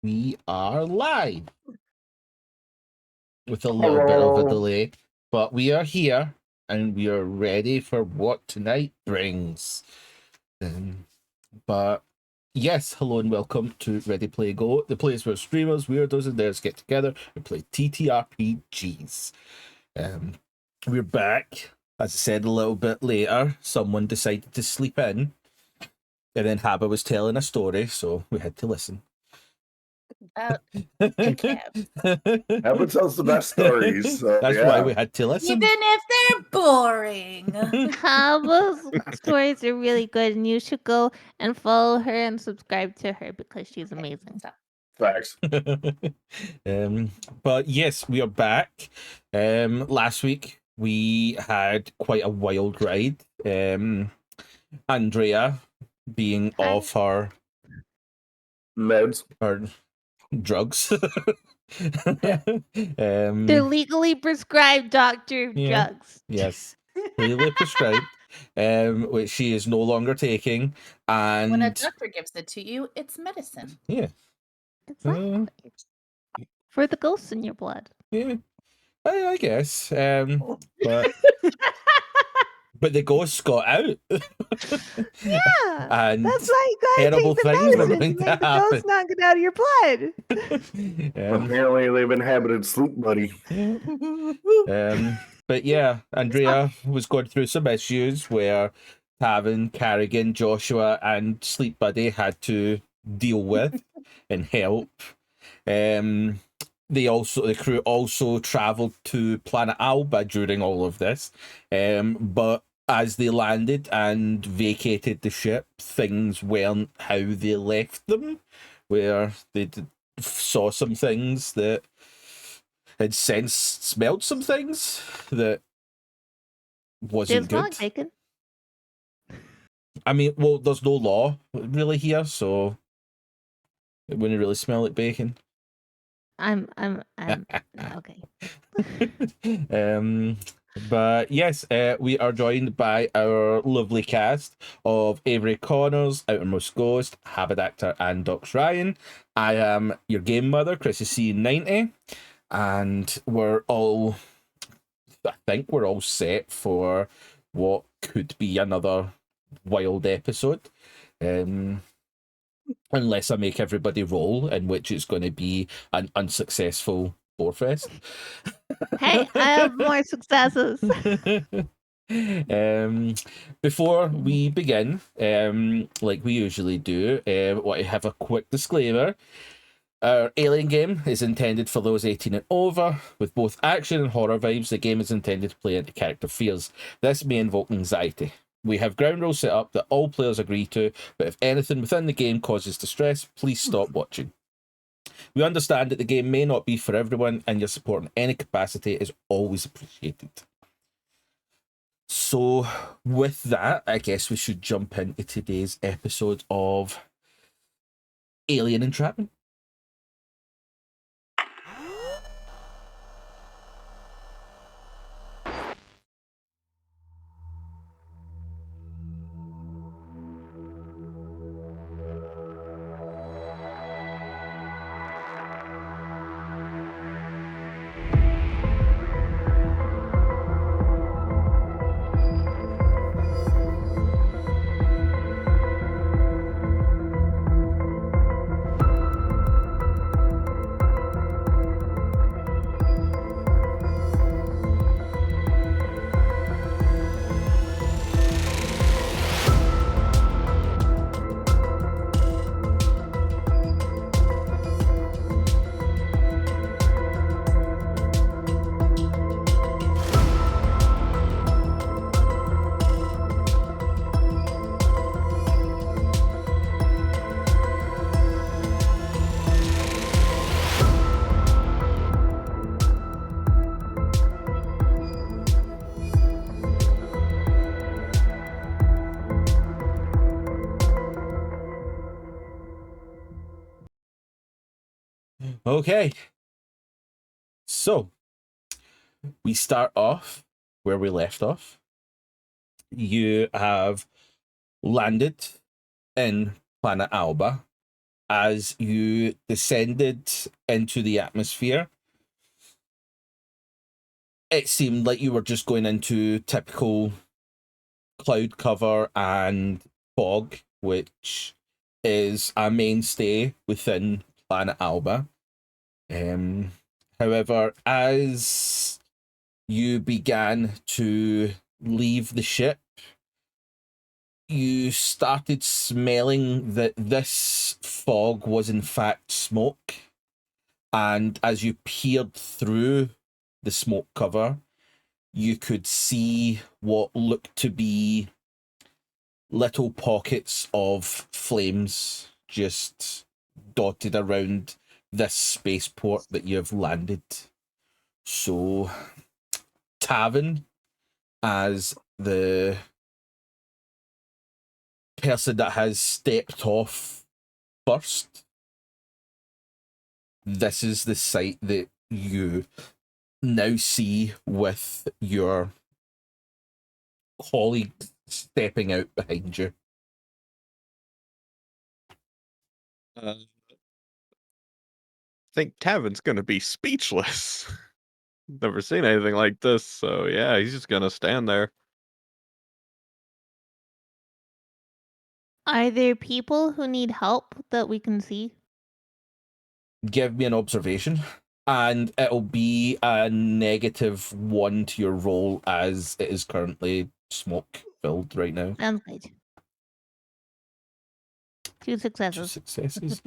We are live with a little bit of a delay, but we are here and we are ready for what tonight brings. But yes, hello and welcome to Ready Play Go, the place where streamers, weirdos, and nerds get together and play TTRPGs. We're back. As I said, a little bit later, someone decided to sleep in, and then Haba was telling a story, so we had to listen. Haba tells the best stories. So, That's why we had to listen. Even if they're boring. Haba's stories are really good, and you should go and follow her and subscribe to her because she's amazing. Facts. But yes, we are back. Last week we had quite a wild ride. Andrea being off her meds, her drugs. They're legally prescribed doctor drugs. Yes, legally prescribed. Which she is no longer taking, and when a doctor gives it to you, it's medicine. Yeah, exactly. For the ghosts in your blood. Yeah, I guess. But but the ghosts got out. Yeah, and that's why you gotta terrible take the things were medicine going to to make the happen. ghosts not get out of your blood. Apparently, they've inhabited Sleep Buddy. But yeah, Andrea was going through some issues where Tavin, Carrigan, Joshua, and Sleep Buddy had to deal with and help. The crew also travelled to Planet Alba during all of this, but as they landed and vacated the ship, things weren't how they left them, where they saw some things that had smelled some things that wasn't good. Like bacon. I mean, well, there's no law really here, so it wouldn't really smell like bacon. I'm okay. But yes, we are joined by our lovely cast of Avery Connors, Outermost Ghost, Haberdactor, and Docs Ryan. I am your game mother, Chrissy C90, and I think we're all set for what could be another wild episode. Unless I make everybody roll, in which it's going to be an unsuccessful Borefest. Hey, I have more successes. Before we begin, like we usually do, I want to have a quick disclaimer. Our Alien game is intended for those 18 and over. With both action and horror vibes, the game is intended to play into character fears. This may invoke anxiety. We have ground rules set up that all players agree to, but if anything within the game causes distress, please stop watching. We understand that the game may not be for everyone, and your support in any capacity is always appreciated. So, with that, I guess we should jump into today's episode of Alien Entrapment. Okay, so we start off where we left off. You have landed in Planet Alba, as you descended into the atmosphere, it seemed like you were just going into typical cloud cover and fog, which is a mainstay within Planet Alba. However, as you began to leave the ship, you started smelling that this fog was in fact smoke. And as you peered through the smoke cover, you could see what looked to be little pockets of flames just dotted around this spaceport that you've landed. So, Tavin, as the person that has stepped off first, this is the sight that you now see with your colleague stepping out behind you. I think Tavin's gonna be speechless. Never seen anything like this, so yeah, he's just gonna stand there. Are there people who need help that we can see? Give me an observation, and it'll be a -1 to your roll as it is currently smoke filled right now. Sounds good. 2 2 successes. successes.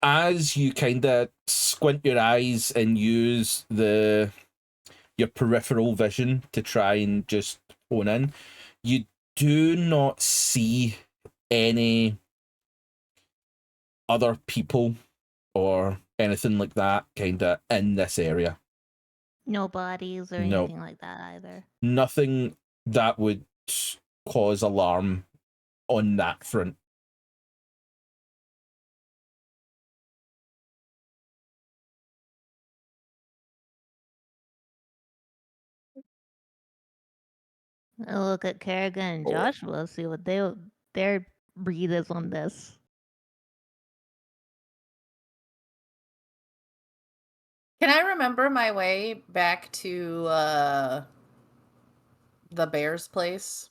As you kind of squint your eyes and use your peripheral vision to try and just hone in, you do not see any other people or anything like that kind of in this area. No bodies or No. anything like that either. Nothing that would cause alarm on that front. I'll look at Carrigan and Oh. Joshua, see what their read is on this. Can I remember my way back to the bear's place?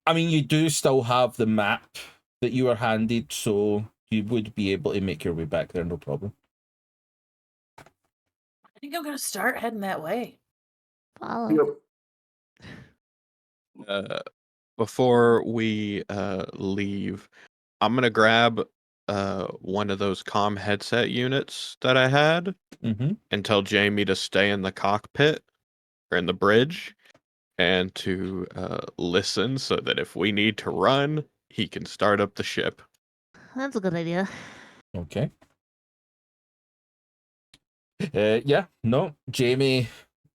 I mean, you do still have the map that you were handed, so you would be able to make your way back there, no problem. I think I'm gonna start heading that way. Follow. Yep. Before we leave, I'm gonna grab one of those comm headset units that I had Mm-hmm. and tell Jamie to stay in the cockpit or in the bridge and to listen so that if we need to run, he can start up the ship. That's a good idea. Okay. Yeah, no, Jamie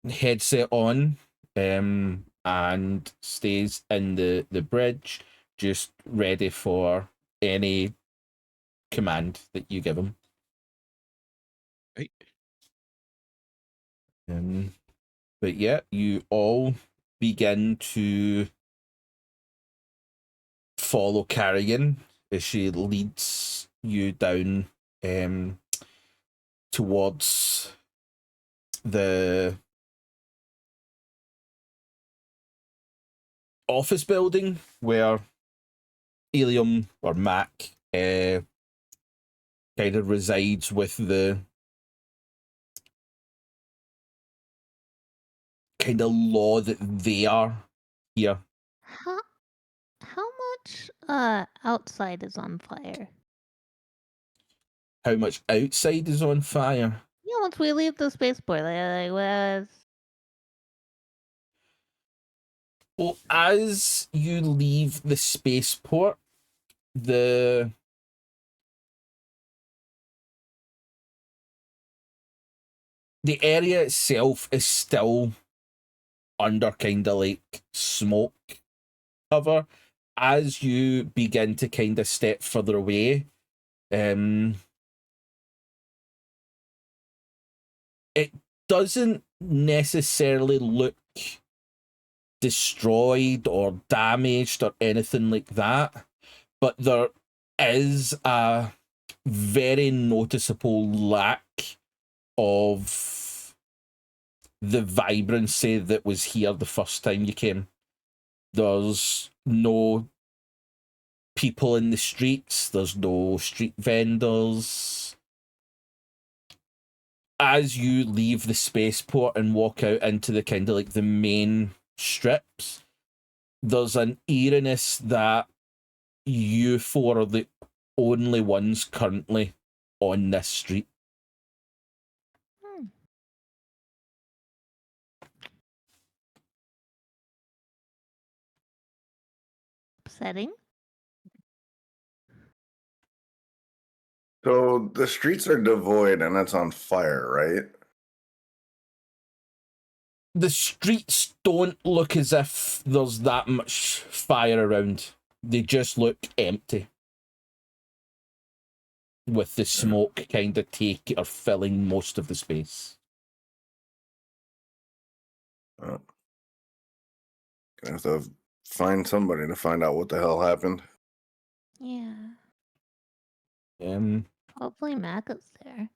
headset on, and stays in the bridge, just ready for any command that you give him. Right. But yeah, you all begin to follow Carrigan as she leads you down towards the office building where Elium or Mac kind of resides with the kind of law that they are here. How much outside is on fire? How much outside is on fire? Yeah, once we leave the spaceport, Well, as you leave the spaceport, the area itself is still under kind of like smoke cover. As you begin to kind of step further away, it doesn't necessarily look destroyed or damaged or anything like that, but there is a very noticeable lack of the vibrancy that was here the first time you came. There's no people in the streets, there's no street vendors. As you leave the spaceport and walk out into the kind of like the main strips, there's an eeriness that you four are the only ones currently on this street. Upsetting. So the streets are devoid and it's on fire, right? The streets don't look as if there's that much fire around. They just look empty, with the smoke kind of filling most of the space. Gonna have to find somebody to find out what the hell happened. Yeah. Um, Hopefully Mac is there.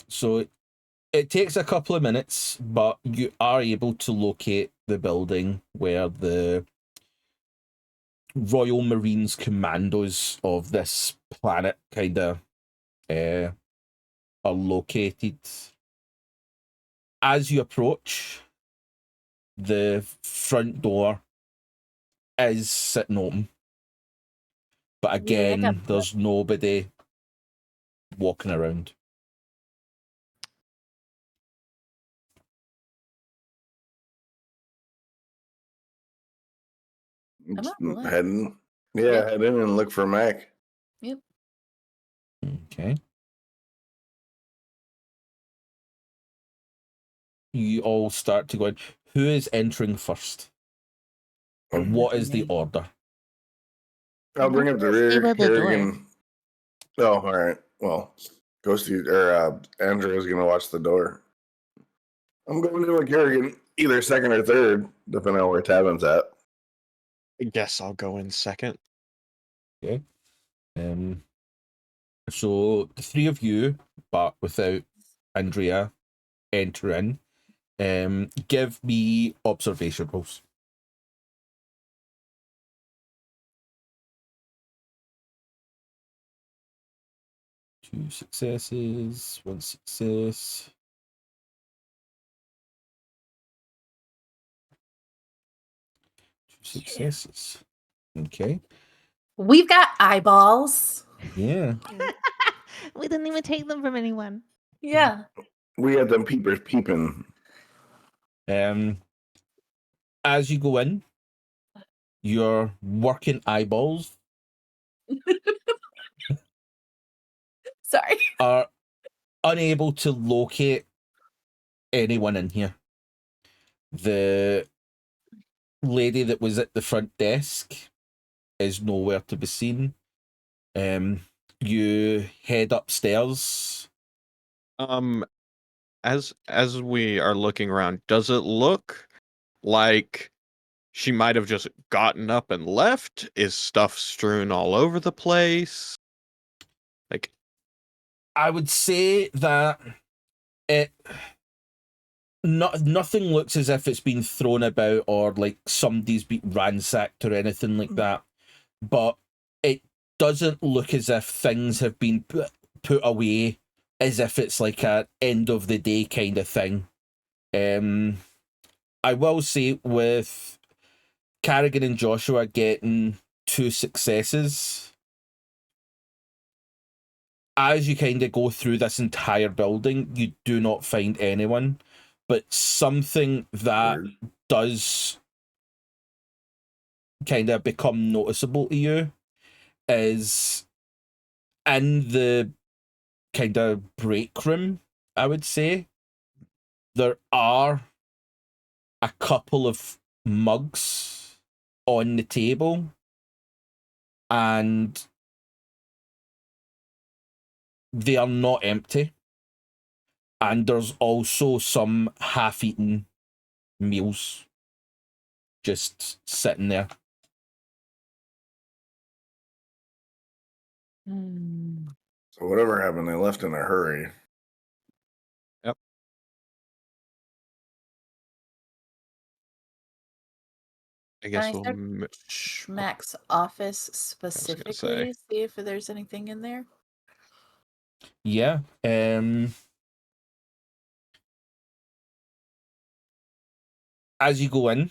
So it takes a couple of minutes, but you are able to locate the building where the Royal Marines commandos of this planet kind of are located. As you approach, the front door is sitting open, but again, there's nobody walking around. Heading in and look for Mac. Yep. Okay. You all start to go in. Who is entering first? Or what is the order? I'll bring up the rear. Carrigan. Oh, all right. Well, Ghosty or Andrea's gonna watch the door. I'm going to with Carrigan, either second or third, depending on where Tavin's at. I guess I'll go in second. Okay. So the three of you, but without Andrea, enter in. Give me observation rolls. 2 successes, 1 success. 2 successes. Okay. We've got eyeballs. Yeah. We didn't even take them from anyone. Yeah. We had them peepers peeping. As you go in, your working eyeballs Sorry. are unable to locate anyone in here. The lady that was at the front desk is nowhere to be seen. You head upstairs. As we are looking around, does it look like she might have just gotten up and left? Is stuff strewn all over the place? Like, I would say that nothing looks as if it's been thrown about or like somebody's been ransacked or anything like that. But it doesn't look as if things have been put away as if it's like a end of the day kind of thing. I will say with Carrigan and Joshua getting 2 successes, as you kind of go through this entire building, you do not find anyone, but something that does kind of become noticeable to you is in the kind of break room, I would say, there are a couple of mugs on the table, and they are not empty. And there's also some half-eaten meals just sitting there. So whatever happened, they left in a hurry. Yep. I guess Can I we'll. search Mac's office specifically, see if there's anything in there? Yeah. As you go in,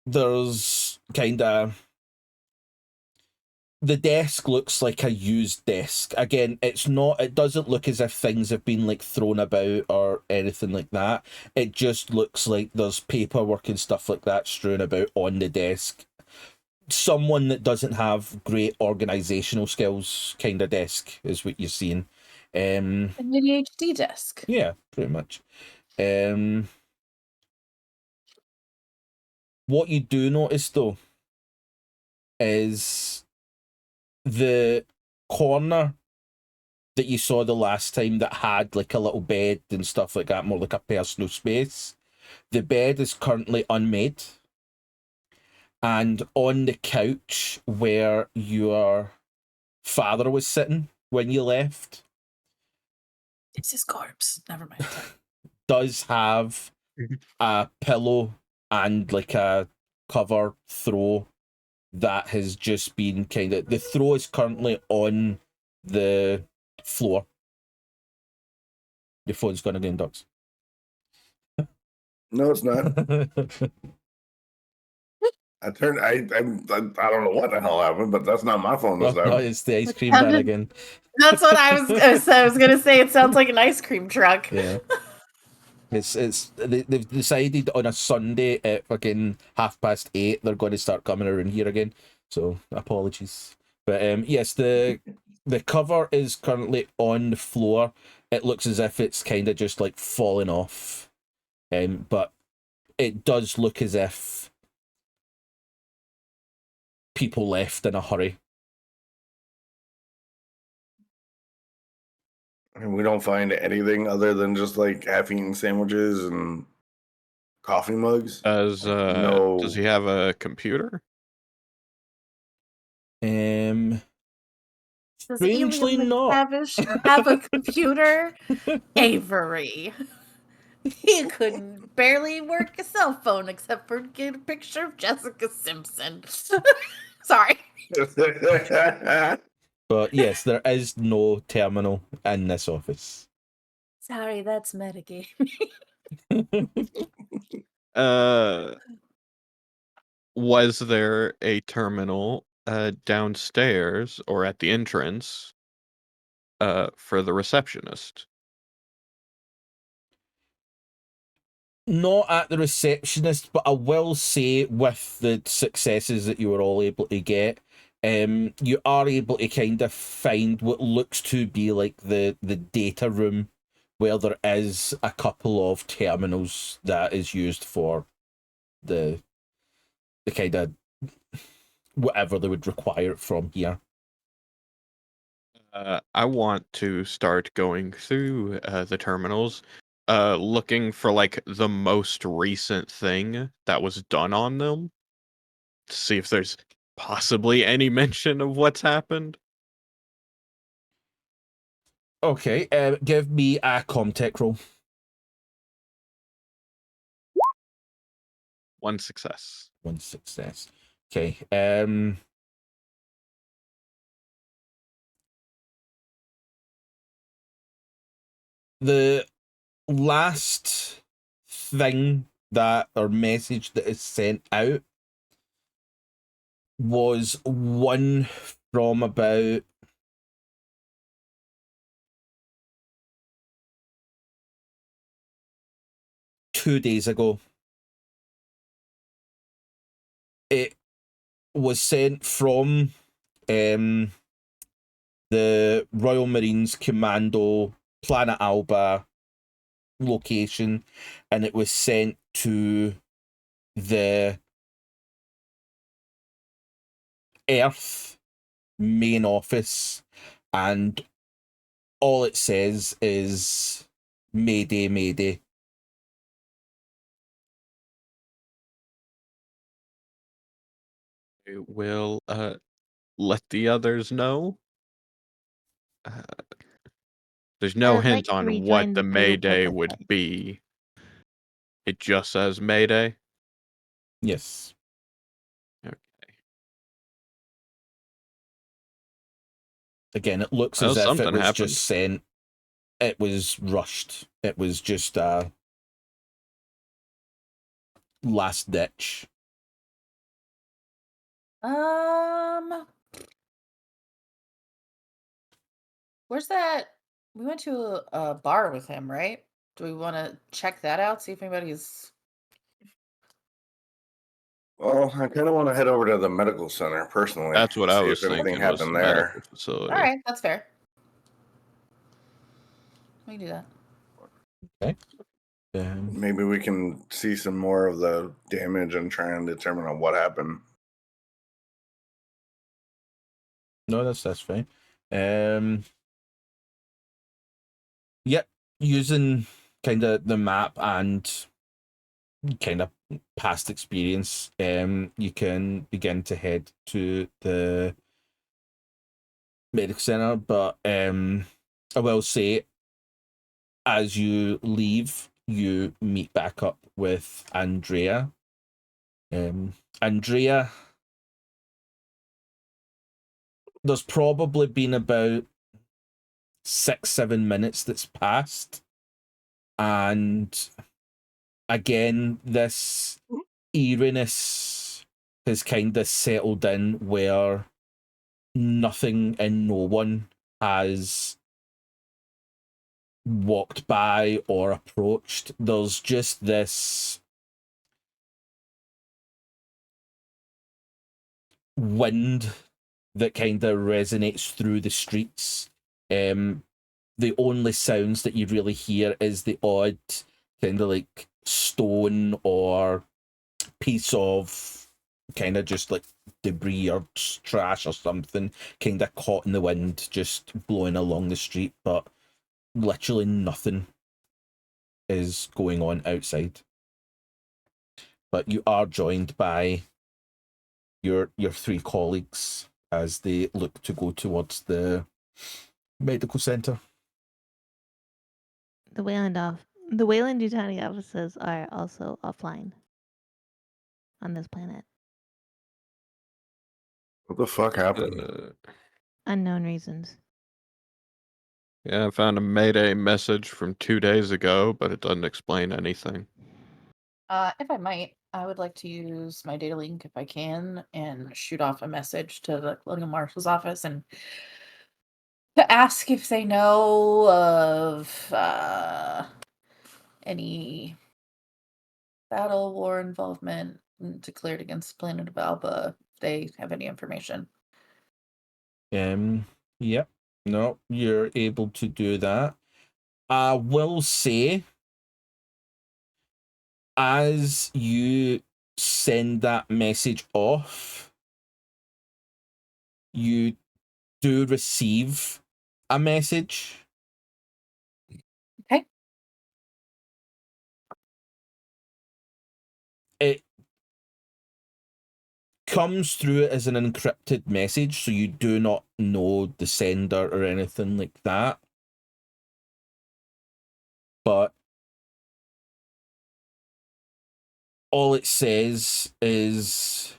there's kind of the desk looks like a used desk. Again, it doesn't look as if things have been like thrown about or anything like that. It just looks like there's paperwork and stuff like that strewn about on the desk. Someone that doesn't have great organizational skills kind of desk is what you're seeing. An ADHD desk. Yeah, pretty much. What you do notice though is the corner that you saw the last time that had like a little bed and stuff like that, more like a personal space. The bed is currently unmade. And on the couch where your father was sitting when you left, it's his corpse. Never mind. Does have a pillow and like a cover throw that has just been the throw is currently on the floor. Your phone's gone again, Docs. No, it's not. I don't know what the hell happened, but that's not my phone this time. No, it's the ice cream man again. That's what I was gonna say. It sounds like an ice cream truck. Yeah. They've decided on a Sunday at fucking 8:30 they're going to start coming around here again. So apologies, but yes, the cover is currently on the floor. It looks as if it's kind of just like falling off, but it does look as if people left in a hurry. And we don't find anything other than just like half-eaten sandwiches and coffee mugs. Does he have a computer? Strangely Alien not. McTavish have a computer? Avery. He couldn't barely work a cell phone except for get a picture of Jessica Simpson. Sorry. But yes, there is no terminal in this office. Sorry, that's metagame. Was there a terminal downstairs or at the entrance for the receptionist? Not at the receptionist, but I will say with the successes that you were all able to get, you are able to kind of find what looks to be like the data room, where there is a couple of terminals that is used for the kind of whatever they would require it from here. I want to start going through the terminals, looking for like the most recent thing that was done on them, to see if there's possibly any mention of what's happened. Okay, give me a Comtech roll. 1 success. 1 success. Okay. The last thing that or message that is sent out was one from about two days ago. It was sent from the Royal Marines Commando Planet Alba location, and it was sent to the Earth main office, and all it says is Mayday, Mayday. will let the others know. There's no I'd like hint to on rejoin what the the group Mayday as I would said. be. It just says Mayday. Yes. Okay. Again, it looks Well, as if it something was happened. just sent. It was rushed. It was just last ditch. Where's that? We went to a bar with him, right? Do we want to check that out? See if anybody's. Well, I kind of want to head over to the medical center personally. That's what I see was if anything thinking. Was happened the medical there. facility? All right, that's fair. We can do that. Okay. Maybe we can see some more of the damage and try and determine on what happened. No, that's fine. Yep, using kind of the map and kind of past experience, you can begin to head to the medical center. But I will say, as you leave, you meet back up with Andrea. Andrea, there's probably been about 6-7 minutes that's passed, and again, this eeriness has kind of settled in where nothing and no one has walked by or approached. There's just this wind that kind of resonates through the streets. The only sounds that you really hear is the odd kind of like stone or piece of kind of just like debris or trash or something kind of caught in the wind, just blowing along the street, but literally nothing is going on outside. But you are joined by your 3 colleagues as they look to go towards the medical center. The Wayland Yutani offices are also offline on this planet. What the fuck happened? Unknown reasons. Yeah, I found a Mayday message from 2 days ago, but it doesn't explain anything. If I might, I would like to use my data link if I can and shoot off a message to the Colonial Marshal's office and to ask if they know of any battle war involvement declared against Planet Alba. If they have any information. Yep. No, you're able to do that. I will say, as you send that message off, you do receive a message. Okay. It comes through as an encrypted message, so you do not know the sender or anything like that. But all it says is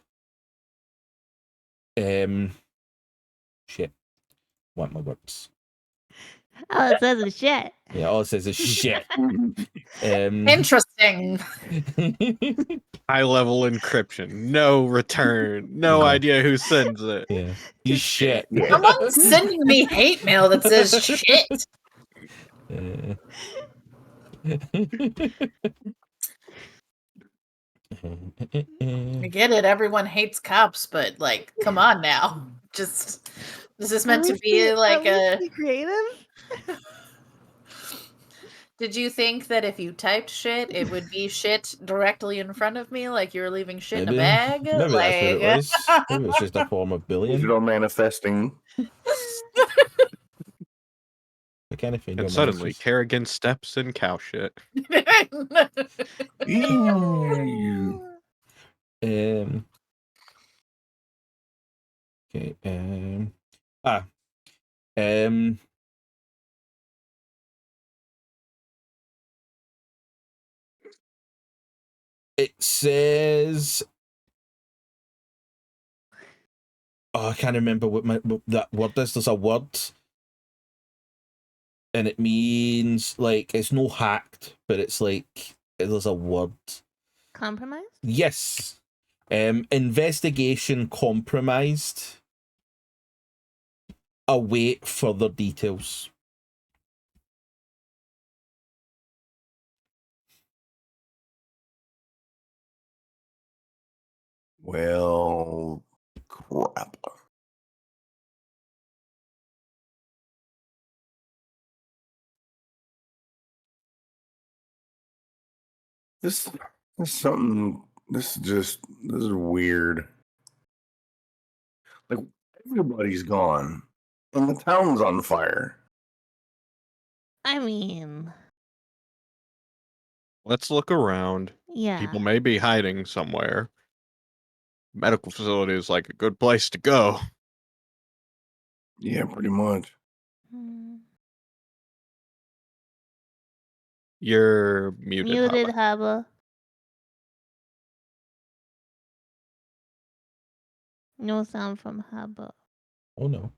shit. Want my words. Oh, it says it's shit. Yeah, all it says is shit. Interesting. High level encryption, no return, no Yeah. idea who sends it. Yeah. You shit. Someone's sending me hate mail that says shit. I get it. Everyone hates cops, but like, come on now. Just is this meant to be like a? Be creative. Did you think that if you typed shit, it would be shit directly in front of me, like you were leaving shit in a bag? Maybe that's what it was. Maybe it's just a form of bullying. Digital manifesting. I can't find And suddenly, Carrigan steps in cow shit. Okay. Ah. Um. It says. Oh, I can't remember what that word is. There's a word, and it means like it's no hacked, but it's like there's a word. Compromise? Yes. Investigation compromised. Await further details. Well, crap. This is something. This is weird. Like everybody's gone, and the town's on fire. I mean, Let's look around. yeah. People may be hiding somewhere. Medical facility is like a good place to go. Yeah, pretty much. Hmm. You're muted. Muted, Haba. Haba. No sound from Haba. Oh no.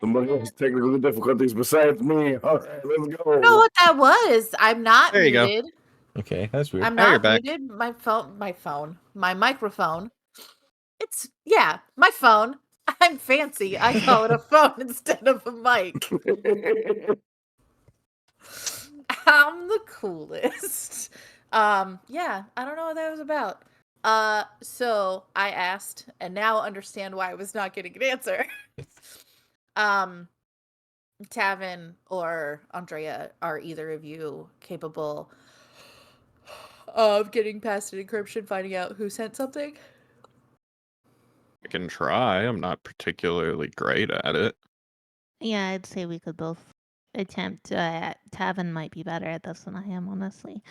Somebody has technical difficulties besides me. All right, let's go. You know what that was? I'm not There you go. muted. Okay, that's weird. I'm Now you're not back. muted. My microphone. My phone. I'm fancy. I call it a phone instead of a mic. I'm the coolest. Yeah, I don't know what that was about. So I asked and now understand why I was not getting an answer. Tavin or Andrea, are either of you capable of getting past an encryption, finding out who sent something? I can try. I'm not particularly great at it. Yeah, I'd say we could both attempt. Tavin might be better at this than I am, honestly.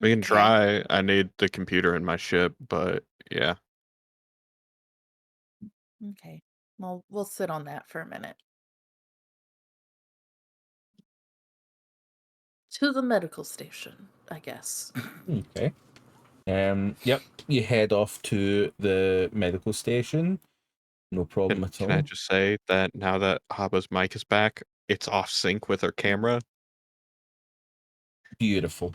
We can Okay. try. I need the computer in my ship, but yeah. Okay. Well, we'll sit on that for a minute. To the medical station, I guess. Okay. Yep. You head off to the medical station. No problem at all. Can I just say that now that Haba's mic is back, it's off sync with her camera. Beautiful.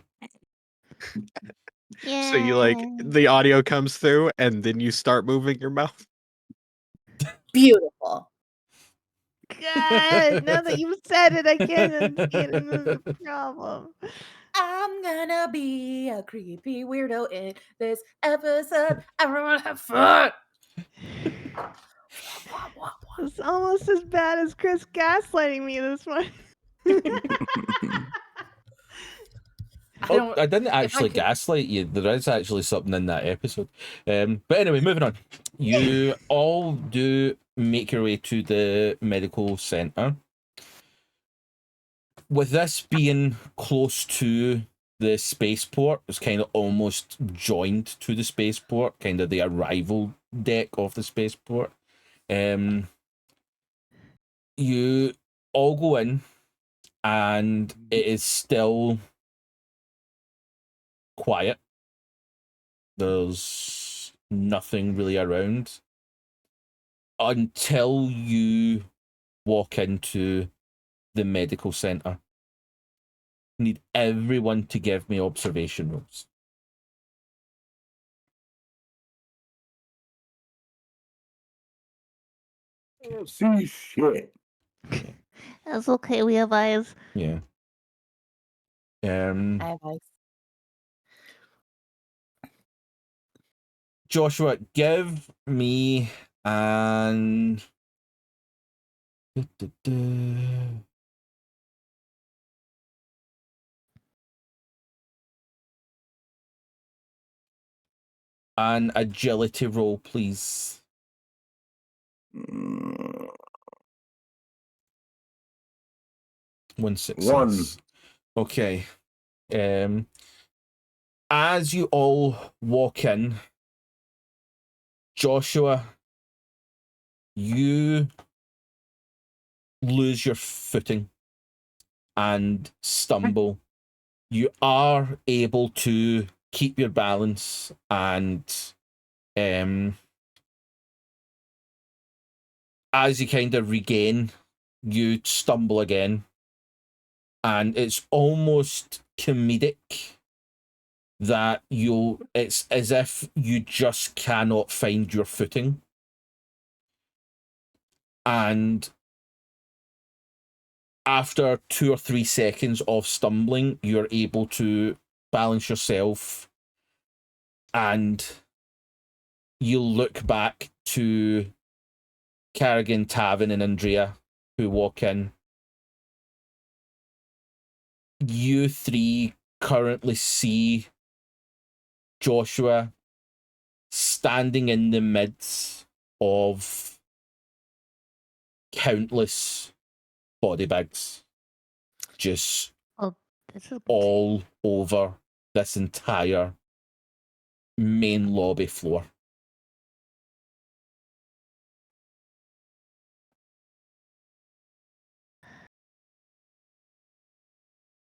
Yeah. So you the audio comes through and then you start moving your mouth. Beautiful. God, now that you've said it, I can't unsee it, and this is a problem. I'm gonna be a creepy weirdo in this episode. Everyone have fun. It's almost as bad as Chris gaslighting me this morning. I didn't actually could- gaslight you. There is actually something in that episode. But anyway, moving on. You all do make your way to the medical center. With this being close to the spaceport, it's kind of almost joined to the spaceport, kind of the arrival deck of the spaceport. You all go in, and it is still quiet. There's nothing really around until you walk into the medical center. Need everyone to give me observation rolls. I don't see shit. That's okay. We have eyes. Yeah. I have eyes. Joshua, give me an agility roll, please. One success. One. Okay. As you all walk in, Joshua, you lose your footing and stumble. You are able to keep your balance and as you kind of regain, you stumble again. And it's almost comedic that it's as if you just cannot find your footing. And after 2 or 3 seconds of stumbling, you're able to balance yourself and you look back to Carrigan, Tavin, and Andrea who walk in. You 3 currently see Joshua standing in the midst of countless body bags just This is all over this entire main lobby floor.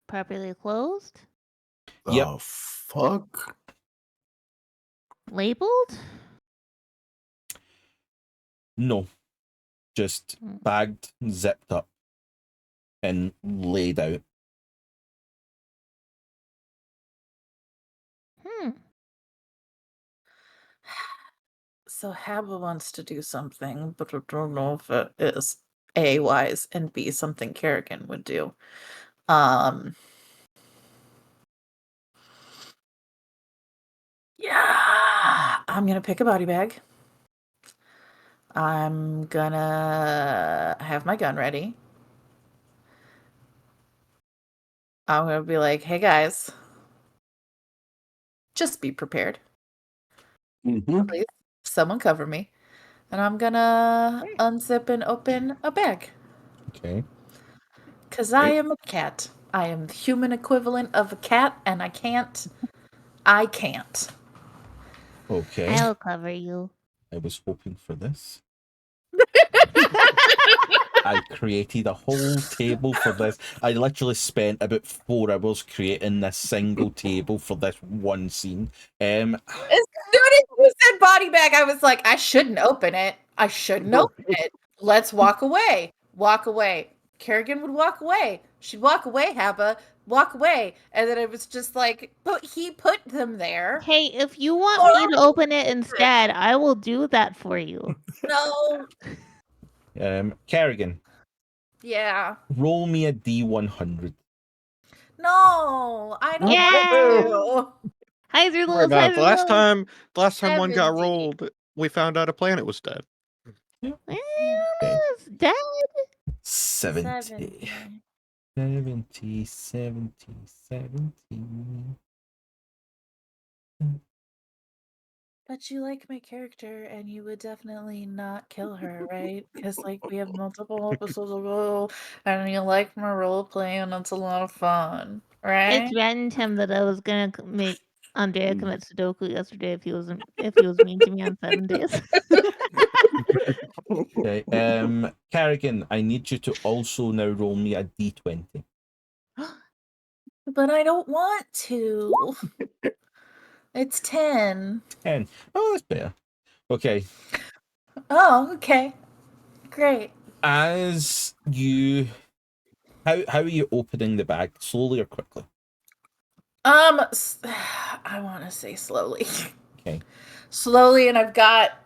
properly closed, Yep. The fuck? labeled. No, just bagged, zipped up, and laid out. So Haba wants to do something, but I don't know if it is A, wise, and B, something Carrigan would do. Yeah, I'm gonna pick a body bag. I'm gonna have my gun ready. I'm gonna be like, hey guys, just be prepared. Please, someone cover me. And I'm gonna unzip and open a bag. Okay. Because I am a cat. I am the human equivalent of a cat, and I can't. Okay. I'll cover you. I was hoping for this. I created a whole table for this. I literally spent about 4 hours creating this single table for this one scene. As soon as you said body bag, I was like, I shouldn't open it. I shouldn't open it. Let's walk away. Walk away. Kerrigan would walk away. She'd walk away, Haba. Walk away. And then it was just like, but he put them there. Hey, if you want me to open it instead, I will do that for you. No. Carrigan, Yeah. roll me a D100. No, I don't Yeah. want to. Highs or Sorry lows, about highs it. or Last lows. time one got 70. rolled, we found out a planet was dead. It's dead. 70. 70, 70, 70. But you like my character, and you would definitely not kill her, right? Because like we have multiple episodes of role, and you like my role play, and it's a lot of fun, right? It threatened him that I was gonna make Andrea commit Sudoku yesterday if he was mean to me on 7 days. Okay. Carrigan, I need you to also now roll me a D20. But I don't want to. It's 10. 10. Oh, that's better. Okay. Oh, okay. Great. As you, how are you opening the bag? Slowly or quickly? I want to say slowly. Okay. Slowly, and I've got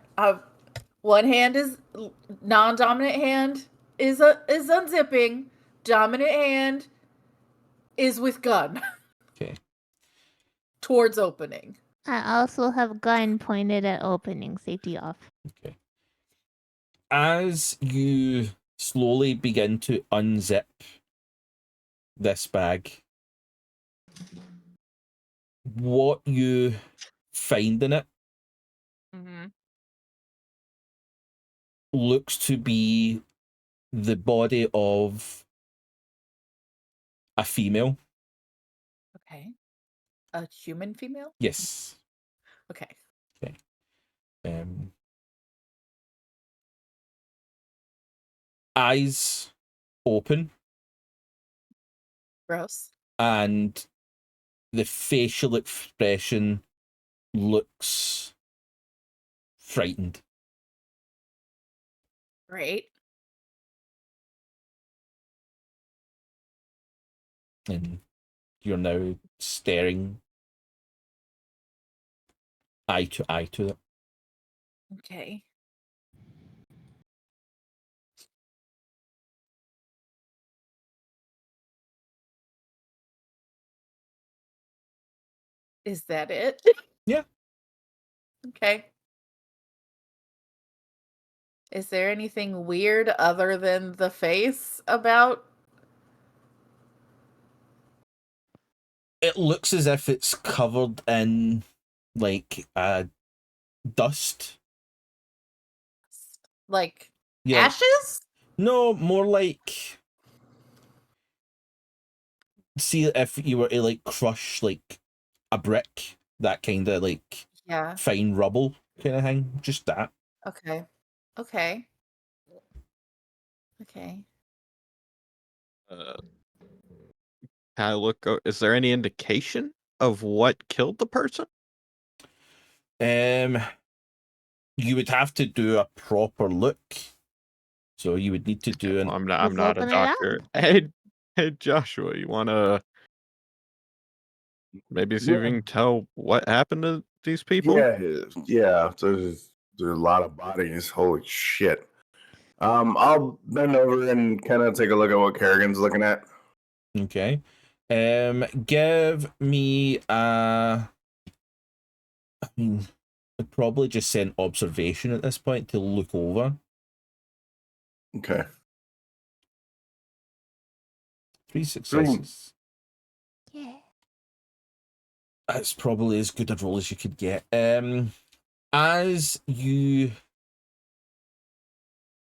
one hand is non-dominant hand is unzipping. Dominant hand is with gun. Okay. Towards opening. I also have gun pointed at opening. Safety off. Okay. As you slowly begin to unzip this bag, what you find in it looks to be the body of a female. Okay. A human female? Yes. Okay. Eyes open, Gross. and the facial expression looks frightened. Great. And you're now staring eye to it. Okay. Is that it? Yeah. Okay. Is there anything weird other than the face about? It looks as if it's covered in like dust. Like Yeah. ashes? No, more like, see if you were to like crush like a brick, that kind of like Yeah. fine rubble kind of thing. Just that. Okay. Okay. Okay. Can I look? Is there any indication of what killed the person? You would have to do a proper look. So you would need to do an. Well, I'm Let's not a open it up. doctor. Hey, Joshua, you wanna maybe see if you can tell what happened to these people? Yeah. There's a lot of bodies. Holy shit. I'll bend over and kind of take a look at what Carrigan's looking at. Okay. Give me a. I mean, I'd probably just say an observation at this point to look over. Okay. 3 successes. Yeah. That's probably as good a roll as you could get. As you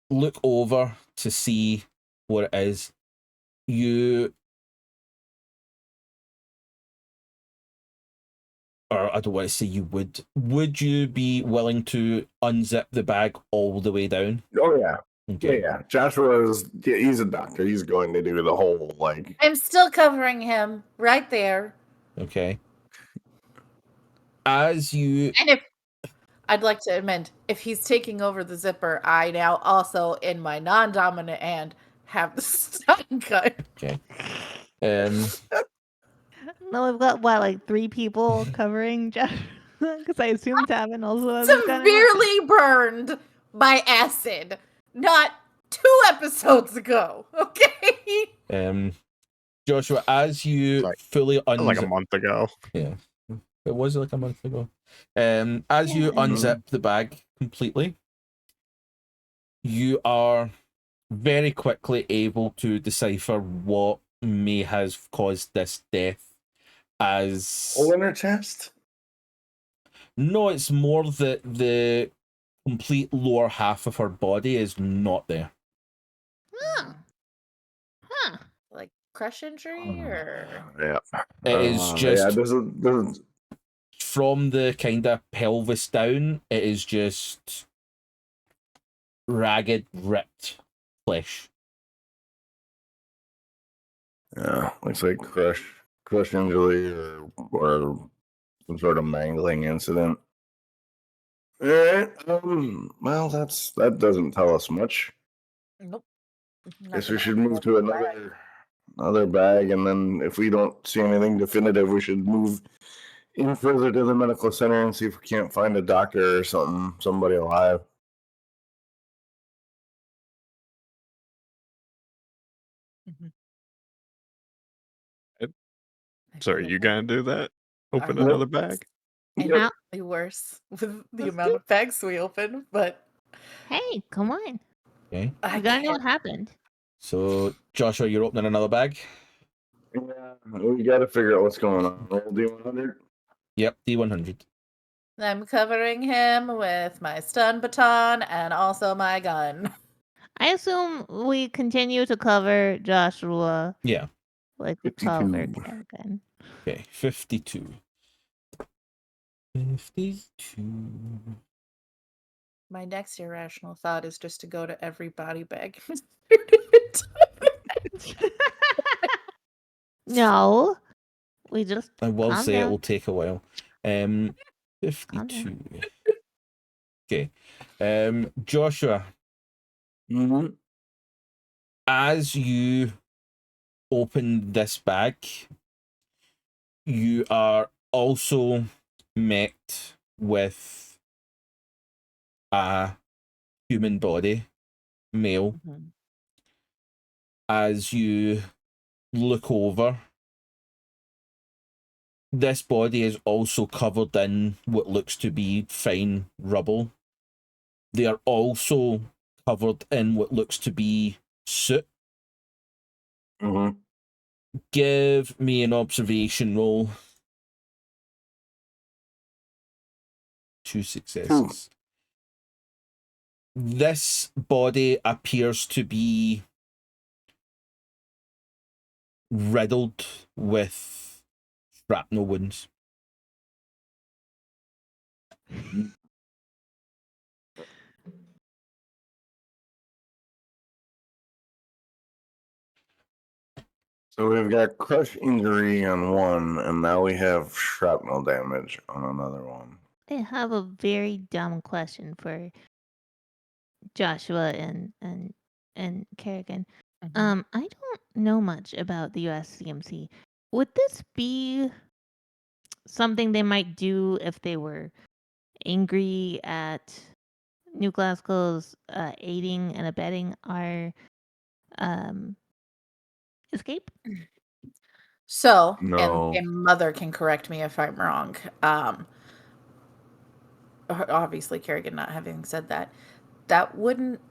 look over to see what it is, or I don't want to say you would you be willing to unzip the bag all the way down? Oh, yeah. Okay. Yeah. He's a doctor. He's going to do the whole, like... I'm still covering him right there. Okay. As you... And if I'd like to amend, if he's taking over the zipper, I now also, in my non-dominant hand, have the stun gun. Okay. No, we've got what, like 3 people covering Jeff? Because I assume Tavin also has a gun. Severely burned by acid, not 2 episodes ago. Okay. Joshua, as you Like- fully Like a month ago. Yeah. It was like a month ago. As you unzip the bag completely, you are very quickly able to decipher what may have caused this death as... Hole in her chest? No, it's more that the complete lower half of her body is not there. Huh. Huh. Like crush injury or Yeah. It is just... Yeah, this is... From the kind of pelvis down, it is just ragged, ripped flesh. Yeah, looks like crush injury or some sort of mangling incident. All right. Well, that doesn't tell us much. nope. Guess we should move to another bag, and then if we don't see anything definitive, we should move in further to the medical center and see if we can't find a doctor or somebody alive. So are you gonna do that? Open Are- another bag? It Yep. might be worse with the amount of bags we open, but Hey, come on. Okay. I You gotta know can't. what happened. So, Joshua, you're opening another bag? Yeah, we got to figure out what's going on. Roll D100. Yep, D100. I'm covering him with my stun baton and also my gun. I assume we continue to cover Joshua Yeah. like we 52. covered Carrigan. Okay, 52. 52. My next irrational thought is just to go to every body bag. No, we just I will calm say it down. will take a while. Calm 52. down. Okay. Joshua, Mm-hmm. as you open this bag, you are also met with a human body, male. Mhm. As you look over, this body is also covered in what looks to be fine rubble. They are also covered in what looks to be soot. Mm-hmm. Give me an observation roll. 2 successes. This body appears to be riddled with shrapnel wounds. So we've got crush injury on one, and now we have shrapnel damage on another one. I have a very dumb question for Joshua and Kerrigan. Mhm. I don't know much about the USCMC. Would this be something they might do if they were angry at New Glasgow's aiding and abetting our escape? So, No. and Mother can correct me if I'm wrong. Obviously, Kerrigan not having said that, that wouldn't.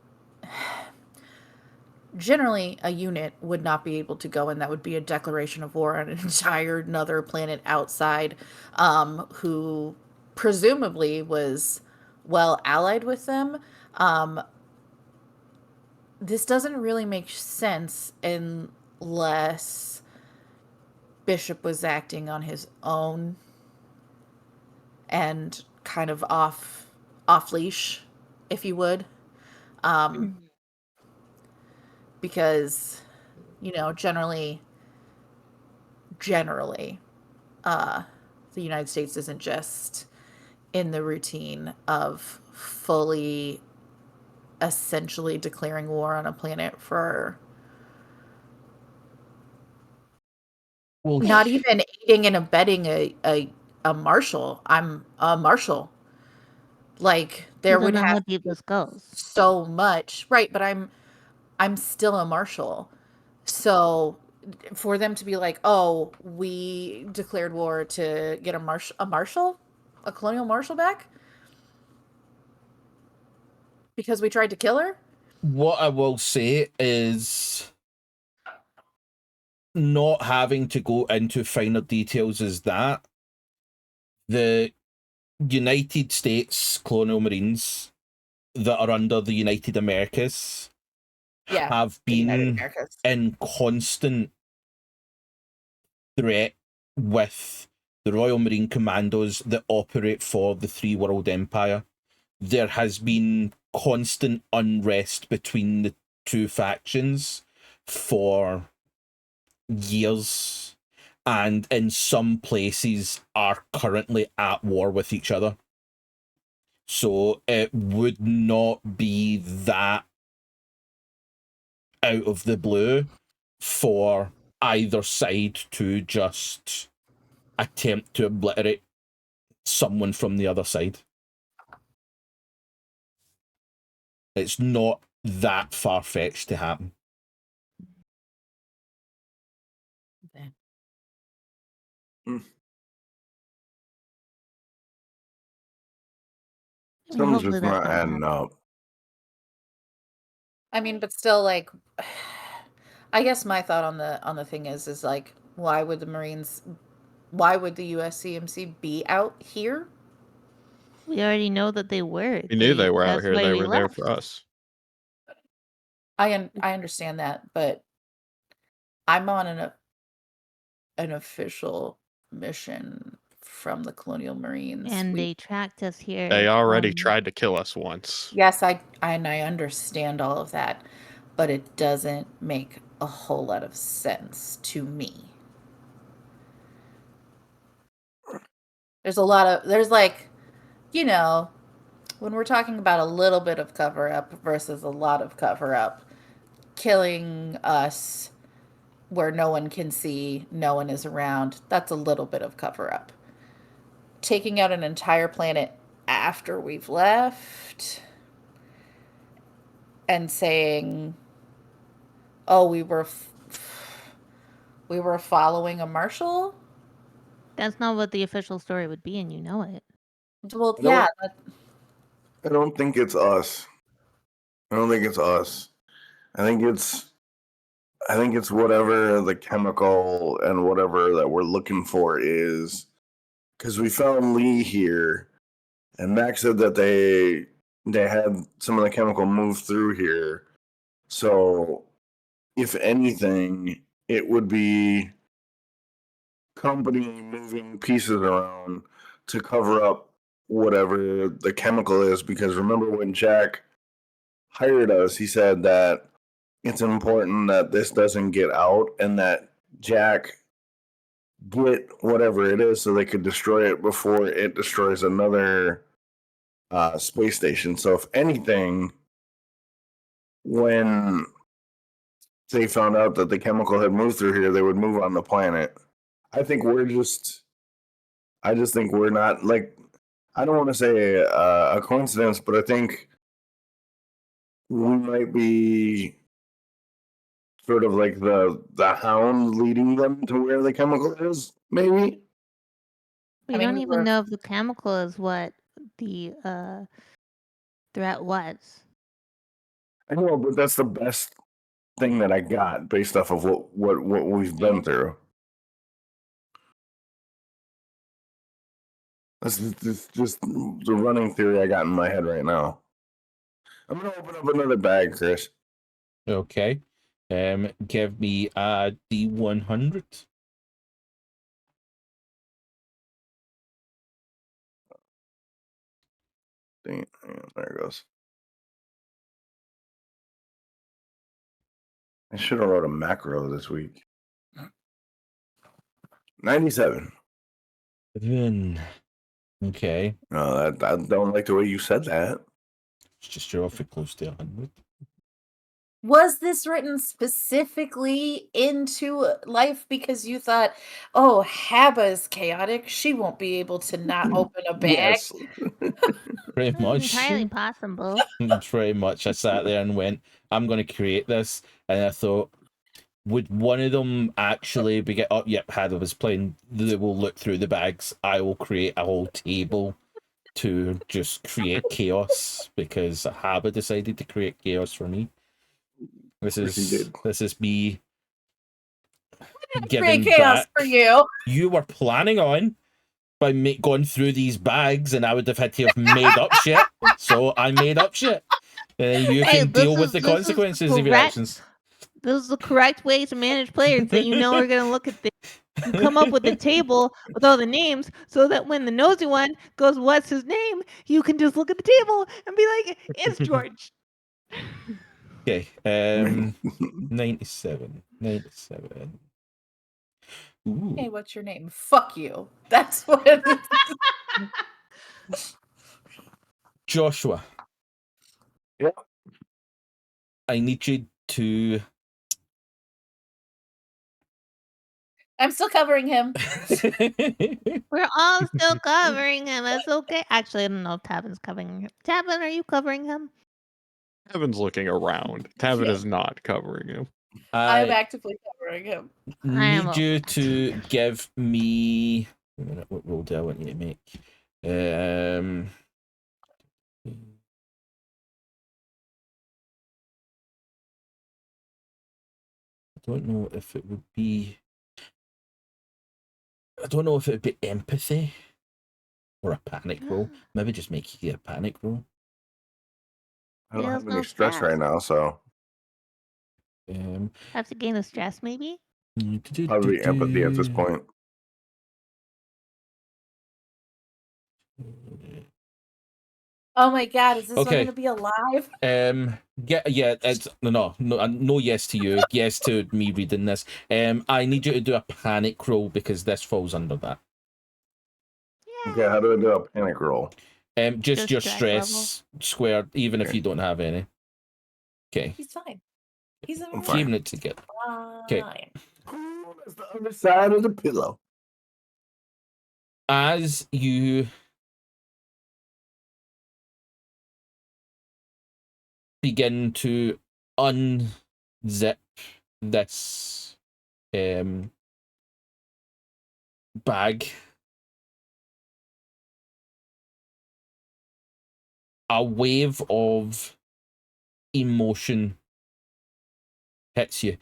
Generally, a unit would not be able to go in. That would be a declaration of war on an entire another planet outside, who presumably was well allied with them. This doesn't really make sense unless Bishop was acting on his own and kind of off leash, if you would. Because, generally, the United States isn't just in the routine of fully essentially declaring war on a planet for Well, not even aiding and abetting a marshal. I'm a marshal. Like We there don't would know have how to deep be this goes. so much, right? But I'm still a marshal. So for them to be like, "Oh, we declared war to get a colonial marshal back because we tried to kill her." what I will say is not having to go into finer details is that the United States Colonial Marines that are under the United Americas Yeah, have the United been Americas. in constant threat with the Royal Marine Commandos that operate for the Three World Empire. There has been constant unrest between the two factions for years, and in some places are currently at war with each other. So it would not be that out of the blue for either side to just attempt to obliterate someone from the other side. It's not that far-fetched to happen. Something's hopefully just that's not not adding happening. up. I mean, but still, like, I guess my thought on the thing is like, why would the USCMC be out here? We already know that they were. We knew they were out That's here. why They we were there left. for us. I understand that, but I'm on an official mission from the Colonial Marines. And they tracked us here. They already tried to kill us once. Yes, I understand all of that, but it doesn't make a whole lot of sense to me. There's like, you know, when we're talking about a little bit of cover up versus a lot of cover up, killing us where no one can see, no one is around, that's a little bit of cover up. Taking out an entire planet after we've left and saying, oh, we were following a marshal? That's not what the official story would be, and you know it. Well, yeah. I don't think it's us. I think it's whatever the chemical and whatever that we're looking for is. Because we found Lee here, and Max said that they had some of the chemical move through here. So, if anything, it would be company moving pieces around to cover up whatever the chemical is. Because remember when Jack hired us, he said that it's important that this doesn't get out and that Jack get whatever it is so they could destroy it before it destroys another space station. So if anything, when they found out that the chemical had moved through here, they would move on the planet. I think I just think we're not, like, I don't want to say a coincidence, but I think we might be sort of like the hound leading them to where the chemical is, maybe. We don't even know if the chemical is what the threat was. I know, but that's the best thing that I got based off of what we've been through. That's just the running theory I got in my head right now. I'm gonna open up another bag, Chris. Okay. Give me a D100. There it goes. I should have wrote a macro this week. 97. Okay. No, I don't like the way you said that. It's just you're awfully close to 100. Was this written specifically into life because you thought, oh, Haba is chaotic, she won't be able to not open a bag? Yes. Pretty much. Entirely possible. Pretty much. I sat there and went, I'm going to create this. And I thought, would one of them actually be yep, Hada was playing, they will look through the bags. I will create a whole table to just create chaos because Haba decided to create chaos for me. This is me giving chaos for you. You were planning on by going through these bags, and I would have had to have made up shit. So I made up shit. And you can deal with the consequences of your actions. This is the correct way to manage players that you know are going to look at things. You come up with a table with all the names so that when the nosy one goes, what's his name? You can just look at the table and be like, it's George. Okay. 97. Ooh. Hey, what's your name? Fuck you. That's what. Joshua. Yep. I need you to. I'm still covering him. We're all still covering him. It's okay. Actually, I don't know if Tavin's covering him. Tavin, are you covering him? Tavin's looking around. Tavin is not covering him. I'm actively covering him. Need you to give me. Wait a minute, what roll do I want you to make? I don't know if it would be. I don't know if it would be empathy or a panic roll. Maybe just make you a panic roll. I don't have any stress right now, so. Have to gain the stress, maybe? Probably empathy at this point. Oh my god, is this one Okay. gonna be alive? It's no yes to you. Yes to me reading this. I need you to do a panic roll because this falls under that. Okay, how do I do a panic roll? Just your stress stress squared, even if Okay. you don't have any. Okay. He's fine. He's I'm alright. fine. Keeping it together. Okay. Oh, that's the other side of the pillow. As you begin to unzip this bag, a wave of emotion hits you.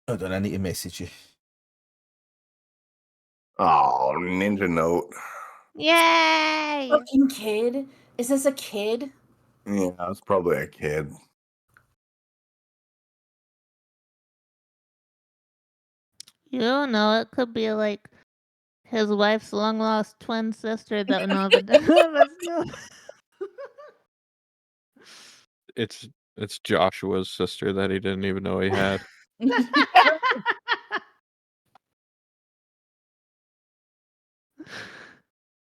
Hold on, I need to message you. Oh, Ninja Note. Yay! Fucking kid. Is this a kid? Yeah, it's probably a kid. You don't know. It could be like his wife's long lost twin sister that none of us know. It's Joshua's sister that he didn't even know he had.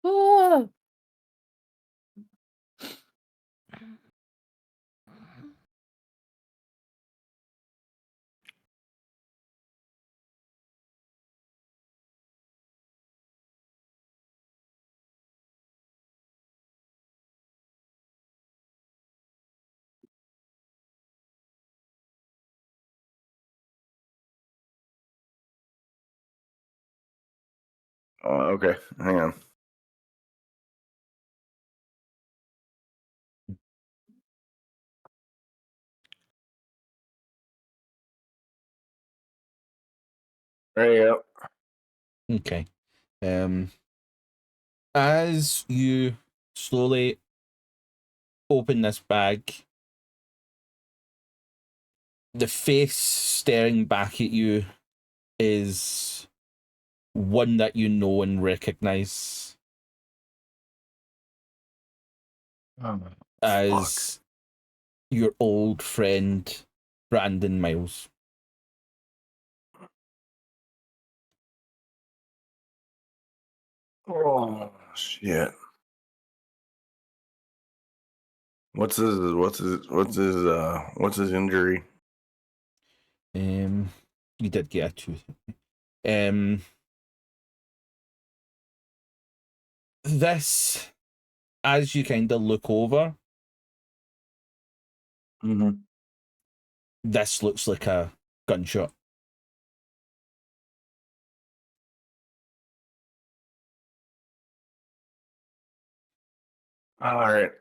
Oh. Okay, hang on. There you go. Okay. As you slowly open this bag, the face staring back at you is one that you know and recognize as your old friend Brandon Miles. Oh shit! What's his injury? You did get a tooth. This, as you kind of look over, this looks like a gunshot. All right.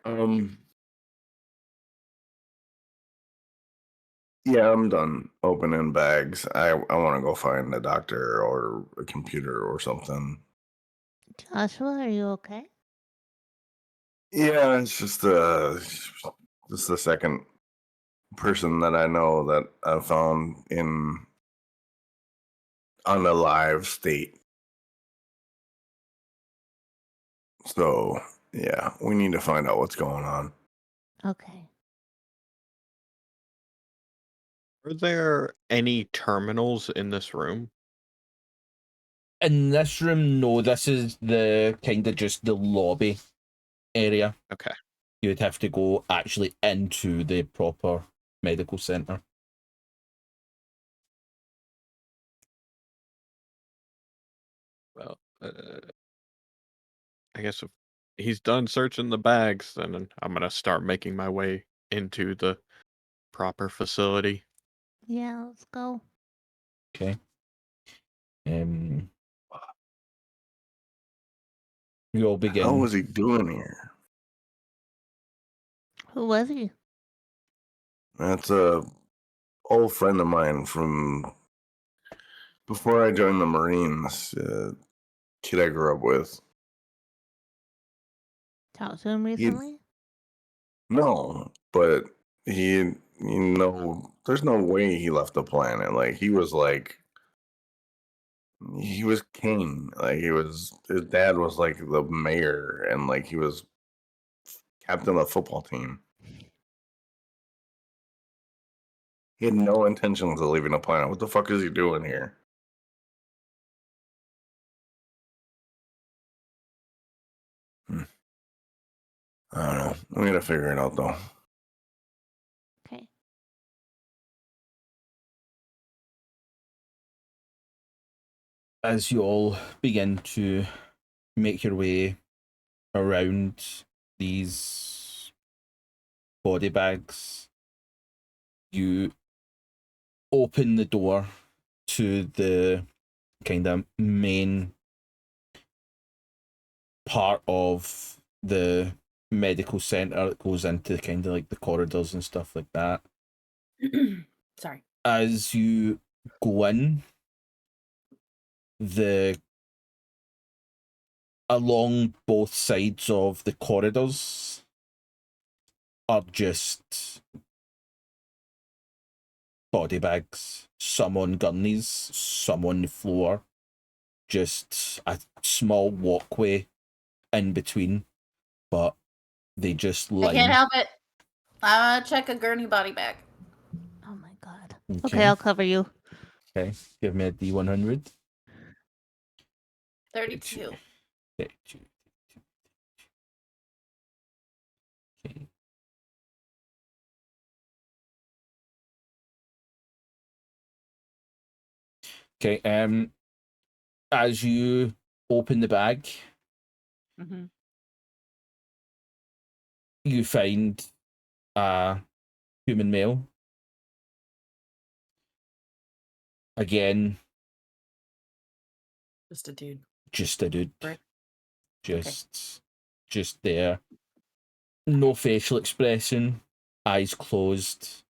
Yeah, I'm done opening bags. I want to go find a doctor or a computer or something. Joshua, are you okay? Yeah, it's just the second person that I know that I found in unalive state. So yeah, we need to find out what's going on. Okay. Are there any terminals in this room? In this room, no, this is the kind of just the lobby area. Okay. You'd have to go actually into the proper medical center. Well, I guess if he's done searching the bags, then I'm gonna start making my way into the proper facility. Yeah, let's go. Okay. You all begin. How was he doing here? Who was he? That's a old friend of mine from before I joined the Marines. Kid I grew up with. Talked to him recently? No, but there's no way he left the planet. Like he was like He was king. Like his dad was like the mayor, and like he was captain of the football team. He had no intentions of leaving the planet. What the fuck is he doing here? I don't know. We gotta figure it out though. Okay. As you all begin to make your way around these body bags, you open the door to the kind of main part of the medical center that goes into kind of like the corridors and stuff like that. Sorry. As you go in, along both sides of the corridors are just body bags, some on gurneys, some on the floor, just a small walkway in between, but they just line. I can't help it. Check a gurney body bag. Oh my god. Okay, I'll cover you. Okay, give me a D100. 32. 32. Okay. Okay, as you open the bag, Mm-hmm. you find a human male. Again, Just a dude. just a dude. Right. Just there. No facial expression, eyes closed,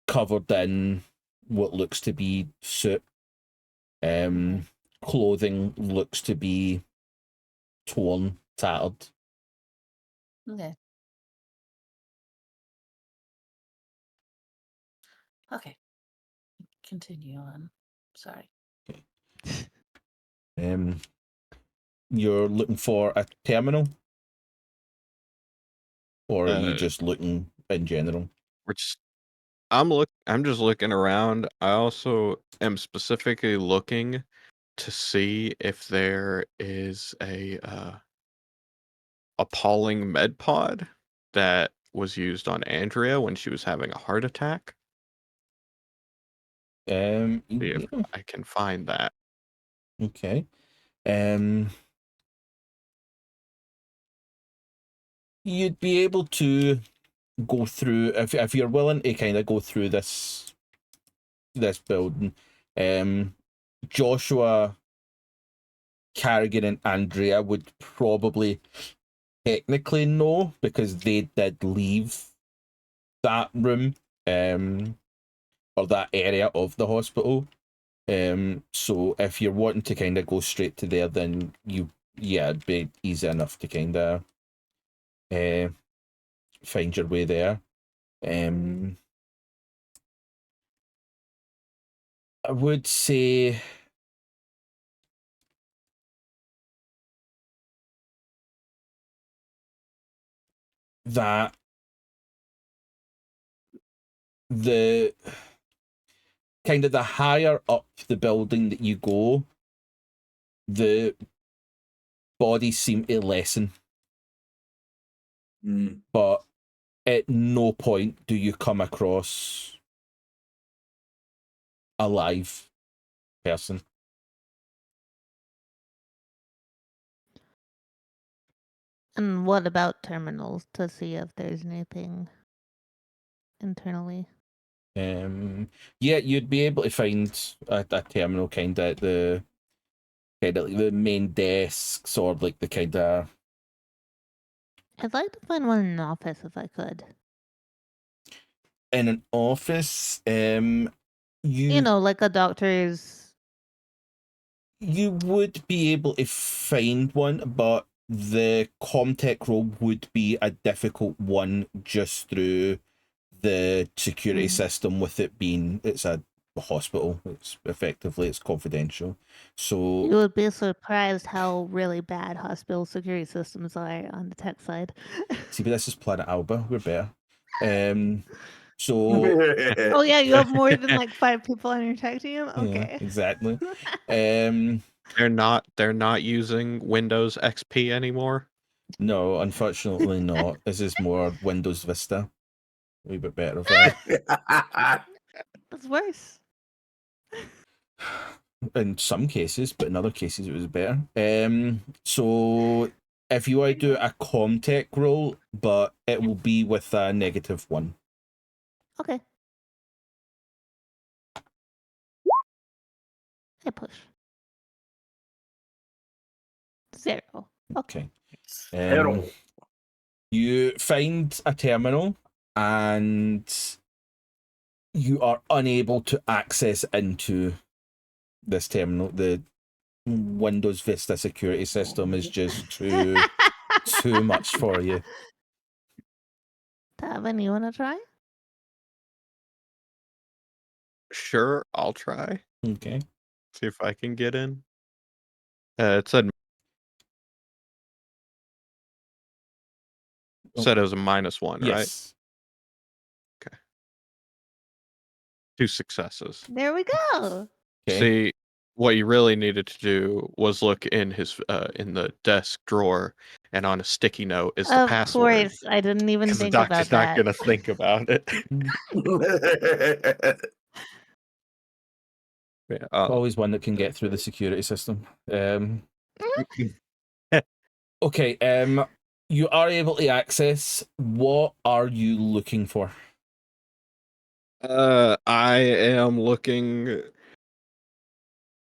covered in what looks to be soot. Clothing looks to be torn, tattered. Okay. Okay. Continue on. Sorry. You're looking for a terminal? Or are you Uh, just looking in general? We're just I'm just looking around. I also am specifically looking to see if there is a appalling med pod that was used on Andrea when she was having a heart attack. See if Yeah. I can find that. Okay. You'd be able to go through if you're willing to kind of go through this building. Joshua, Carrigan, and Andrea would probably technically know because they did leave that room, or that area of the hospital. So if you're wanting to kind of go straight to there, then it'd be easy enough to kind of find your way there. I would say that the kind of the higher up the building that you go, the bodies seem to lessen. But at no point do you come across a live person. And what about terminals to see if there's anything internally? Yeah, you'd be able to find a terminal kind of the like the main desks or like the kind of. I'd like to find one in an office if I could. In an office, you know, like a doctor's. You would be able to find one, but the Comtech role would be a difficult one just through the security system with it being it's a a hospital. It's confidential. So You would be surprised how really bad hospital security systems are on the tech side. see, but this is Planet Alba. We're better. So Oh yeah, you have more than like 5 people on your tech team. yeah, Okay. exactly. They're not using Windows XP anymore. No, unfortunately not. This is more Windows Vista. A wee bit better of that. That's worse. In some cases, but in other cases it was better. So if you want to do a Comtech roll, but it will be with a -1. Okay. I push. 0. Okay. Settle. You find a terminal and you are unable to access into this terminal. The Windows Vista security system is just too much for you. Tavin, you wanna try? Sure, I'll try. Okay. See if I can get in. It said it was a -1, right? Yes. 2 successes. There we go. Okay. See, what you really needed to do was look in his in the desk drawer, and on a sticky note is the Of password. course, I didn't even 'Cause the think about doctor's not that. gonna think about it. Yeah, Always one that can get through the security system. Okay, you are able to access. What are you looking for? I am looking.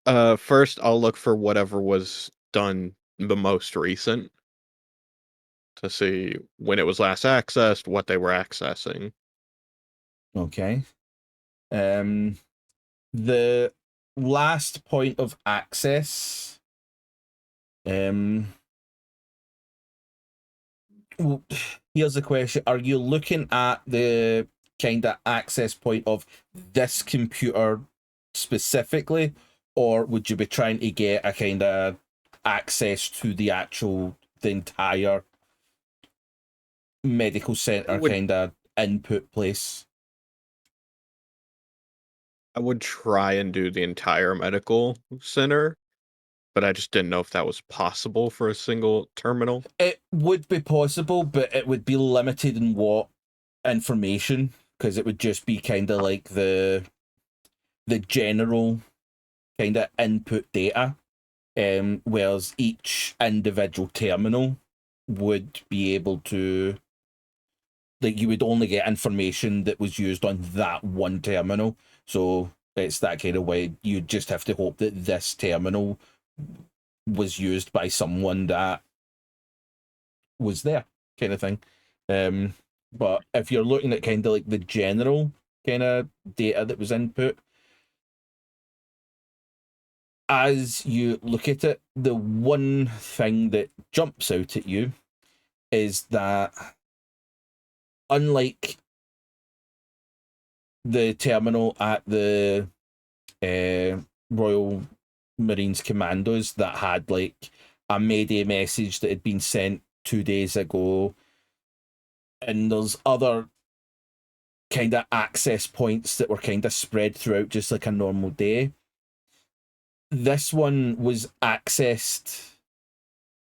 First, I'll look for whatever was done the most recent to see when it was last accessed, what they were accessing. Okay. The last point of access. Well, here's the question: are you looking at the kind of access point of this computer specifically, or would you be trying to get a kind of access to the entire medical center kind of input place? I would try and do the entire medical center, but I just didn't know if that was possible for a single terminal. It would be possible, but it would be limited in what information, because it would just be kind of like the general kind of input data, whereas each individual terminal would be able to, like, you would only get information that was used on that one terminal. So it's that kind of way. You just have to hope that this terminal was used by someone that was there, kind of thing. But if you're looking at kind of like the general kind of data that was input, as you look at it, the one thing that jumps out at you is that, unlike the terminal at the Royal Marines Commandos that had like a Mayday message that had been sent 2 days ago, and there's other kind of access points that were kind of spread throughout just like a normal day, this one was accessed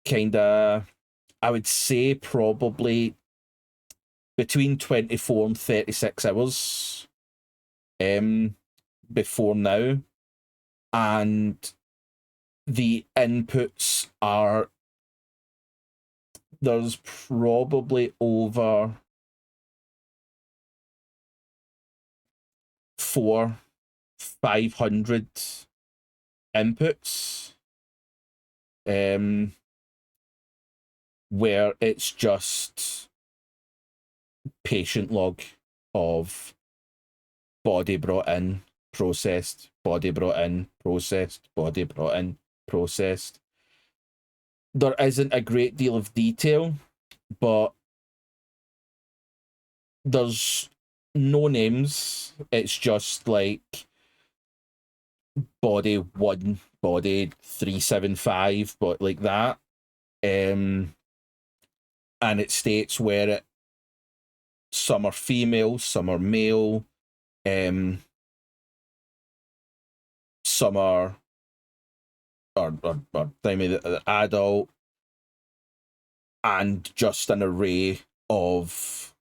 kind of, I would say, probably between 24 and 36 hours before now. And the inputs are, there's probably over 500 inputs, where it's just patient log of body brought in, processed, body brought in, processed, body brought in, processed. There isn't a great deal of detail, but there's no names. It's just like body 1, body 375, but like that. And it states where some are female, some are male, some are adult, and just an array of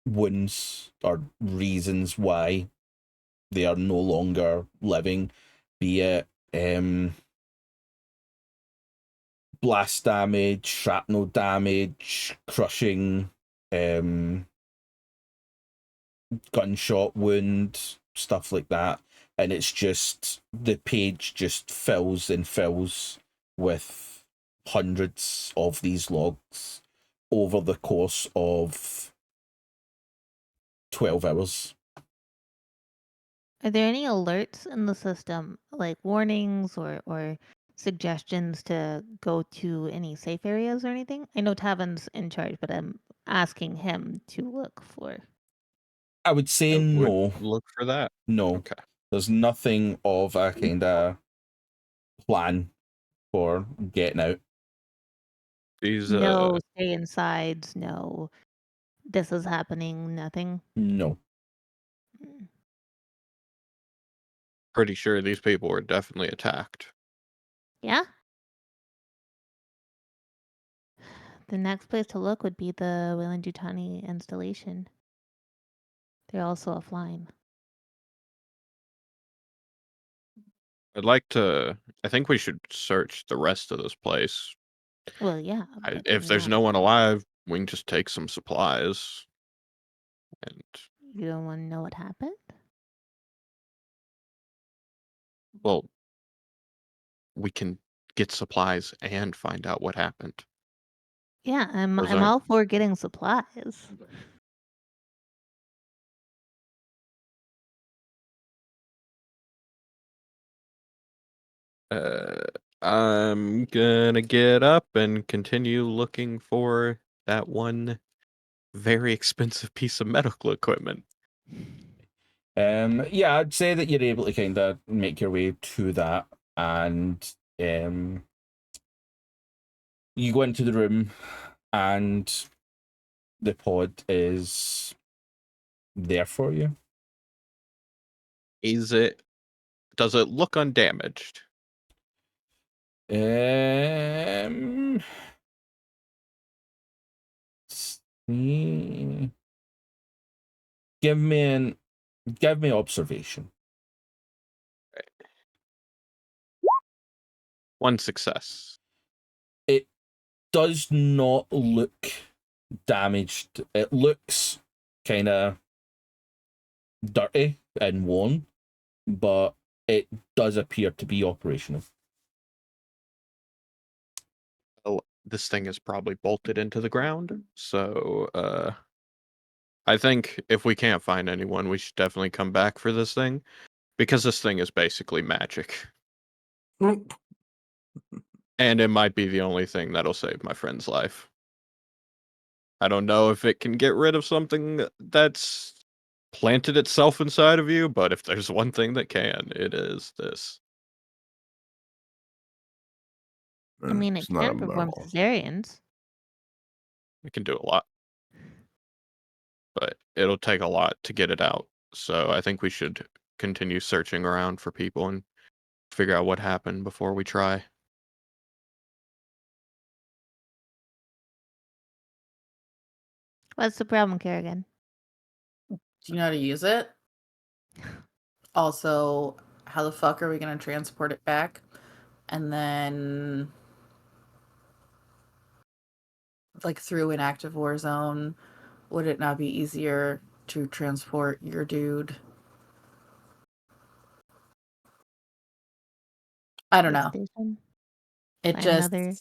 wounds or reasons why they are no longer living, be it blast damage, shrapnel damage, crushing, gunshot wound, stuff like that. And it's just, the page just fills and fills with hundreds of these logs over the course of 12 hours. Are there any alerts in the system, like warnings or suggestions to go to any safe areas or anything? I know Tavin's in charge, but I'm asking him to look for. I would say I would no. look for that. No. Okay. There's nothing of a kind of plan for getting out. These No stay insides, no this is happening, nothing. No. pretty sure these people were definitely attacked. Yeah. The next place to look would be the Weyland-Yutani installation. They're also offline. I think we should search the rest of this place. Well, yeah. If there's no one alive, we can just take some supplies. And You don't want to know what happened? well, we can get supplies and find out what happened. Yeah, I'm Those aren't- all for getting supplies. I'm gonna get up and continue looking for that one very expensive piece of medical equipment. Yeah, I'd say that you're able to kind of make your way to that, and you go into the room, and the pod is there for you. Does it look undamaged? Give me observation. One success. It does not look damaged. It looks kind of dirty and worn, but it does appear to be operational. Well, this thing is probably bolted into the ground, so I think if we can't find anyone, we should definitely come back for this thing, because this thing is basically magic. And it might be the only thing that'll save my friend's life. I don't know if it can get rid of something that's planted itself inside of you, but if there's one thing that can, it is this. I mean, it It's not can perform abnormal. cesareans. It can do a lot. But it'll take a lot to get it out. So I think we should continue searching around for people and figure out what happened before we try. What's the problem, Carrigan? Do you know how to use it? Also, how the fuck are we going to transport it back? And then, like, through an active war zone, would it not be easier to transport your dude? I don't know. Station? It Find just... another-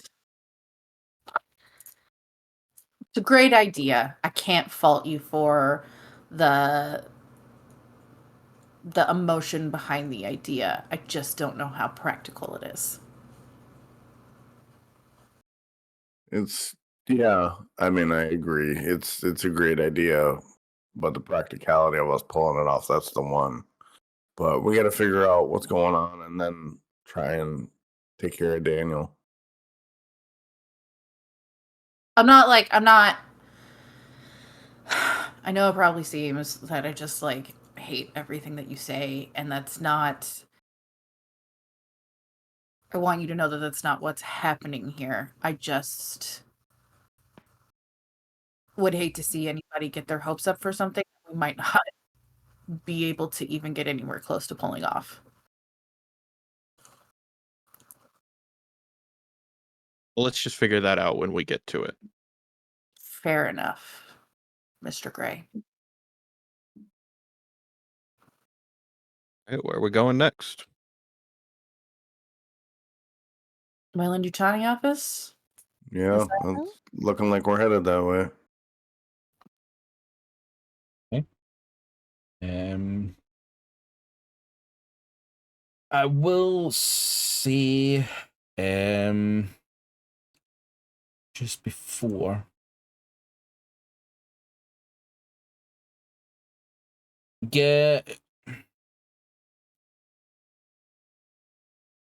It's a great idea. I can't fault you for the emotion behind the idea. I just don't know how practical it is. Yeah, I mean, I agree. It's a great idea, but the practicality of us pulling it off, that's the one But we got to figure out what's going on and then try and take care of Daniel. I'm not. I know it probably seems that I just like hate everything that you say, and that's not. I want you to know that that's not what's happening here. I just would hate to see anybody get their hopes up for something we might not be able to even get anywhere close to pulling off. Well, let's just figure that out when we get to it. Fair enough, Mr. Gray. Right, where are we going next? Mylan Duchani office? Yeah, Is that it's right? looking like we're headed that way. I will say, just before. Get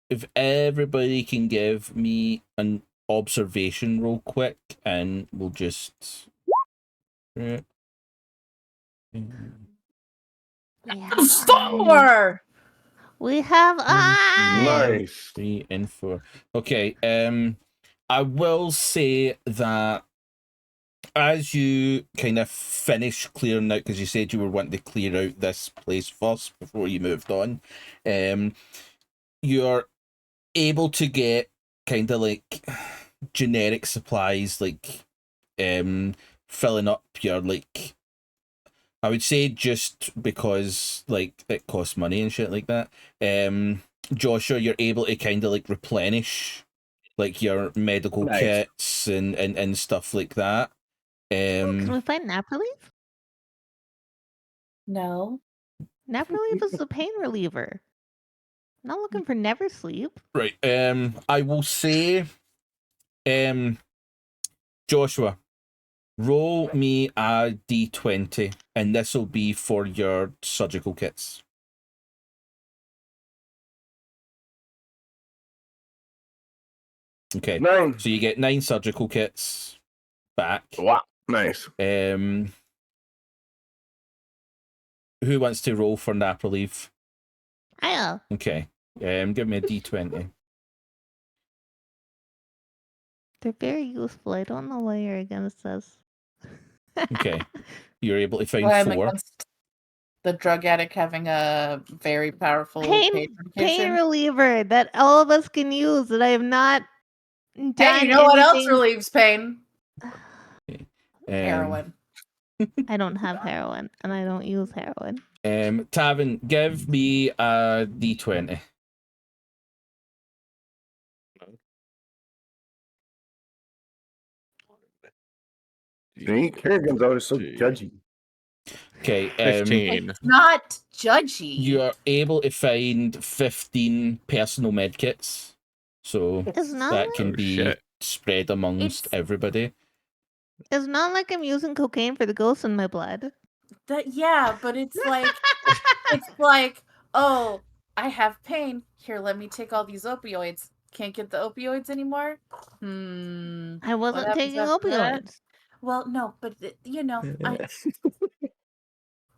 if everybody can give me an observation real quick, and we'll just. Yeah. Four! We have eyes. Nice. 3 and 4. Okay. I will say that as you kind of finish clearing out, because you said you were wanting to clear out this place first before you moved on, you're able to get kind of like generic supplies, like filling up your, like, I would say just because like it costs money and shit like that. Joshua, you're able to kind of like replenish like your medical Nice. kits and stuff like that. Can we find nap relief? No. Nap relief is the pain reliever. I'm not looking for never sleep. Right. I will say, Joshua, roll me a d20, and this will be for your surgical kits. Okay. 9. So you get 9 surgical kits back. Wow. Nice. Who wants to roll for nap relief? I'll. Okay. Give me a d20. They're very useful. I don't know why you're against us. Okay. You're able to find Well, I'm 4. against the drug addict having a very powerful Pain medication. reliever that all of us can use that I have not done. Hey, you know what else anything- relieves pain? Um, Heroin. I don't have heroin, and I don't use heroin. Tavin, give me a d20. See, Carrigan's always so judgy. Okay. 15. It's not judgy. You are able to find 15 personal med kits. So It's not that like, can Oh, be shit. spread amongst It's- everybody. it's not like I'm using cocaine for the ghosts in my blood. Yeah, but it's like, oh, I have pain. Here, let me take all these opioids. Can't get the opioids anymore? I What wasn't happens taking after that? opioids. Well, no, but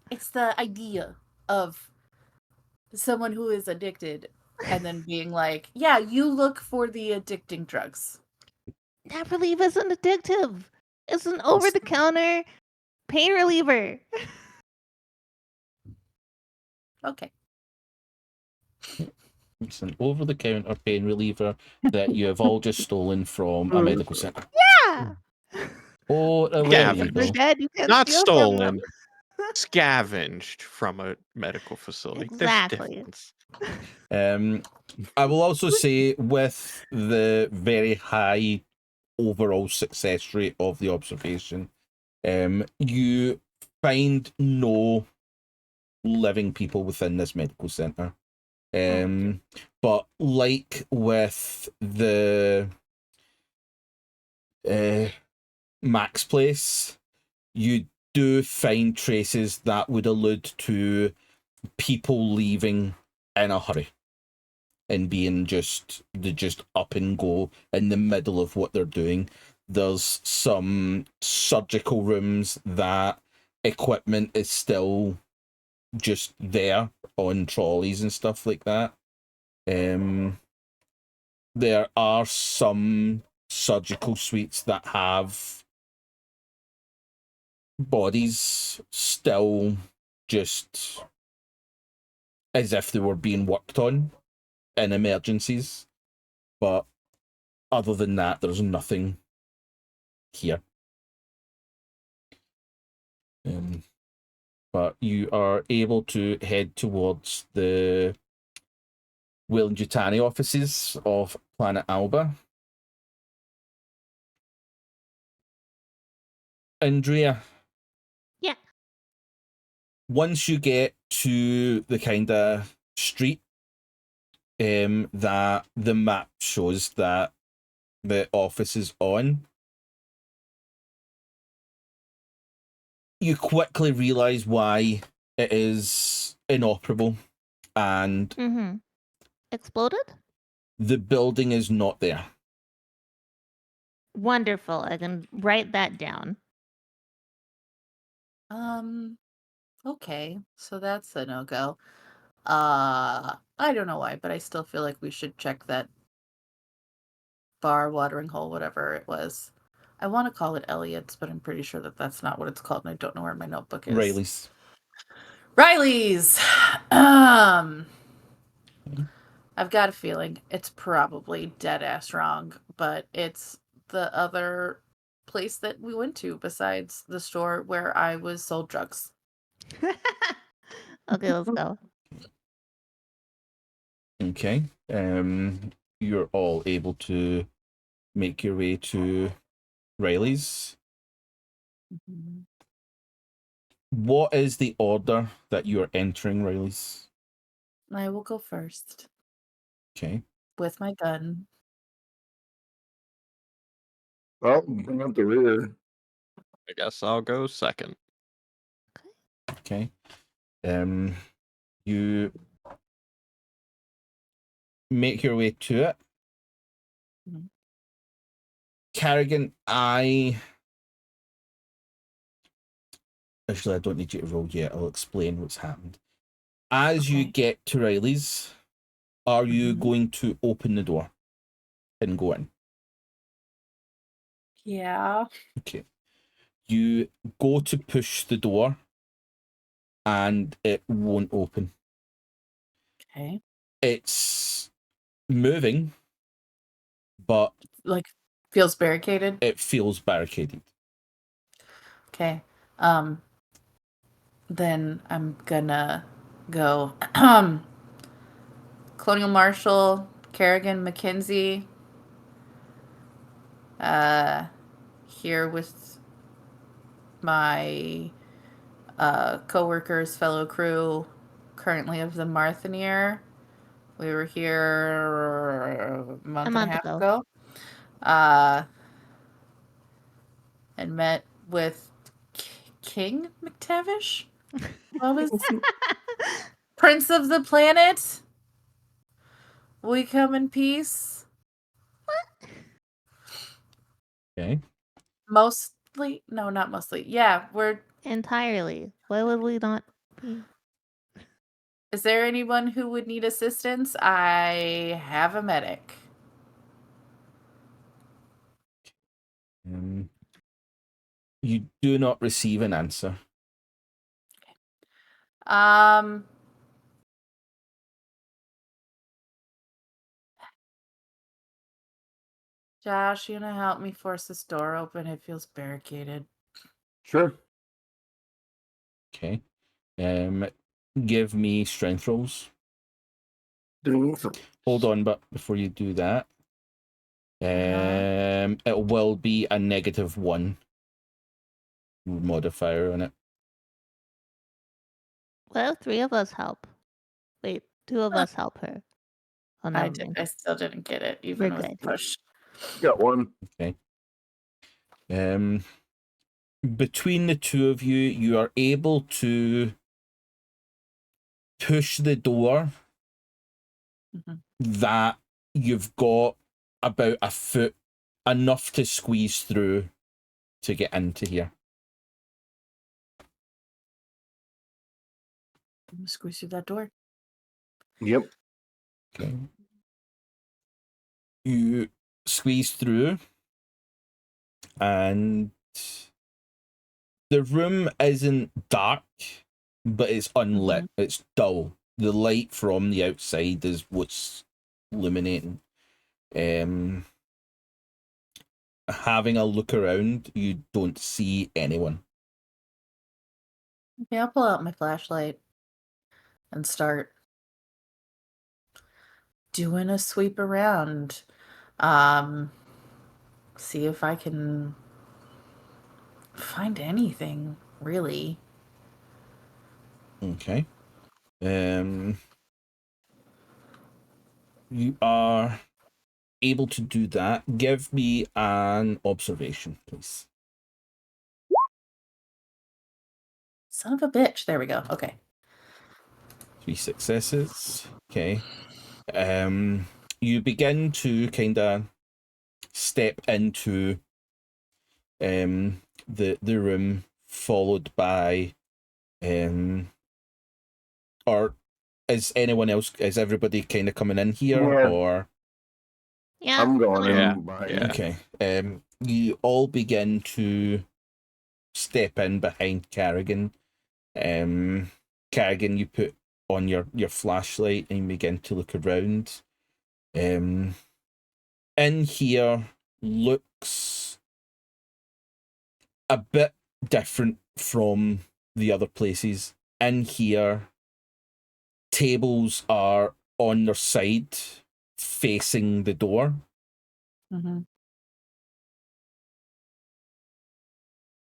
it's the idea of someone who is addicted and then being like, yeah, you look for the addicting drugs. Nap relief isn't addictive. It's an over-the-counter pain reliever. Okay. It's an over-the-counter pain reliever that you have all just stolen from a medical center. Yeah. Oh, Yeah, there you If they're go. dead, you can't Not steal from them. stolen. Scavenged from a medical facility. Exactly. There's difference. I will also say, with the very high overall success rate of the observation, you find no living people within this medical center. But like with the Max place, you do find traces that would allude to people leaving in a hurry and being just up and go in the middle of what they're doing. There's some surgical rooms that equipment is still just there on trolleys and stuff like that. There are some surgical suites that have bodies still just as if they were being worked on in emergencies. But other than that, there's nothing here. But you are able to head towards the Weyland-Yutani offices of Planet Alba. Andrea. Yeah. Once you get to the kind of street that the map shows that the office is on, you quickly realize why it is inoperable and Exploded? the building is not there. Wonderful. I can write that down. Okay, so that's a no-go. I don't know why, but I still feel like we should check that bar, watering hole, whatever it was. I want to call it Elliot's, but I'm pretty sure that that's not what it's called, and I don't know where my notebook is. Riley's. I've got a feeling it's probably dead ass wrong, but it's the other place that we went to besides the store where I was sold drugs. Okay, let's go. Okay. You're all able to make your way to Riley's. What is the order that you are entering, Riley's? I will go first. Okay. With my gun. Well, bring up the rear. I guess I'll go second. Okay. You make your way to it. Carrigan, actually, I don't need you to roll yet. I'll explain what's happened. As you get to Riley's, are you going to open the door and go in? Yeah. Okay. You go to push the door and it won't open. Okay. It's moving, but like feels barricaded. It feels barricaded. Okay. Then I'm gonna go Colonial Marshal, Carrigan Mackenzie, here with my co-workers, fellow crew, currently of the Marthanóir. We were here a month and a half ago. And met with King McTavish? What was Prince of the Planet? We come in peace. What? Okay. Mostly? No, not mostly. Yeah, we're... Entirely. Why would we not be? Is there anyone who would need assistance? I have a medic. You do not receive an answer. Josh, you gonna help me force this door open? It feels barricaded. Sure. Okay. Give me strength rolls. Hold on, but before you do that, it will be a -1 modifier on it. Well, 3 of us help. Wait, 2 of us help her. Oh, no, I still didn't get it, even with push. Got 1. Okay. Between the two of you, you are able to push the door that you've got about a foot, enough to squeeze through to get into here. I'm gonna squeeze through that door. Yep. Okay. You squeeze through, and the room isn't dark, but it's unlit. It's dull. The light from the outside is what's illuminating. Having a look around, you don't see anyone. Okay, I'll pull out my flashlight and start doing a sweep around. See if I can find anything, really. Okay. You are able to do that. Give me an observation, please. Son of a bitch. There we go. Okay. 3 successes. Okay. You begin to kind of step into the room, followed by or is everybody kind of coming in here? Yeah. Or Yeah. I'm going Yeah. in behind. Yeah. okay. You all begin to step in behind Carrigan. Carrigan, you put on your flashlight and you begin to look around. In here looks a bit different from the other places. In here, tables are on their side, facing the door.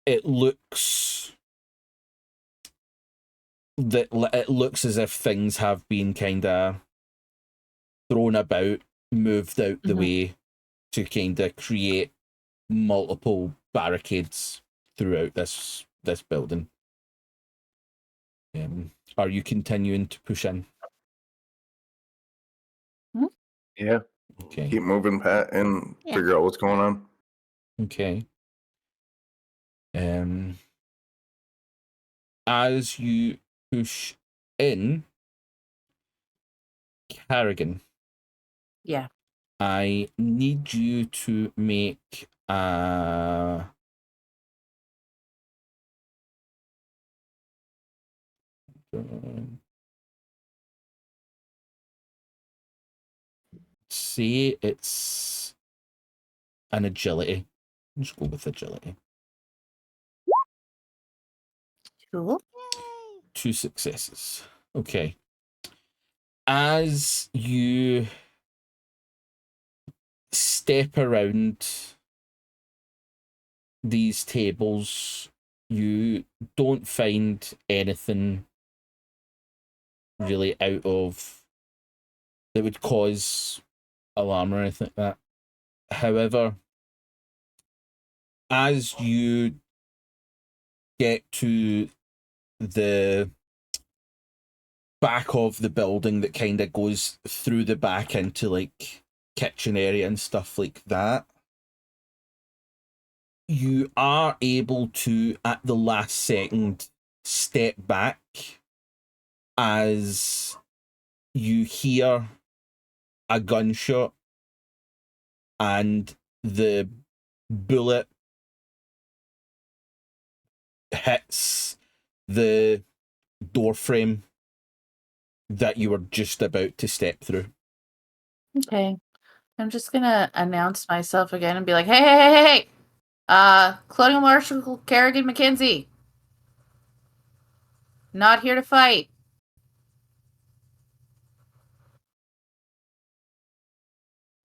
It looks as if things have been kind of thrown about, moved out the way to kind of create multiple barricades throughout this building. Are you continuing to push in? Yeah. Okay. Keep moving, Pat, and Yeah. figure out what's going on. Okay. As you push in, Carrigan, Yeah. I need you to make a say it's an agility. Just go with agility. Cool. 2 successes. Okay. As you step around these tables, you don't find anything really out of that would cause alarm or anything like that. However, as you get to the back of the building that kind of goes through the back into like kitchen area and stuff like that, you are able to at the last second step back as you hear a gunshot and the bullet hits the door frame that you were just about to step through. Okay. I'm just gonna announce myself again and be like, hey. Colonial Marshal Carrigan Mackenzie. Not here to fight.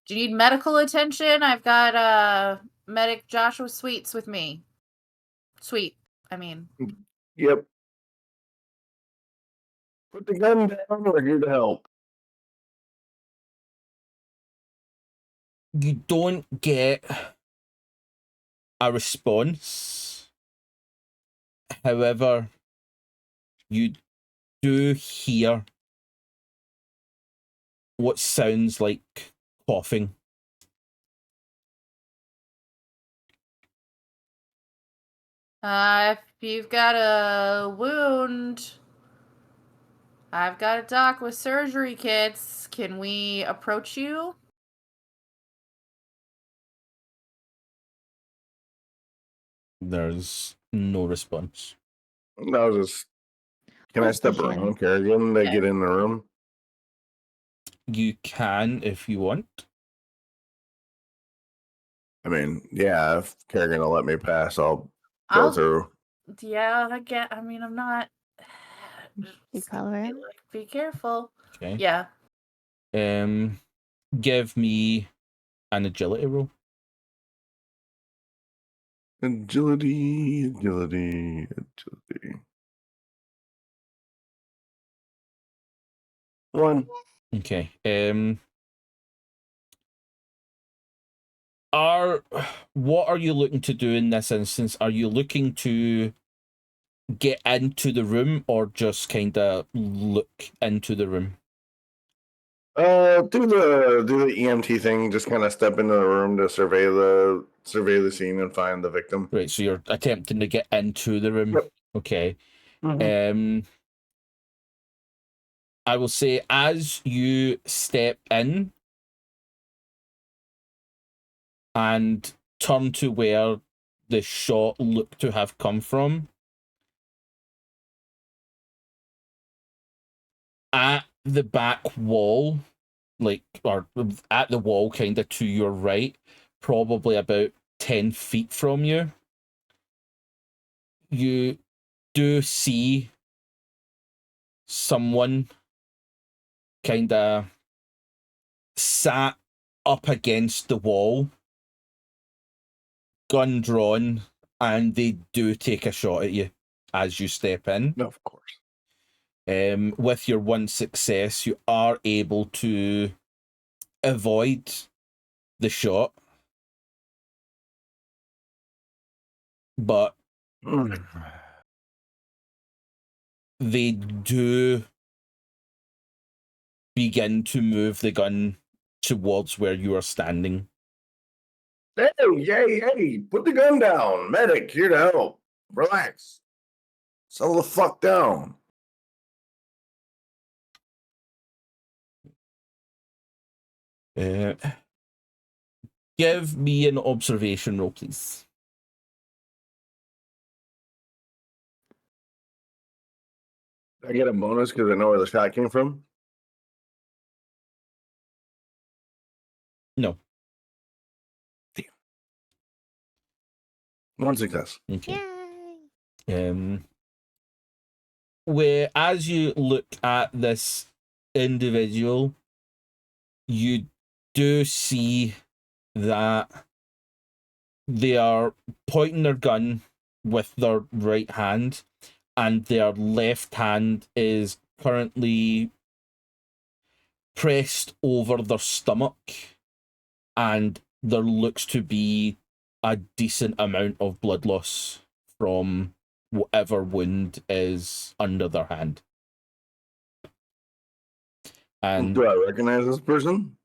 Do you need medical attention? I've got medic Joshua Sweets with me. Sweet, I mean. Yep. Put the gun down. We're here to help. You don't get a response. However, you do hear what sounds like coughing. If you've got a wound, I've got a doc with surgery kits. Can we approach you? There's no response. No, just can I Where's step the hand? around Carrigan to Yeah. get in the room? You can if you want. I mean, yeah, if Carrigan will let me pass, I'll go I'll. through. Yeah, I mean, I'm not. You call her in? Be careful. Okay. Yeah. Give me an agility roll. Agility. 1. Okay. What are you looking to do in this instance? Are you looking to get into the room or just kind of look into the room? Do the EMT thing. Just kind of step into the room to survey the scene and find the victim. Right, so you're attempting to get into the room. Yep. Okay. I will say as you step in and turn to where the shot looked to have come from, at the back wall, or at the wall kind of to your right, probably about 10 feet from you, you do see someone kind of sat up against the wall, gun drawn, and they do take a shot at you as you step in. No, of course. With your one success, you are able to avoid the shot, but they do begin to move the gun towards where you are standing. Hey, hey, put the gun down. Medic, here to help. Relax. Settle the fuck down. Give me an observation roll, please. I get a bonus because I know where the shot came from? No. Damn. One success. Okay. Yay! Where as you look at this individual, you do see that they are pointing their gun with their right hand, and their left hand is currently pressed over their stomach, and there looks to be a decent amount of blood loss from whatever wound is under their hand. And Do I recognize this person?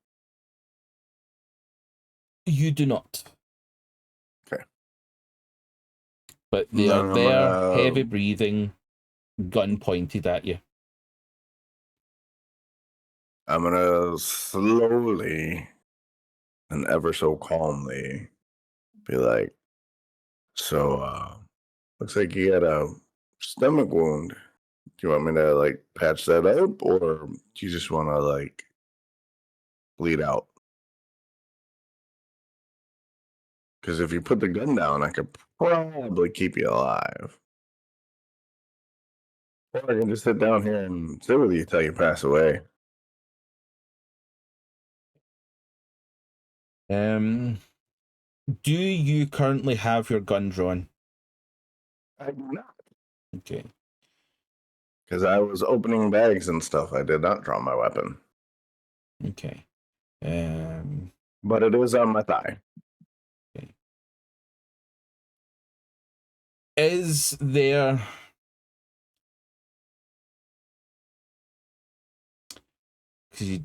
you do not. Okay. But they Then are I'm there, gonna- heavy breathing, gun pointed at you. I'm gonna slowly and ever so calmly be like, so, looks like you had a stomach wound. Do you want me to like patch that up, or do you just want to like bleed out? Because if you put the gun down, I could probably keep you alive. Or I can just sit down here and sit with you till you pass away. Do you currently have your gun drawn? I do not. Okay. Because I was opening bags and stuff. I did not draw my weapon. Okay. But it is on my thigh. Is there... Because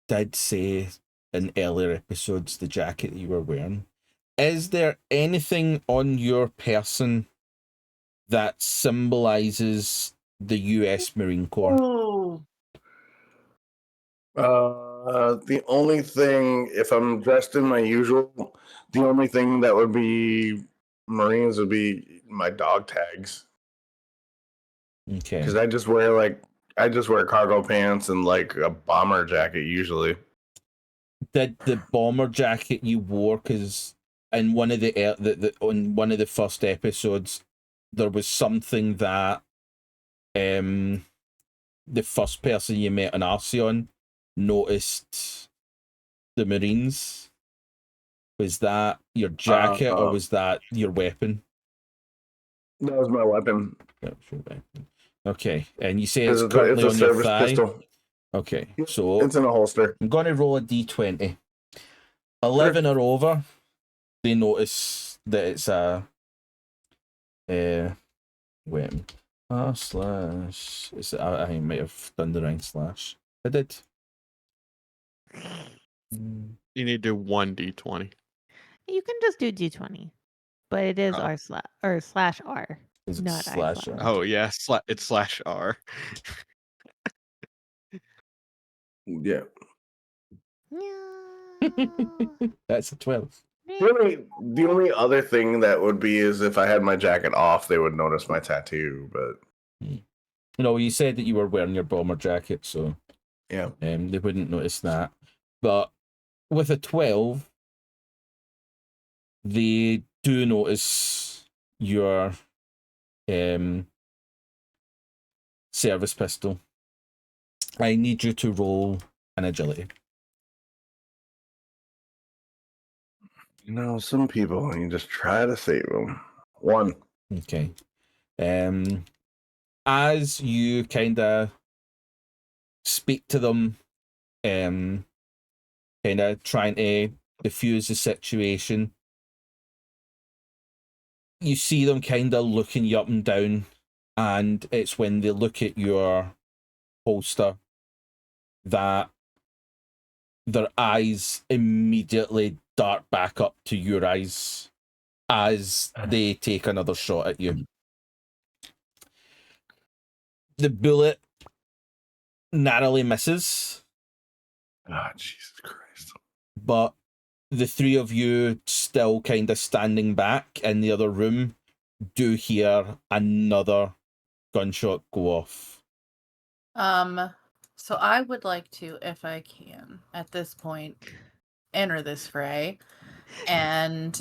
did say in earlier episodes the jacket that you were wearing. Is there anything on your person that symbolizes the U.S. Marine Corps? Oh, The only thing, if I'm dressed in my usual, the only thing that would be Marines would be my dog tags. Okay. Because I just wear cargo pants and like a bomber jacket usually. Did the bomber jacket you wore, because in one of on one of the first episodes, there was something that the first person you met on Arceon noticed the Marines. Was that your jacket or was that your weapon? That was my weapon. That's your weapon. Okay, and you say it's It's currently a on your service thigh. pistol. Okay, Yep, so it's in a holster. I'm gonna roll a d20. 11 or over, they notice that it's a weapon. Slash. I might have done the right slash. I did. You need to do 1d20. You can just do D20, but it is Oh. slash R. Is it Not slash? R/. Oh yeah, it's slash R. Yeah. That's a 12. The only other thing that would be is if I had my jacket off, they would notice my tattoo. But No, you said that you were wearing your bomber jacket, so yeah, they wouldn't notice that. But with a 12, they do notice your service pistol. I need you to roll an agility. you know, some people you just try to save them. 1. Okay. As you kind of speak to them, kind of trying to diffuse the situation, you see them kind of looking you up and down, and it's when they look at your holster that their eyes immediately dart back up to your eyes as they take another shot at you. The bullet narrowly misses. Ah, Jesus Christ. But the three of you still kind of standing back in the other room do hear another gunshot go off. So I would like to, if I can, at this point, enter this fray and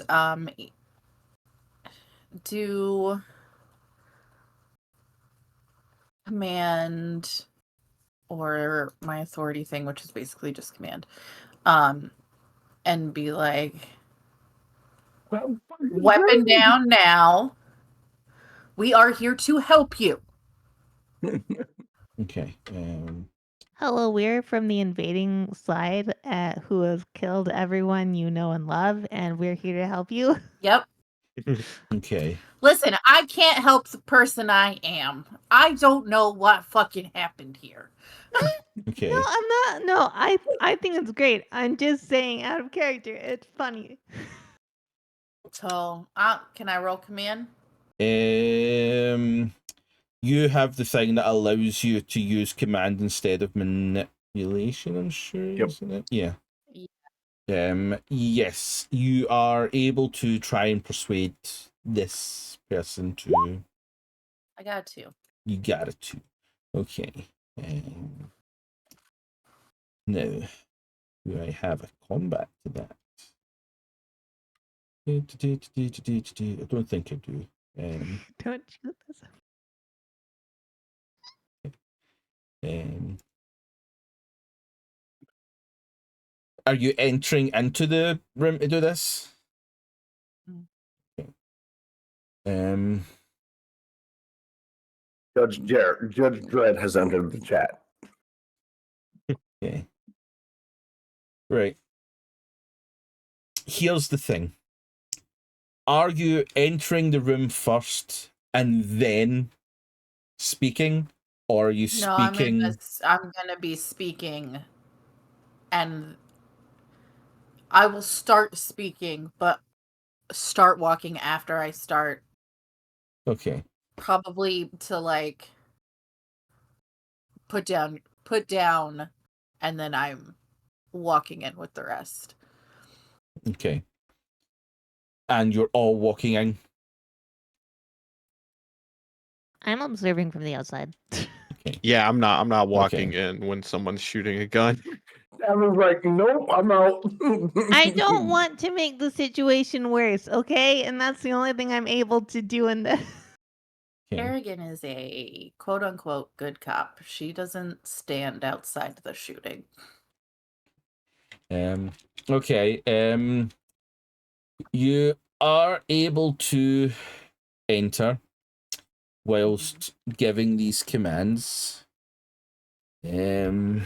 do command or my authority thing, which is basically just command. And be like, weapon down now. We are here to help you. Okay. Hello, we're from the invading slide who has killed everyone you know and love, and we're here to help you. Yep. Okay. Listen, I can't help the person I am. I don't know what fucking happened here. Okay. No, I'm not. No, I think it's great. I'm just saying out of character. It's funny. So, can I roll command? You have the thing that allows you to use command instead of manipulation, I'm sure, Yep. isn't it? Yeah. Yes, you are able to try and persuade this person to. I got 2. You got it to. Okay. Now, do I have a combat to that? I don't think I do. Don't shoot this. Are you entering into the room to do this? Okay. Judge Dredd has entered the chat. Okay. Right. Here's the thing. Are you entering the room first and then speaking? Or are you No, speaking? I'm gonna be speaking and I will start speaking, but start walking after I start. Okay. Probably to like put down, and then I'm walking in with the rest. Okay. And you're all walking in? I'm observing from the outside. Okay. Yeah, I'm not walking in when someone's shooting a gun. Tavin's like, nope, I'm out. I don't want to make the situation worse, okay? And that's the only thing I'm able to do in this. Okay. Carrigan is a quote-unquote good cop. She doesn't stand outside the shooting. Okay. You are able to enter whilst giving these commands. I'm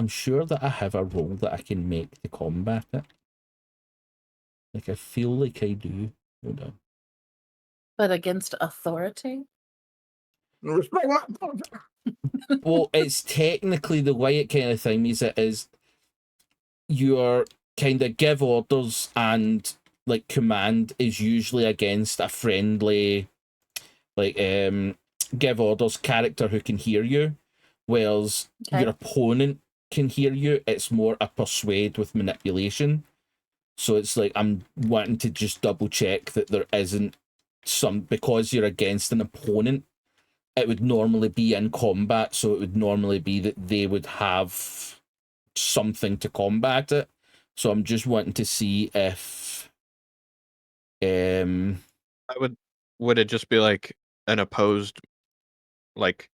sure that I have a roll that I can make to combat it. Like, I feel like I do. Hold on. But against authority? Well, it's technically the way it kind of thing is your kind of give orders and like command is usually against a friendly like give orders character who can hear you, whereas your opponent can hear you. It's more a persuade with manipulation. So it's like I'm wanting to just double check that there isn't some, because you're against an opponent, it would normally be in combat, so it would normally be that they would have something to combat it. So I'm just wanting to see if Would it just be like an opposed like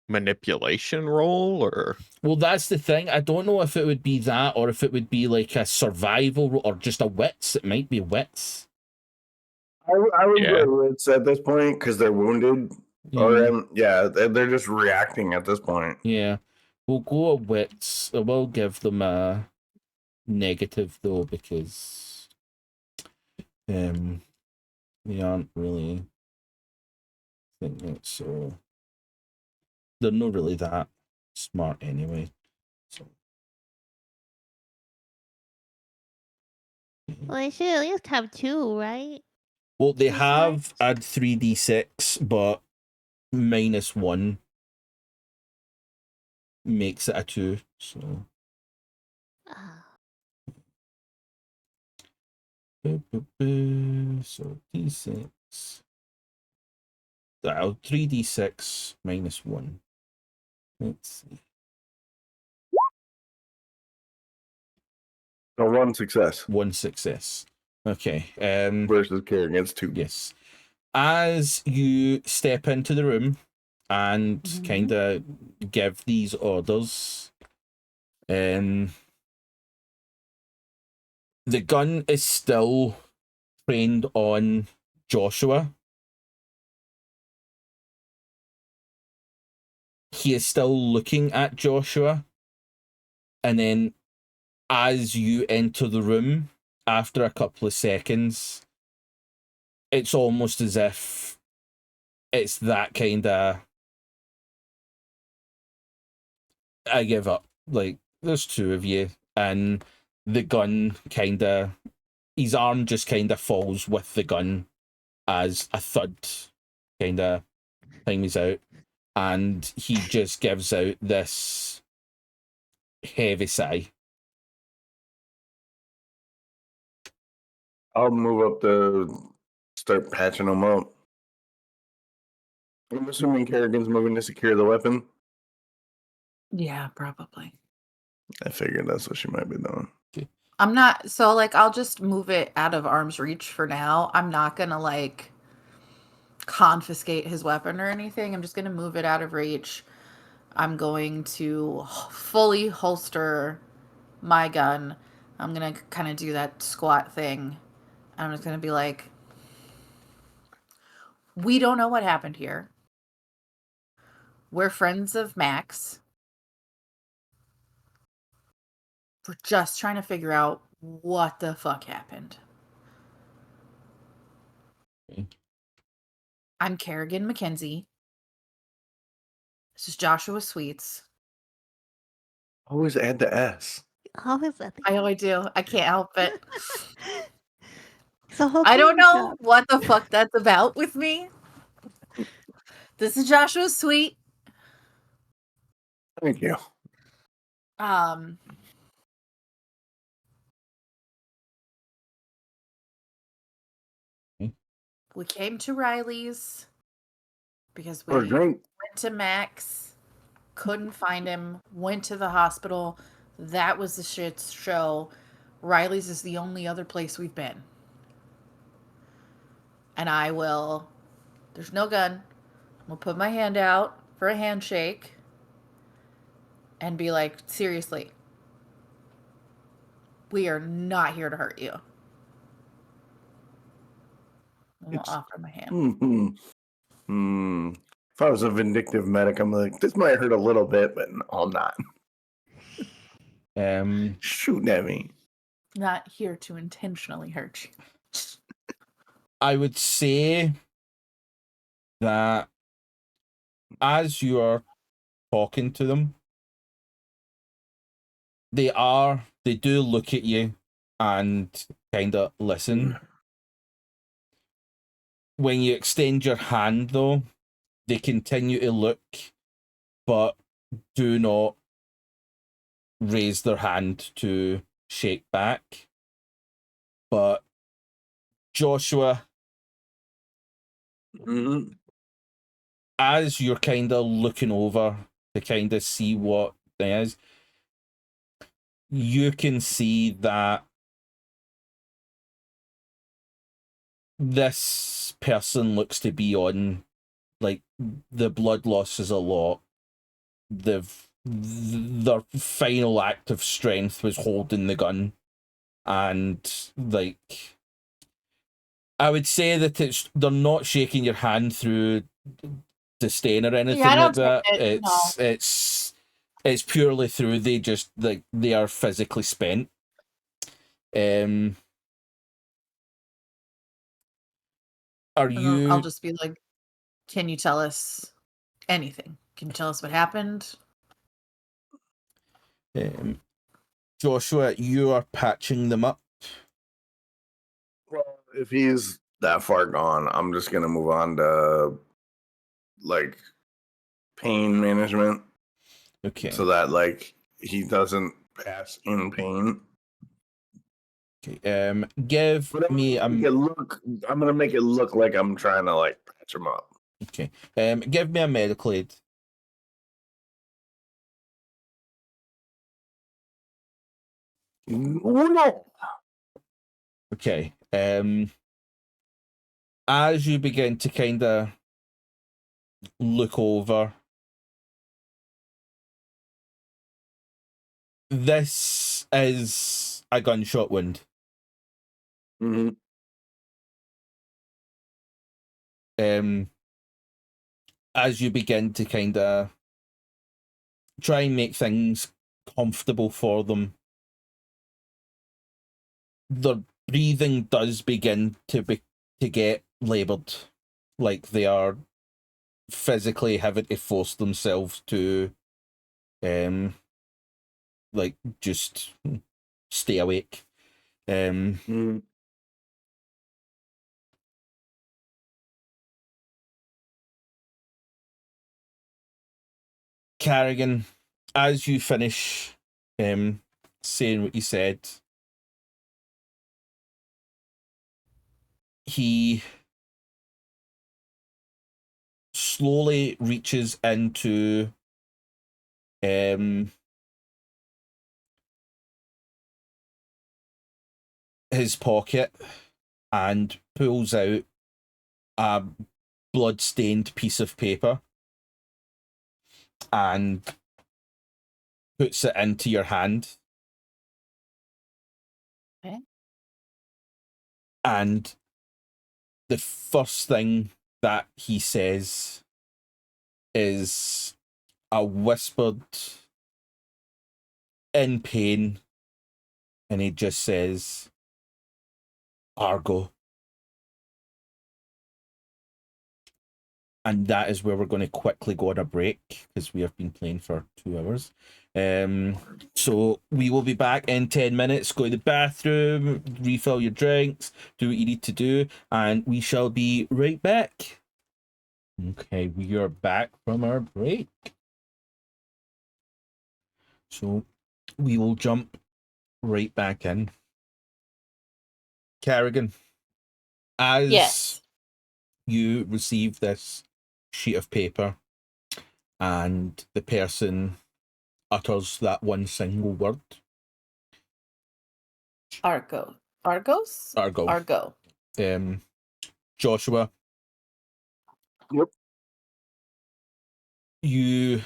manipulation roll, or well, that's the thing. I don't know if it would be that or if it would be like a survival or just a wits. It might be wits. I would Yeah. go wits at this point because they're wounded. Or they're just reacting at this point. Yeah. We'll go a wits. I will give them a negative though, because they aren't really thinking it, so they're not really that smart anyway. So Well, I should at least have 2, right? well, they Two have smarts? add 3d6, but -1 makes it a 2. So Ah. so d6. 3d6 -1. Let's see. So 1 success. 1 success. Okay. Versus Carrigan's 2. Yes. As you step into the room and kind of give these orders, the gun is still trained on Joshua. He is still looking at Joshua. And then as you enter the room, after a couple of seconds, it's almost as if it's that kind of, I give up. Like, there's 2 of you, and the gun kind of, his arm just kind of falls with the gun as a thud kind of thing is out, and he just gives out this heavy sigh. I'll move up to start patching them up. I'm assuming Carrigan's moving to secure the weapon. Yeah, probably. I figured that's what she might be doing. I'm not, so like I'll just move it out of arm's reach for now. I'm not gonna like confiscate his weapon or anything. I'm just gonna move it out of reach. I'm going to fully holster my gun. I'm gonna kind of do that squat thing. I'm just gonna be like, we don't know what happened here. We're friends of Max. We're just trying to figure out what the fuck happened. Okay. I'm Carrigan Mackenzie. This is Joshua Sweets. Always add the S. Always at the I always do. I can't help it. So I don't know what the fuck that's about with me. This is Joshua's suite. Thank you. We came to Riley's because we Or a drink. went to Max, couldn't find him, went to the hospital. That was the shit show. Riley's is the only other place we've been. And there's no gun. I'll put my hand out for a handshake and be like, seriously, we are not here to hurt you. And I'll offer my hand. If I was a vindictive medic, I'm like, this might hurt a little bit, but no, I'm not. Shooting at me. Not here to intentionally hurt you. I would say that as you are talking to them, they do look at you and kind of listen. When you extend your hand, though, they continue to look, but do not raise their hand to shake back. But Joshua, as you're kind of looking over to kind of see what it is, you can see that this person looks to be on, like, the blood loss is a lot. Their final act of strength was holding the gun, and like, I would say that they're not shaking your hand through disdain or anything like that. It's purely through they are physically spent. I'll just be like, can you tell us anything? Can you tell us what happened? Joshua, you are patching them up. Well, if he's that far gone, I'm just gonna move on to like pain management. Okay. So that like he doesn't pass in pain. Okay. Give me I'm gonna make it look like I'm trying to like patch him up. Okay. Give me a medical aid. No. Okay. As you begin to kind of look over, this is a gunshot wound. As you begin to kind of try and make things comfortable for them, their breathing does begin to get laboured, like they are physically having to force themselves to like just stay awake. Carrigan, as you finish saying what you said, he slowly reaches into his pocket and pulls out a blood-stained piece of paper and puts it into your hand. Okay. And the first thing that he says is a whispered in pain, and he just says, Argo. And that is where we're going to quickly go on a break, because we have been playing for 2 hours. So we will be back in 10 minutes. Go to the bathroom, refill your drinks, do what you need to do, and we shall be right back. Okay, we are back from our break. So we will jump right back in. Carrigan, as Yes. you receive this sheet of paper and the person utters that one single word. Argo. Argos? Argo. Argo. Joshua. Yep. You,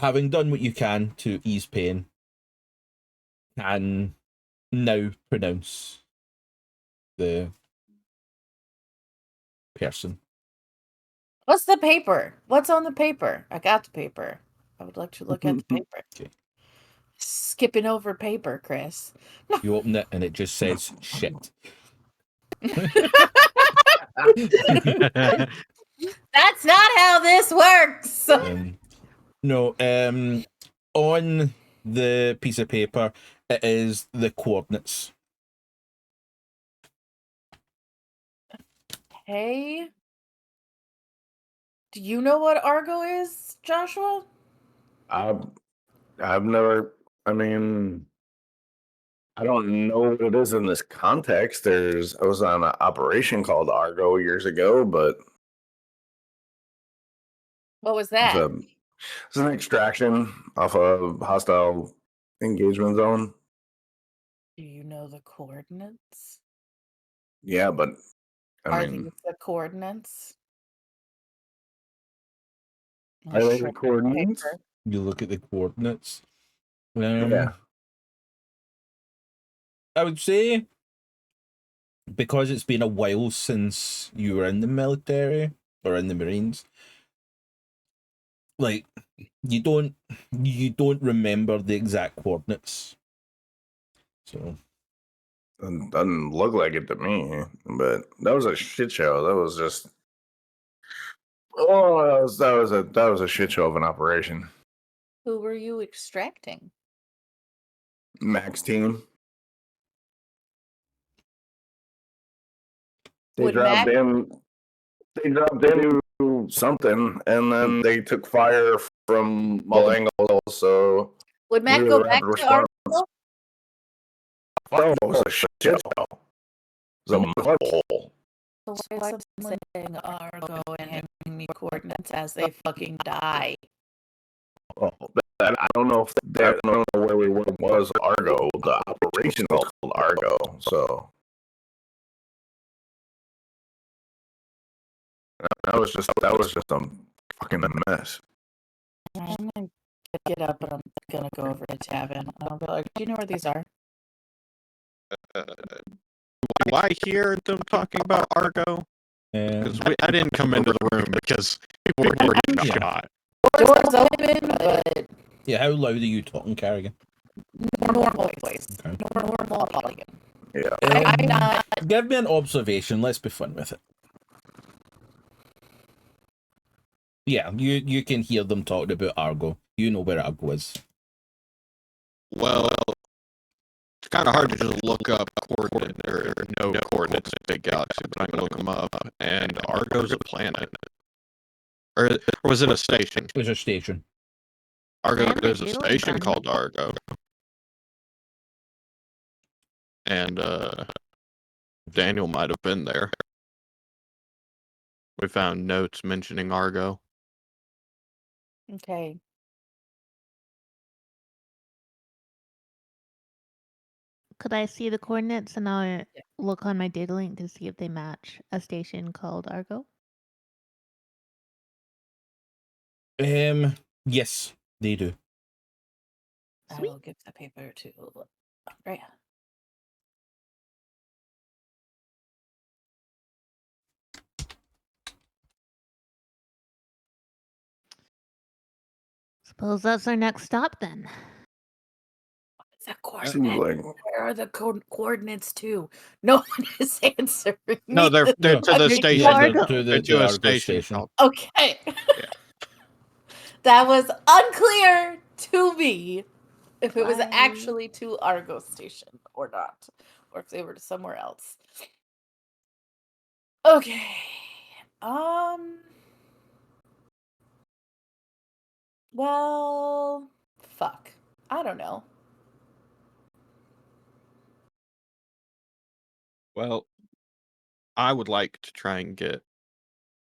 having done what you can to ease pain, can now pronounce the person. What's the paper? What's on the paper? I got the paper. I would like to look at the paper. Okay. Skipping over paper, Chris. You open it and it just says shit. That's not how this works. No, on the piece of paper, it is the coordinates. Hey. Do you know what Argo is, Joshua? I've never. I mean, I don't know what it is in this context. I was on an operation called Argo years ago, but What was that? it's an extraction off a hostile engagement zone. Do you know the coordinates? Yeah, but Are these the coordinates? Are they the coordinates? Paper. You look at the coordinates. Yeah. I would say, because it's been a while since you were in the military or in the Marines, like you don't remember the exact coordinates. So It doesn't look like it to me, but that was a shit show. That was just that was a shit show of an operation. Who were you extracting? Max team. They Would dropped Mac- into something, and then they took fire from all angles. So Would Mac we go were back rapid to Argo? That was a shit show. It was a mud hole. So why is someone saying Argo and handing me coordinates as they fucking die? Oh, I don't know if I don't know where we were. Was Argo. The operation was called Argo. So that was just a fucking mess. I'm gonna get up and I'm gonna go over to Tavin. I'll be like, do you know where these are? Do I hear them talking about Argo? Because I didn't come into the room because we were getting shot. Doors open, but yeah, how loud are you talking, Carrigan? normal voice. Okay. Normal volume. Yeah. I'm not. Give me an observation. Let's be fun with it. Yeah, you can hear them talking about Argo. You know where Argo is. Well, it's kind of hard to just look up coordinates or no coordinates in a big galaxy, but I can look them up. And Argo's a planet. Or was it a station? There's a station. Argo, there's a station called Argo. And Daniel might have been there. We found notes mentioning Argo. Okay. Could I see the coordinates and I'll look on my data link to see if they match a station called Argo? Yes, they do. I will give the paper to Andrea. Suppose that's our next stop then. What's the coordinates? Where are the coordinates to? No one is answering. No, they're to the station. Argo. They're to a station. Okay. Yeah. That was unclear to me if it was Why? actually to Argo Station or not, or if they were to somewhere else. Okay. Well, fuck. I don't know. Well, I would like to try and get.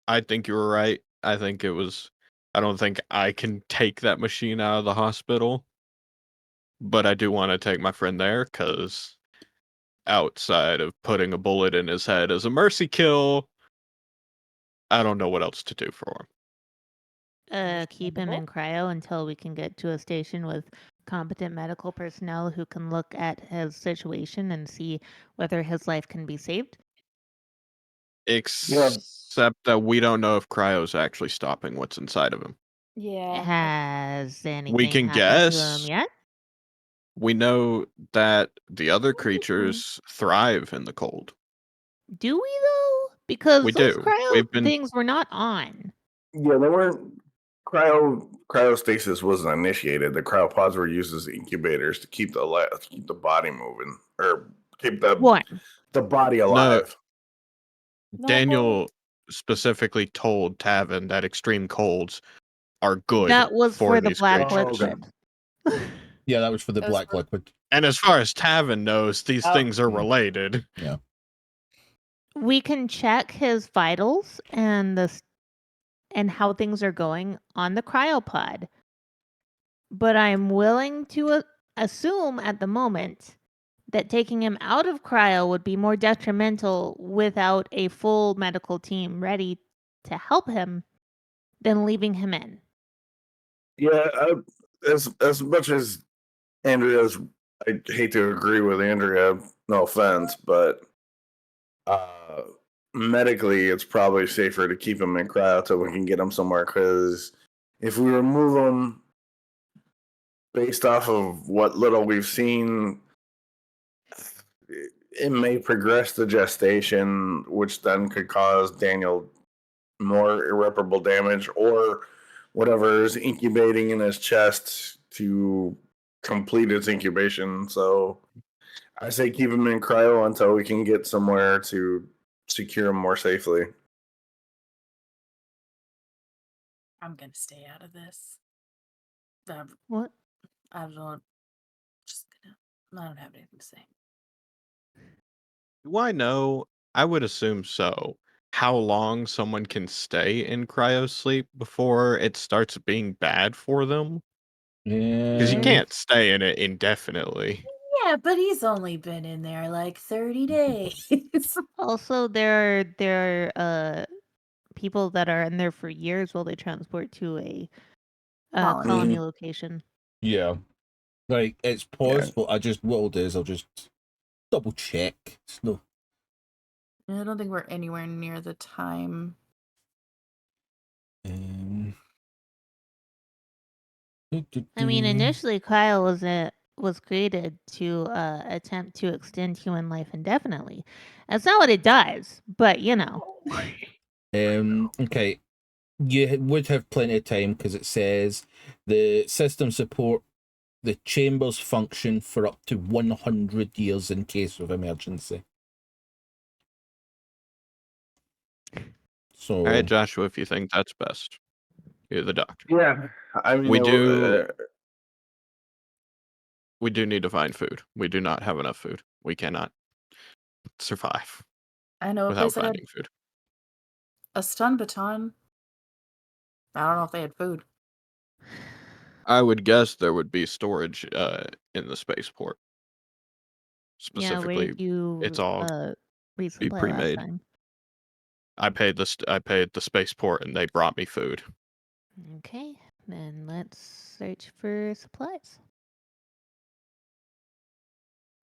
I think you were right. I don't think I can take that machine out of the hospital, but I do want to take my friend there because outside of putting a bullet in his head as a mercy kill, I don't know what else to do for him. Keep him in cryo until we can get to a station with competent medical personnel who can look at his situation and see whether his life can be saved. Except that we don't know if cryo's actually stopping what's inside of him. Yeah. Has We anything can happened to him guess. yet? We know that the other creatures thrive in the cold. Do we though? Because We those do. cryo things were not on. Yeah, they weren't. Cryostasis wasn't initiated. The cryopods were used as incubators to keep the body moving or keep Warm. the body alive. Daniel specifically told Tavin that extreme colds are good That was for the these black creatures. liquid. Yeah, that was for the That was black for- liquid. And as far as Tavin knows, these things are related. Yeah. We can check his vitals and how things are going on the cryopod. But I'm willing to assume at the moment that taking him out of cryo would be more detrimental without a full medical team ready to help him than leaving him in. Yeah, as much as Andrea's, I hate to agree with Andrea. No offense, but medically, it's probably safer to keep him in cryo till we can get him somewhere. Because if we remove him based off of what little we've seen, it may progress the gestation, which then could cause Daniel more irreparable damage, or whatever is incubating in his chest to complete its incubation. So I say keep him in cryo until we can get somewhere to secure him more safely. I'm gonna stay out of this. What? I don't. I don't have anything to say. Do I know? I would assume so. How long someone can stay in cryo sleep before it starts being bad for them? Because you Yeah. can't stay in it indefinitely. Yeah, but he's only been in there like 30 days. Also, there are people that are in there for years while they transport to a colony location. Yeah. Like, it's possible. What I'll do is I'll just double check. No. I don't think we're anywhere near the time. I mean, initially, Kyle was created to attempt to extend human life indefinitely. That's not what it does, but you know. Okay. You would have plenty of time because it says the system support the chamber's function for up to 100 years in case of emergency. So, All right, Joshua, if you think that's best, you're the doctor. Yeah, I mean, We do need to find food. We do not have enough food. We cannot survive I know a without place that had finding food. a stun baton. I don't know if they had food. I would guess there would be storage in the spaceport. Yeah, where Specifically, did you it's all be resupply last pre-made. time? I paid the spaceport, and they brought me food. Okay, then let's search for supplies.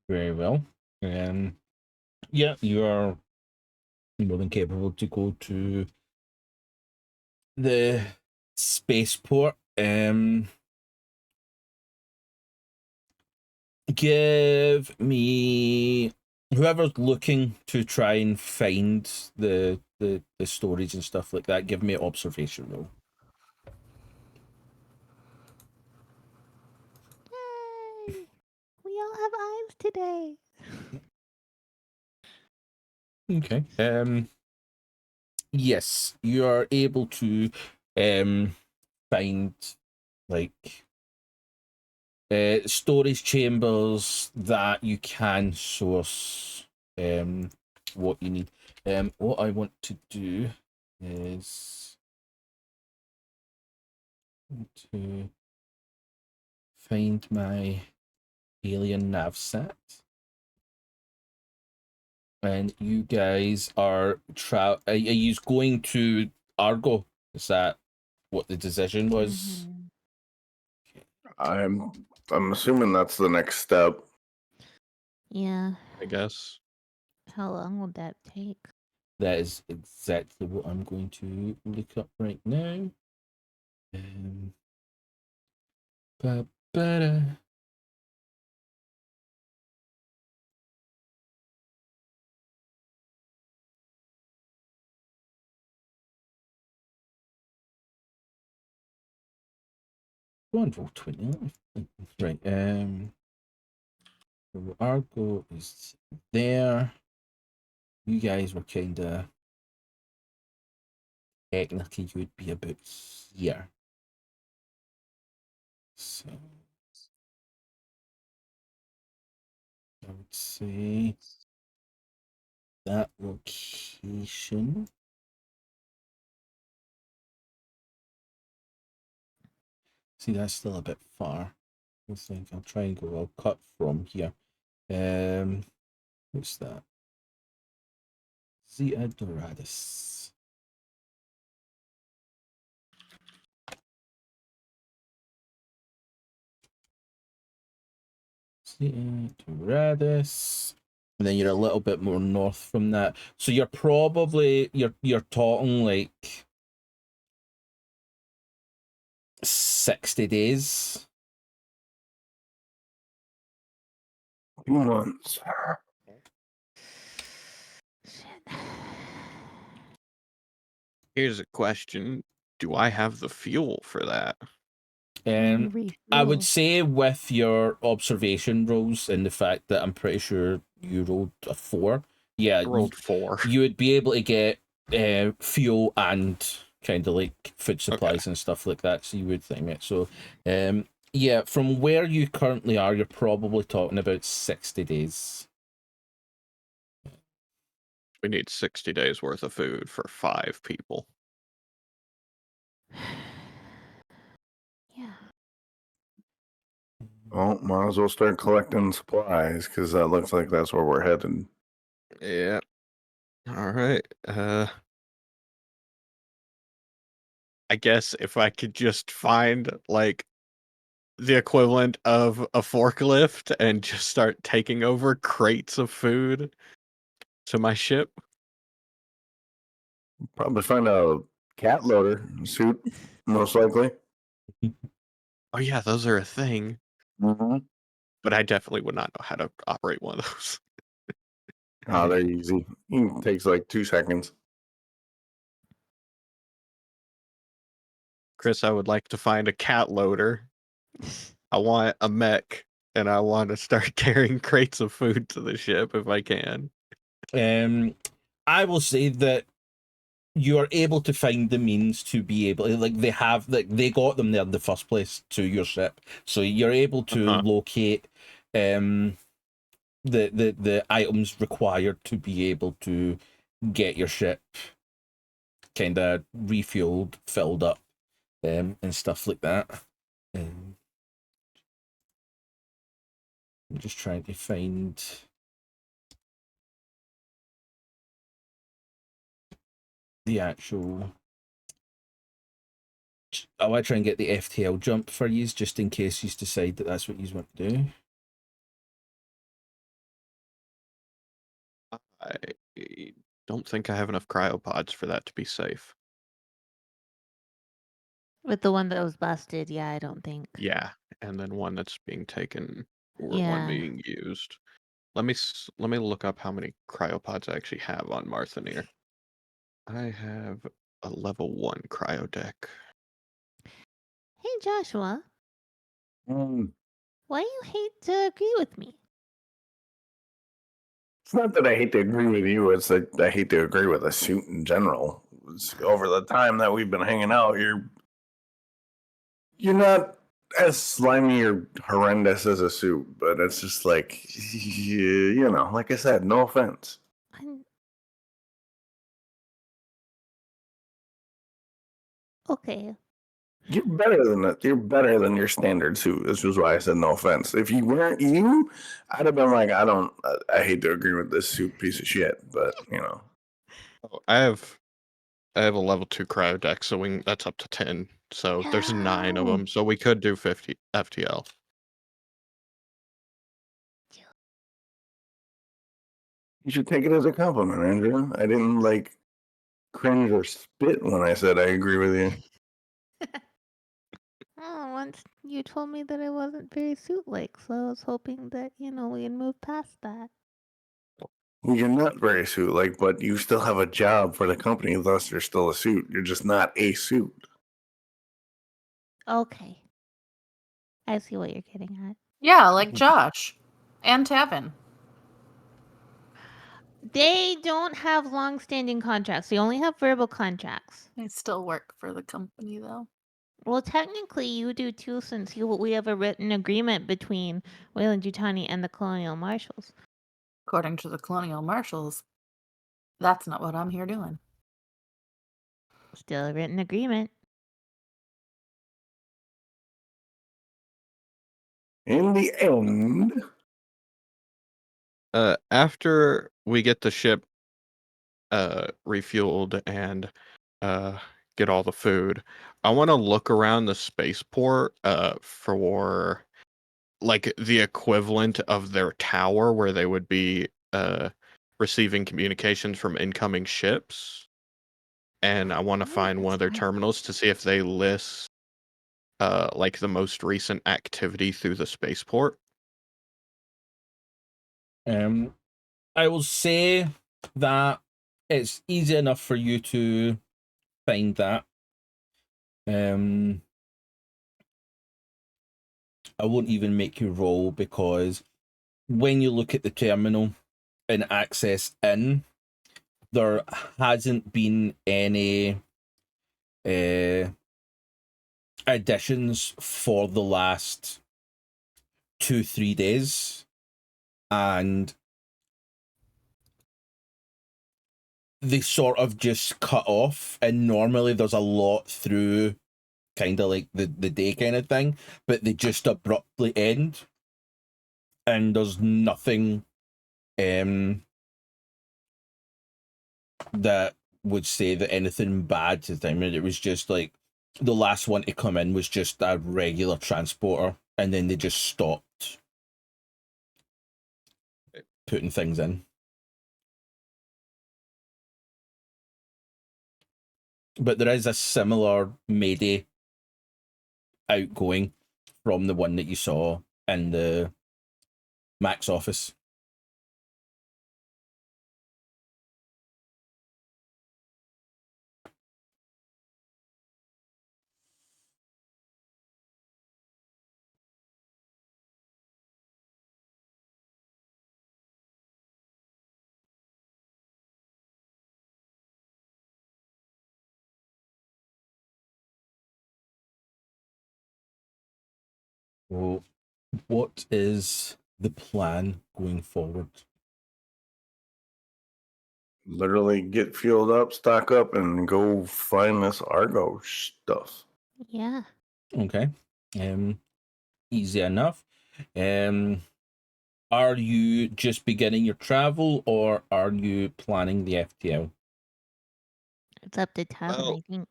very well. Yeah, you are more than capable to go to the spaceport. Give me whoever's looking to try and find the storage and stuff like that. Give me an observation roll. today. Okay. Yes, you are able to find like storage chambers that you can source what you need. What I want to do is to find my alien nav set. And you guys are are you going to Argo? Is that what the decision was? Mhm. I'm assuming that's the next step. Yeah. I guess. How long will that take? That is exactly what I'm going to look up right now. Ba-ba-da. Go on, roll 20. Right. So Argo is there. You guys were kind of technically you would be about here. So I would say that location. See, that's still a bit far. I think I'll try and go. I'll cut from here. What's that? Zeta Doradus. Zeta Doradus. And then you're a little bit more north from that. So you're probably you're talking like 60 days. 2 months. Shit. Here's a question. Do I have the fuel for that? I would Refuel. say with your observation rolls and the fact that I'm pretty sure you rolled a 4, yeah, I rolled 4. you would be able to get fuel and kind of like food supplies Okay. and stuff like that. So you would think it. So, yeah, from where you currently are, you're probably talking about 60 days. We need 60 days worth of food for 5 people. Yeah. Well, might as well start collecting supplies because that looks like that's where we're headed. Yeah. All right. I guess if I could just find like the equivalent of a forklift and just start taking over crates of food to my ship. Probably find a cat loader suit, most likely. Oh yeah, those are a thing, Mm-hmm. but I definitely would not know how to operate one of those. Oh, they're easy. It takes like 2 seconds. Chris, I would like to find a cat loader. I want a mech, and I want to start carrying crates of food to the ship if I can. I will say that you are able to find the means to be able, like they got them there in the first place to your ship, so you're able to locate the items required to be able to get your ship kind of refueled, filled up, and stuff like that. I'm just trying to find the actual. I want to try and get the FTL jump for you, just in case you decide that that's what you want to do. I don't think I have enough cryopods for that to be safe. With the one that was busted, yeah, I don't think. Yeah, and then one that's being taken or one Yeah. being used. Let me look up how many cryopods I actually have on Marthanóir. I have a level 1 cryo deck. Hey, Joshua, Mm. why you hate to agree with me? It's not that I hate to agree with you. It's that I hate to agree with a suit in general. Over the time that we've been hanging out, you're not as slimy or horrendous as a suit, but it's just like, you know, like I said, no offense. Okay. You're better than that. You're better than your standard suit. This is why I said no offense. If you weren't you, I'd have been like, I hate to agree with this suit piece of shit, but you know. I have a level 2 cryo deck, so that's up to 10. So there's 9 of them. So we could do 50 FTL. You should take it as a compliment, Andrea. I didn't like cringe or spit when I said I agree with you. Oh, once you told me that I wasn't very suit-like, so I was hoping that, we'd move past that. You're not very suit-like, but you still have a job for the company, thus you're still a suit. You're just not a suit. Okay. I see what you're getting at. Yeah, like Josh and Tavin. They don't have long-standing contracts. They only have verbal contracts. They still work for the company, though. Well, technically, you do too, since we have a written agreement between Weyland-Yutani and the Colonial Marshals. According to the Colonial Marshals, that's not what I'm here doing. Still a written agreement. In the end, after we get the ship refueled and get all the food, I want to look around the spaceport for like the equivalent of their tower where they would be receiving communications from incoming ships. And I want to find one of their terminals to see if they list like the most recent activity through the spaceport. I will say that it's easy enough for you to find that. I won't even make you roll, because when you look at the terminal and access in, there hasn't been any additions for the last 2-3 days, and they sort of just cut off. And normally there's a lot through kind of like the day kind of thing, but they just abruptly end, and there's nothing that would say that anything bad to them. It was just like the last one to come in was just a regular transporter, and then they just stopped putting things in. But there is a similar Mayday outgoing from the one that you saw in the Max office. Well, what is the plan going forward? literally get fueled up, stock up, and go find this Argo stuff. Yeah. Okay. Easy enough. Are you just beginning your travel, or are you planning the FTL? It's up to Tavin, I think.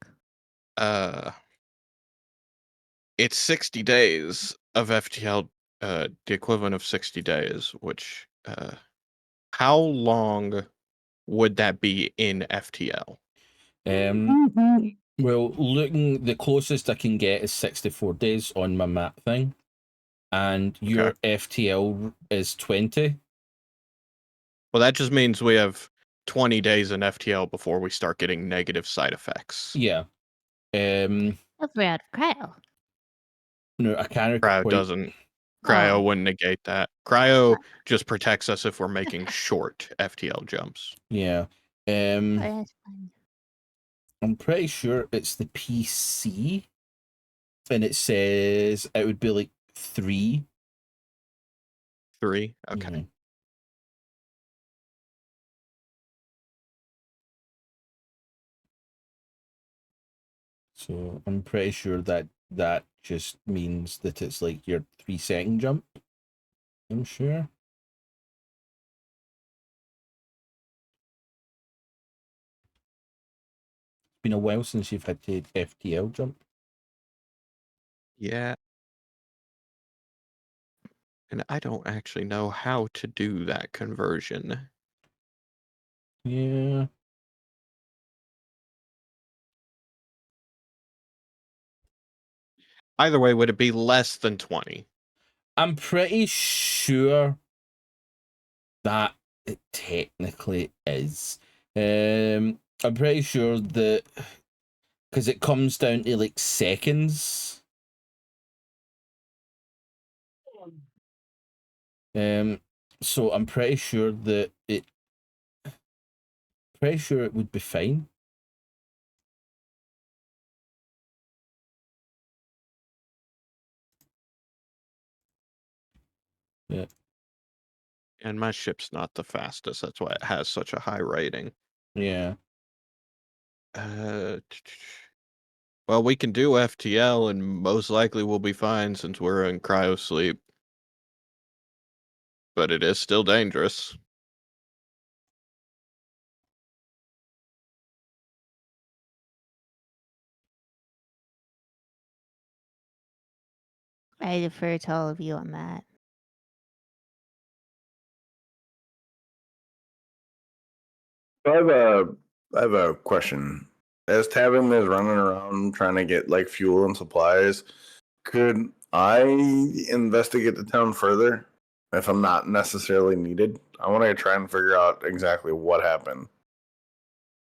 It's 60 days of FTL, the equivalent of 60 days, which how long would that be in FTL? Well, looking, the closest I can get is 64 days on my map thing, and your FTL is 20. Well, that just means we have 20 days in FTL before we start getting negative side effects. Yeah. That's rad. Cryo. No, I can't. Crowd doesn't. Cryo Oh. wouldn't negate that. Cryo just protects us if we're making short FTL jumps. Yeah. That's fine. I'm pretty sure it's the PC, and it says it would be like 3. 3? Okay. Mhm. So I'm pretty sure that that just means that it's like your 3-second jump. I'm sure. It's been a while since you've had to FTL jump. Yeah. And I don't actually know how to do that conversion. Yeah. Either way, would it be less than 20? I'm pretty sure that it technically is. I'm pretty sure that because it comes down to like seconds. So I'm pretty sure that it would be fine. Yeah. And my ship's not the fastest. That's why it has such a high rating. Yeah. Well, we can do FTL, and most likely we'll be fine since we're in cryo sleep. But it is still dangerous. I defer to all of you on that. I have a question. As Tavin is running around trying to get like fuel and supplies, could I investigate the town further if I'm not necessarily needed? I want to try and figure out exactly what happened.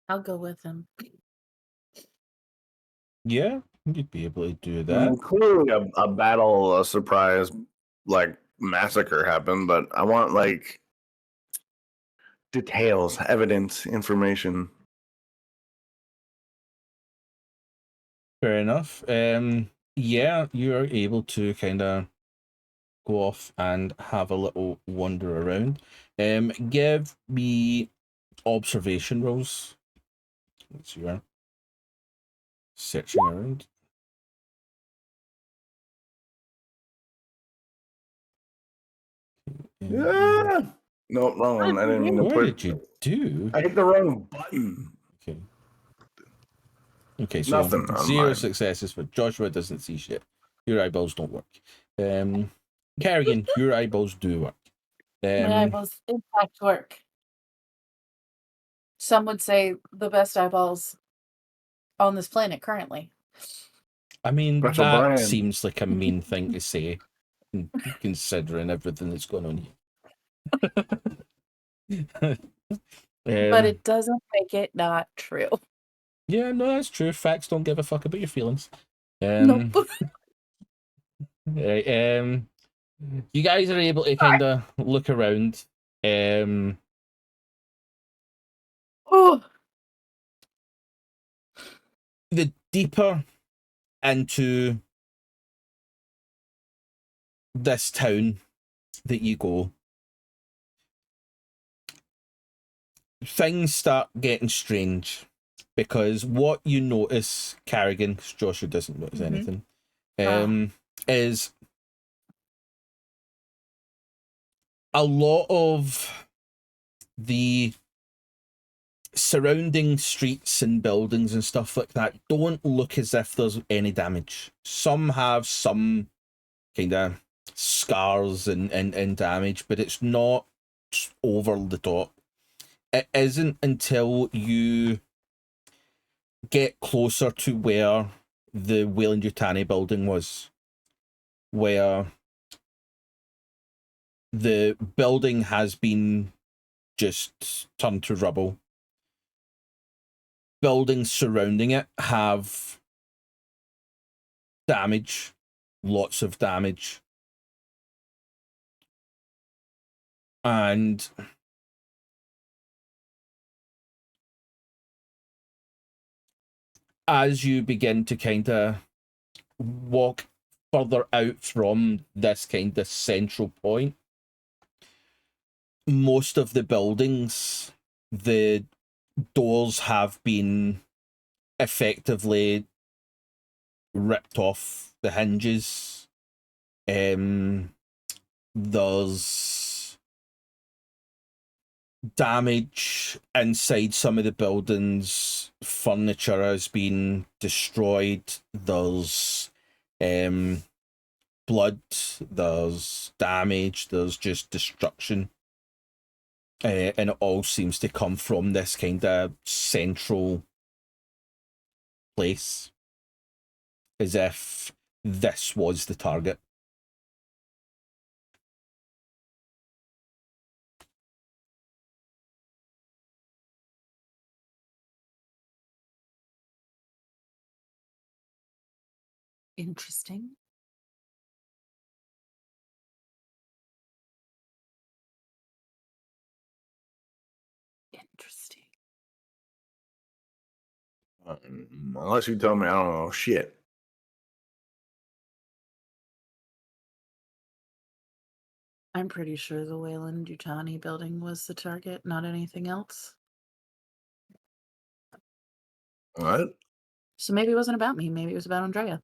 I'll go with him. Yeah, you'd be able to do that. Clearly, a battle, a surprise, like massacre happened, but I want like details, evidence, information. Fair enough. Yeah, you're able to kind of go off and have a little wander around. Give me observation rolls. That's your searching around. Yeah. No, wrong one. I didn't mean to What put. did you do? I hit the wrong button. Okay. Okay, so Nothing on 0 mine. successes for Joshua doesn't see shit. Your eyeballs don't work. Carrigan, your eyeballs do work. My eyeballs, in fact, work. Some would say the best eyeballs on this planet currently. I mean, Special that brand. seems like a mean thing to say, considering everything that's going on here. But it doesn't make it not true. Yeah, no, that's true. Facts don't give a fuck about your feelings. Nope. Right, you guys are able to kind of look around. Oh, The deeper into this town that you go, things start getting strange because what you notice, Carrigan, 'cause Joshua doesn't notice anything, is a lot of the surrounding streets and buildings and stuff like that don't look as if there's any damage. Some have some kind of scars and damage, but it's not over the top. It isn't until you get closer to where the Weyland-Yutani building was, where the building has been just turned to rubble. Buildings surrounding it have damage, lots of damage. And as you begin to kind of walk further out from this kind of central point, most of the buildings, the doors have been effectively ripped off the hinges. There's damage inside some of the buildings. Furniture has been destroyed. There's blood. There's damage. There's just destruction. And it all seems to come from this kind of central place, as if this was the target. Interesting. Interesting. Unless you tell me, I don't know shit. I'm pretty sure the Wayland-Yutani building was the target, not anything else. What? So maybe it wasn't about me. Maybe it was about Andrea.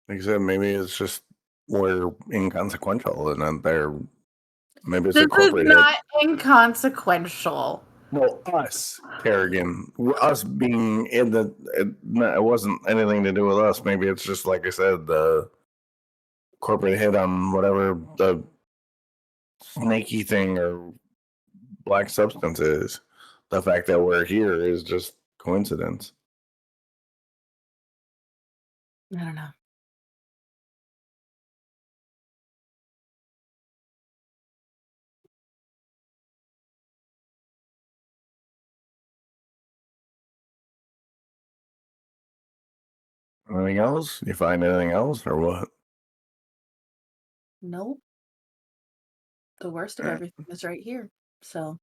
Like I said, maybe it's just we're inconsequential and then they're maybe it's This a is corporate not inconsequential. Well, us, Carrigan, us being in the, it wasn't anything to do with us. Maybe it's just like I said, the corporate hit on whatever the snaky thing or black substance is. The fact that we're here is just coincidence. I don't know. Anything else? You find anything else or what? Nope. The worst of everything is right here. So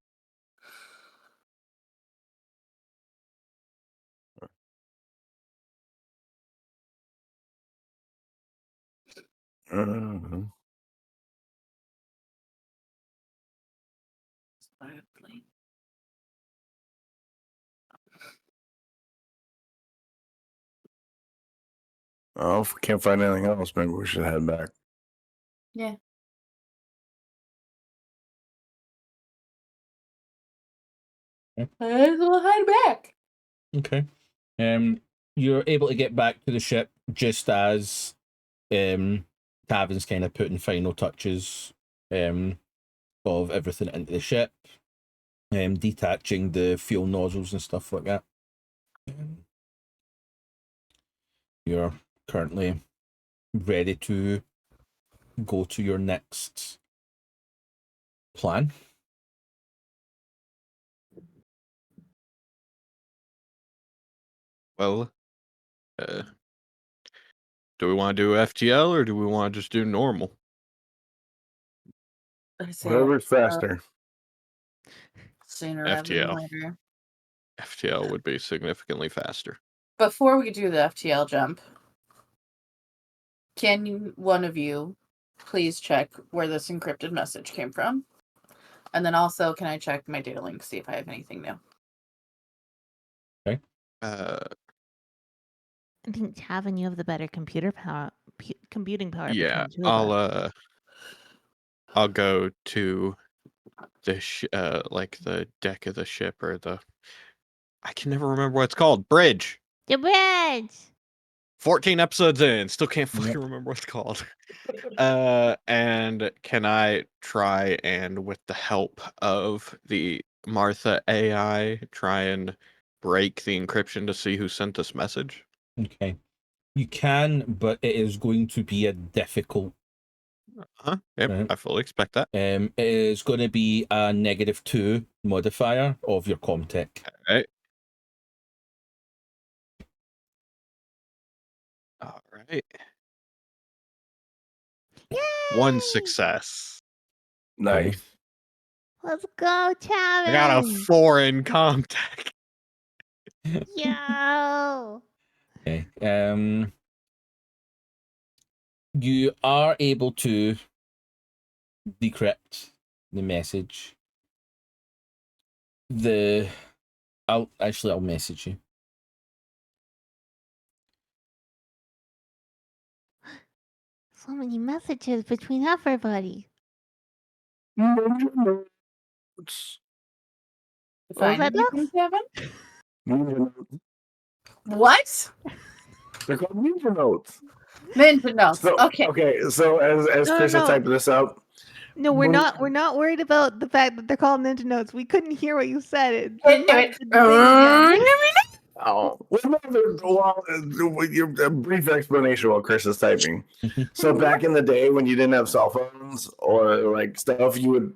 Oh, if we can't find anything else, maybe we should head back. yeah. We'll head back. Okay. You're able to get back to the ship just as Tavin's kind of putting final touches of everything into the ship, detaching the fuel nozzles and stuff like that. You're currently ready to go to your next plan. Well, do we want to do FTL or do we want to just do normal? I say Whatever's faster. sooner rather than FTL. later. FTL would be significantly faster. Before we do the FTL jump, can one of you please check where this encrypted message came from? And then also, can I check my data link, see if I have anything new? Okay. Uh, I think Tavin, you have the better computing power between yeah, the two of us. I'll go to the like the deck of the ship or I can never remember what it's called. Bridge. The bridge. 14 episodes in, still can't fucking remember what it's called. And can I try and, with the help of the Martha AI, try and break the encryption to see who sent this message? Okay. You can, but it is going to be a difficult. Yep, Right. I fully expect that. It is going to be a -2 modifier of your Comtech. Okay. All right. Yay! 1 success. Nice. Let's go, Tavin. I got a foreign contact. Yo. Okay. You are able to decrypt the message. I'll message you. So many messages between everybody. Ninja notes. What was that, Lux? Kevin? Ninja notes. What? They're called ninja notes. Ninja notes. So, Okay. So as No, Chris no. typed this up. No, we're not worried about the fact that they're called ninja notes. We couldn't hear what you said. It Wait, might have been big again. Oh, a brief explanation while Chris is typing. So back in the day when you didn't have cell phones or like stuff, you would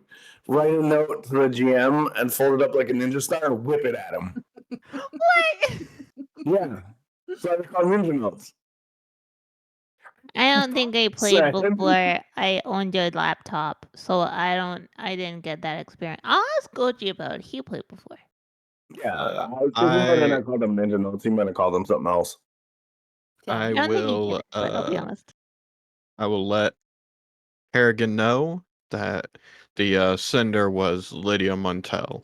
write a note to the GM and fold it up like a ninja star and whip it at him. What? Yeah. So they're called ninja notes. I don't think I played Second. before I owned a laptop, so I didn't get that experience. I'll ask Goji about it. He played before. Yeah. He might have not called them ninja notes. He might have called them something else. I don't think he will. did, but I'll be honest. I will let Carrigan know that the sender was Lydia Montel.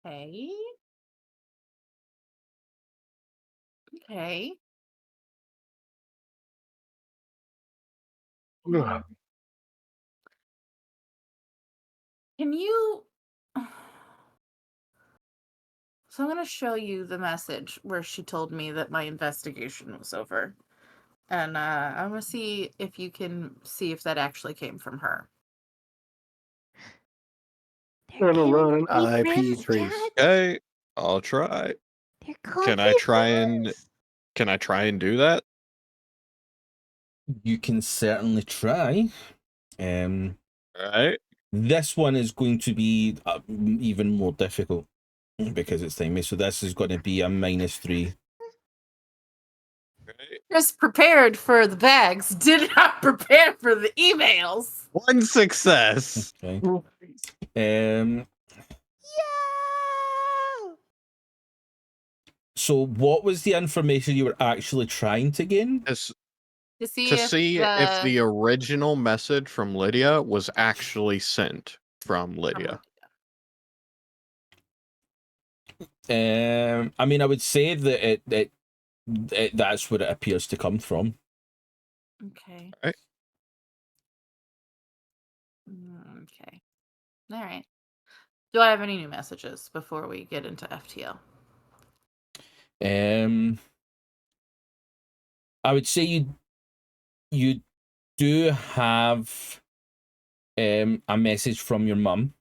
Okay. Okay. Can you? So I'm going to show you the message where she told me that my investigation was over. And I'm going to see if you can see if that actually came from her. They're Gonna run an calling me IP friends, trace. Chad. Okay, I'll try. They're calling Can me I try and friends. can I try and do that? You can certainly try. Right. This one is going to be even more difficult because it's timey. So this is going to be a -3. Right. Just prepared for the bags, did not prepare for the emails. One success. Okay. Yo! So what was the information you were actually trying to gain? To see, To see if the original message from Lydia was actually sent from Lydia. I mean, I would say that that's where it appears to come from. Okay. Right. Okay. All right. Do I have any new messages before we get into FTL? I would say you do have a message from your mum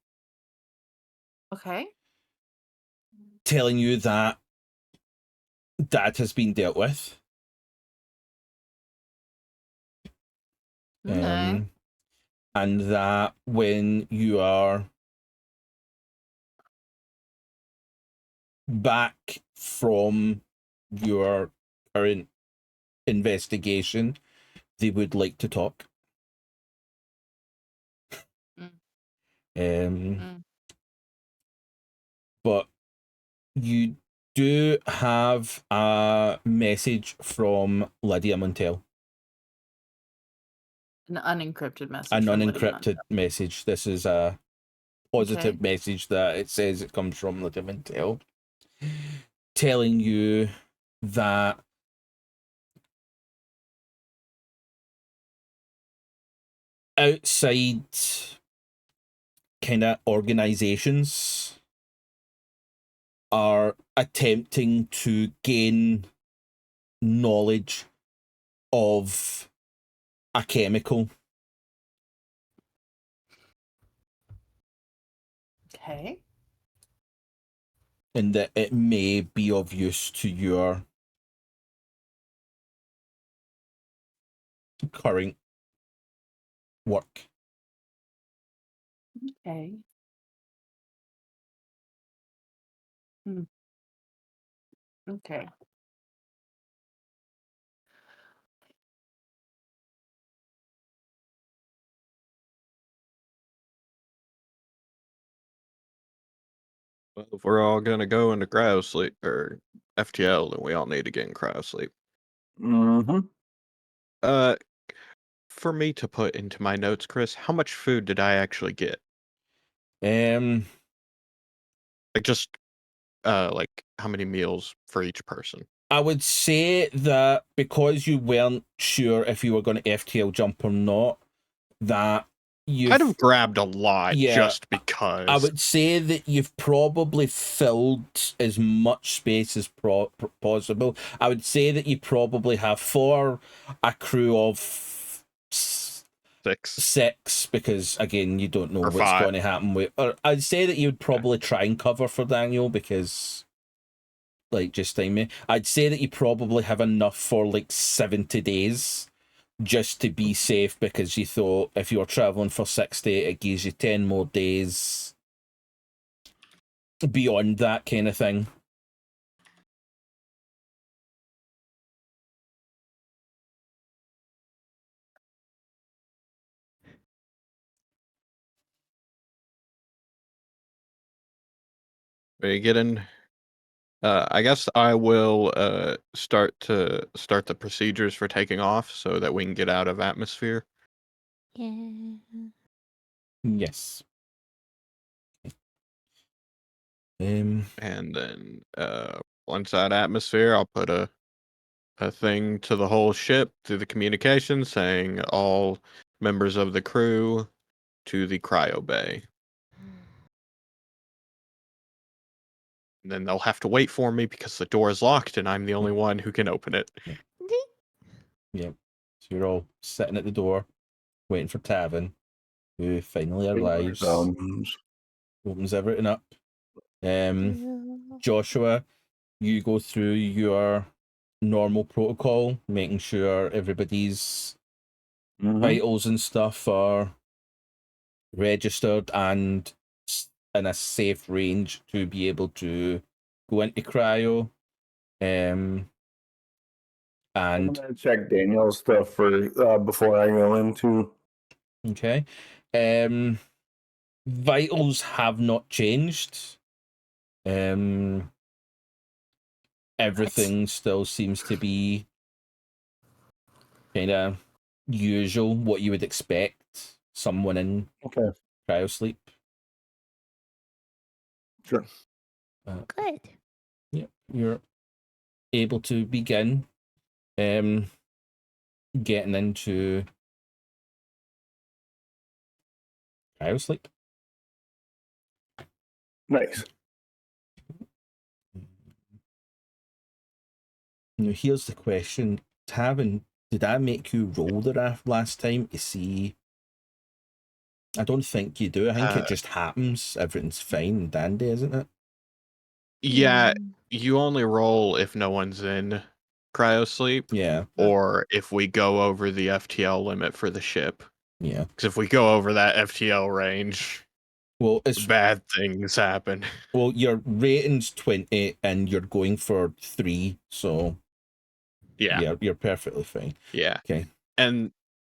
Okay. telling you that Dad has been dealt with. Okay. And that when you are back from your current investigation, they would like to talk. But you do have a message from Lydia Montel. An unencrypted message. An from Lydia unencrypted message. This is a positive message that it says it comes from Lydia Montel, telling you that outside kind of organizations are attempting to gain knowledge of a chemical. Okay. And that it may be of use to your current work. Okay. Okay. Well, if we're all gonna go into cryo sleep or FTL, then we all need to get in cryo sleep. Mm-hmm. Uh, for me to put into my notes, Chris, how much food did I actually get? Um, Like just like how many meals for each person? I would say that because you weren't sure if you were going to FTL jump or not, that you've I'd have grabbed a lot Yeah, just because. I would say that you've probably filled as much space as possible. I would say that you probably have for a crew of six, because again, you don't know Or what's 5. going to happen with. Or I'd say that you'd probably try and cover for Daniel because, like, just time me. I'd say that you probably have enough for like 70 days. Just to be safe, because you thought if you were traveling for 60, it gives you 10 more days beyond that kind of thing. We get in. I guess I will start the procedures for taking off so that we can get out of atmosphere. Yeah. Yes. And then once that atmosphere, I'll put a thing to the whole ship through the communications saying all members of the crew to the cryo bay. And then they'll have to wait for me because the door is locked and I'm the only one who can open it. Yep. So you're all sitting at the door, waiting for Tavin, who finally arrives, opens everything up. Joshua, you go through your normal protocol, making sure everybody's vitals and stuff are registered and in a safe range to be able to go into cryo. And I'm gonna check Daniel's stuff for before I go into. Okay. Vitals have not changed. Everything still seems to be kind of usual, what you would expect someone in cryo sleep. Sure. Good. Yep, you're able to begin getting into cryo sleep. Nice. Now, here's the question. Tavin, did I make you roll the raft last time to see? I don't think you do. I think it just happens. Everything's fine and dandy, isn't it? Yeah, you only roll if no one's in cryo sleep. Yeah. Or if we go over the FTL limit for the ship. Yeah. Because if we go over that FTL range, well, it's bad things happen. Well, your rating's 20 and you're going for 3, so yeah, you're perfectly fine. Yeah. Okay. And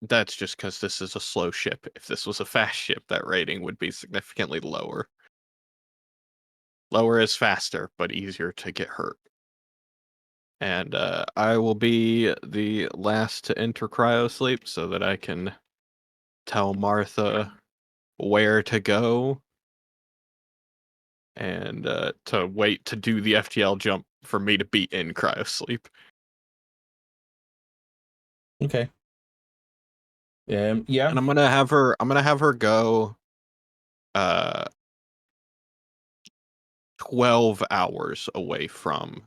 that's just because this is a slow ship. If this was a fast ship, that rating would be significantly lower. Lower is faster, but easier to get hurt. And I will be the last to enter cryo sleep so that I can tell Martha where to go and to wait to do the FTL jump for me to be in cryo sleep. Okay. Yeah. And I'm gonna have her go 12 hours away from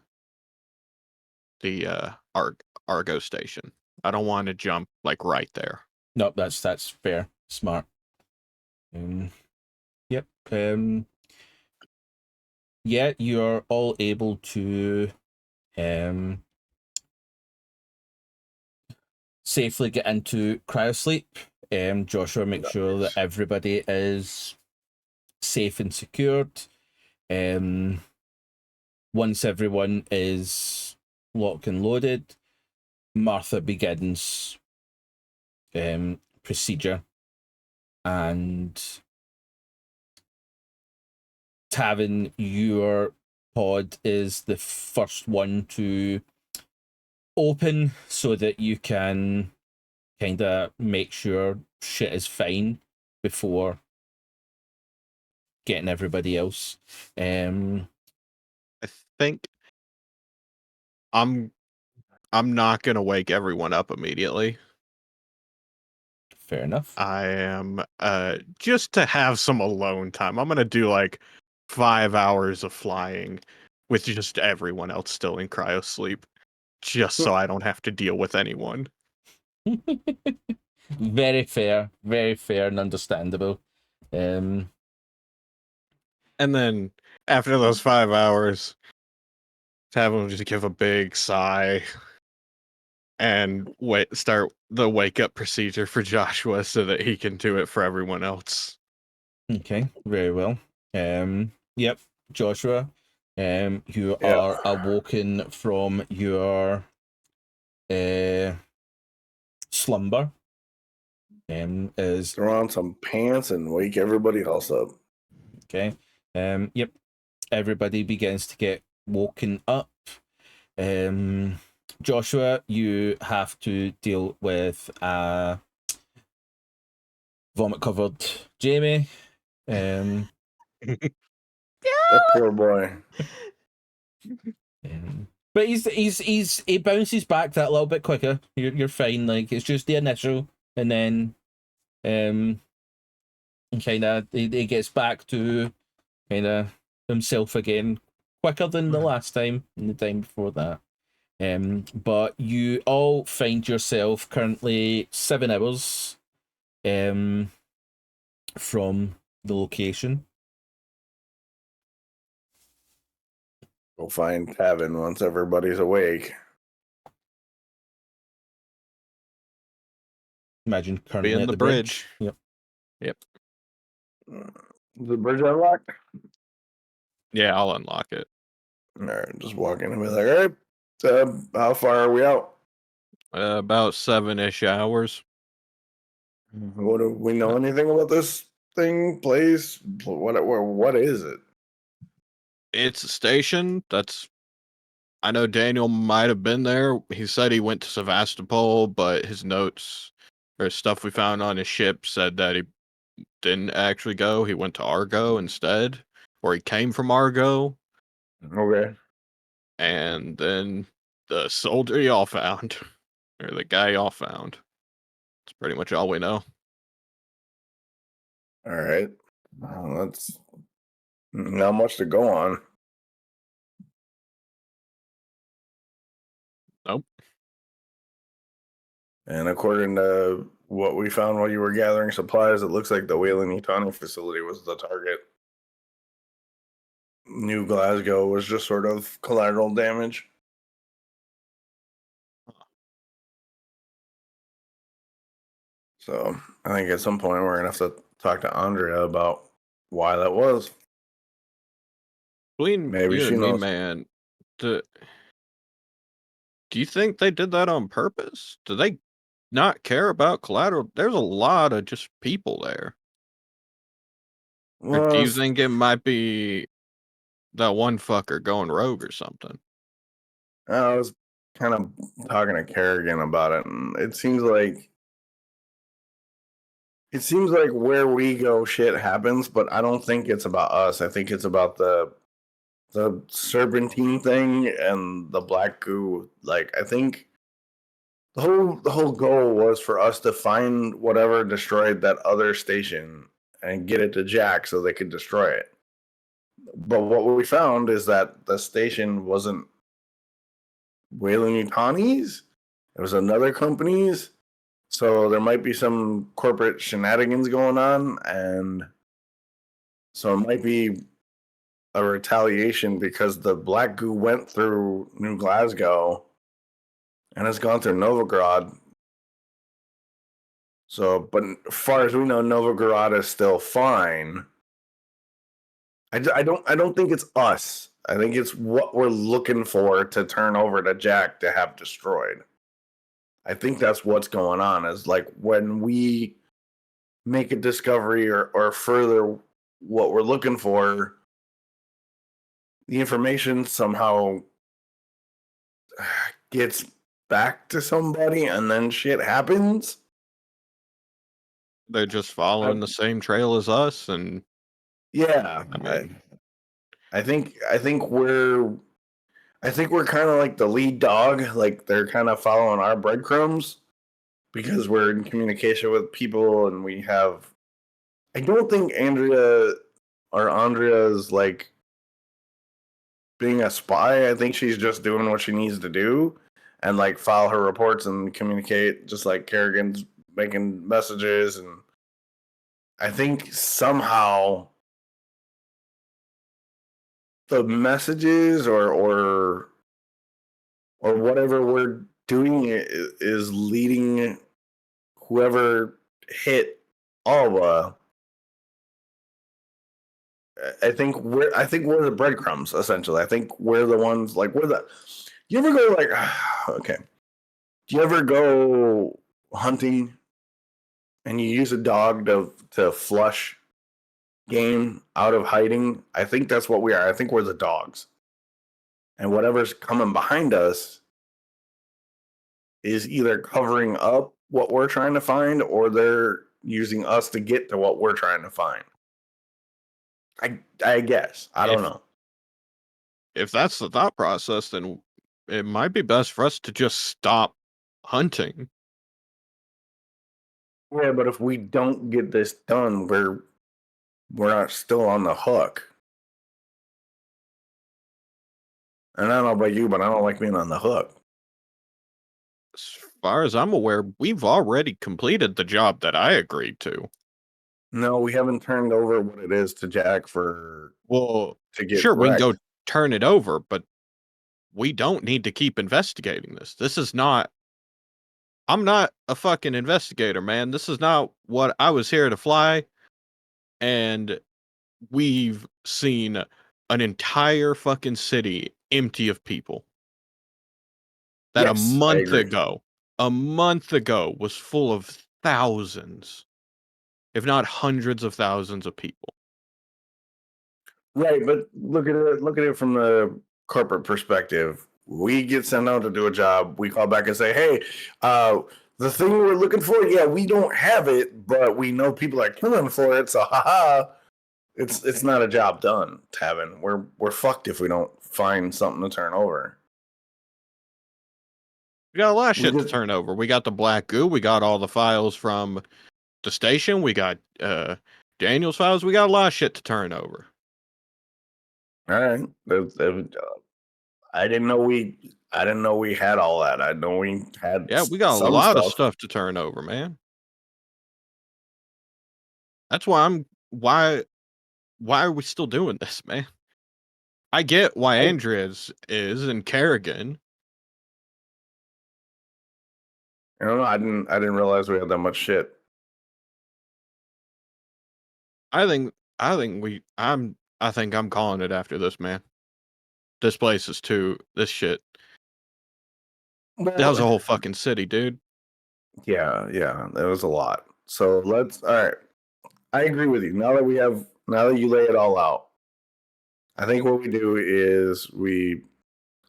the Argo station. I don't want to jump like right there. No, that's fair. Smart. Yep. Yeah, you're all able to safely get into cryosleep. Joshua, make sure that everybody is safe and secured. Once everyone is locked and loaded, Martha begins procedure, and Tavin, your pod is the first one to open so that you can kind of make sure shit is fine before getting everybody else. I think I'm not gonna wake everyone up immediately. Fair enough. I am just to have some alone time. I'm gonna do like 5 hours of flying with just everyone else still in cryo sleep, just so I don't have to deal with anyone. Very fair and understandable. And then after those 5 hours, have them just give a big sigh and start the wake up procedure for Joshua so that he can do it for everyone else. Okay, very well. Yep, Joshua, you are awoken from your slumber. Is Throw on some pants and wake everybody else up. okay. Yep, everybody begins to get woken up. Joshua, you have to deal with vomit covered Jamie. That poor boy. But he bounces back that a little bit quicker. You're fine. Like, it's just the initial, and then kind of he gets back to kind of himself again quicker than the last time and the time before that. But you all find yourself currently 7 hours from the location. Go find Tavin once everybody's awake. Imagine currently Be in at the bridge. Yep. Is the bridge unlocked? Yeah, I'll unlock it. All right, just walk in and be like, all right, how far are we out? About 7-ish hours. What do we know anything about this thing, place? What is it? It's a station that's. I know Daniel might have been there. He said he went to Sevastopol, but his notes or stuff we found on his ship said that he didn't actually go. He went to Argo instead, or he came from Argo. Okay. And then the soldier y'all found, or the guy y'all found. That's pretty much all we know. All right. Well, that's not much to go on. Nope. And according to what we found while you were gathering supplies, it looks like the Weyland-Yutani facility was the target. New Glasgow was just sort of collateral damage. So I think at some point we're going to have to talk to Andrea about why that was. Between Maybe you she and me, knows. man, do you think they did that on purpose? Do they not care about collateral? There's a lot of just people there. Or do you think it might be that one fucker going rogue or something? I was kind of talking to Carrigan about it, and it seems like where we go, shit happens. But I don't think it's about us. I think it's about the serpentine thing and the black goo. Like, I think the whole goal was for us to find whatever destroyed that other station and get it to Jack so they could destroy it. But what we found is that the station wasn't Weyland-Yutani's. It was another company's. So there might be some corporate shenanigans going on, and so it might be a retaliation because the black goo went through New Glasgow and has gone through Novigrad. So, but as far as we know, Novigrad is still fine. I don't think it's us. I think it's what we're looking for to turn over to Jack to have destroyed. I think that's what's going on, is like when we make a discovery or further what we're looking for, the information somehow gets back to somebody and then shit happens. They're just following the same trail as us, and yeah, I mean, I think we're kind of like the lead dog. Like they're kind of following our breadcrumbs because we're in communication with people, and we have. I don't think Andrea is like being a spy. I think she's just doing what she needs to do and like file her reports and communicate, just like Carrigan's making messages. And I think somehow the messages or whatever we're doing is leading whoever hit Alba. I think we're the breadcrumbs essentially. I think we're the ones like we're the. You ever go like okay? Do you ever go hunting and you use a dog to flush game out of hiding? I think that's what we are. I think we're the dogs, and whatever's coming behind us is either covering up what we're trying to find or they're using us to get to what we're trying to find. I guess. I don't know. If that's the thought process, then it might be best for us to just stop hunting. Yeah, but if we don't get this done, we're not still on the hook. And I don't know about you, but I don't like being on the hook. As far as I'm aware, we've already completed the job that I agreed to. No, we haven't turned over what it is to Jack to get sure, we can wrecked. go turn it over, but we don't need to keep investigating this. This is not. I'm not a fucking investigator, man. This is not what I was here to fly. And we've seen an entire fucking city empty of people. That Yes, a month ago was full of thousands, if not hundreds of thousands of people. Right, but look at it from the corporate perspective. We get sent out to do a job. We call back and say, "Hey, the thing we're looking for, yeah, we don't have it, but we know people are killing for it. So, haha, it's not a job done, Tavin. We're fucked if we don't find something to turn over." We got a lot of shit to turn over. We got the black goo. We got all the files from the station. We got Daniel's files. We got a lot of shit to turn over. All right. I didn't know we had all that. I know we had. Yeah, we got a lot of stuff to turn over, man. That's why why are we still doing this, man? I get why Andrea is and Carrigan. I don't know. I didn't realize we had that much shit. I think I'm calling it after this, man. This place is this shit. That was a whole fucking city, dude. Yeah, that was a lot. So all right. I agree with you. Now that you lay it all out, I think what we do is we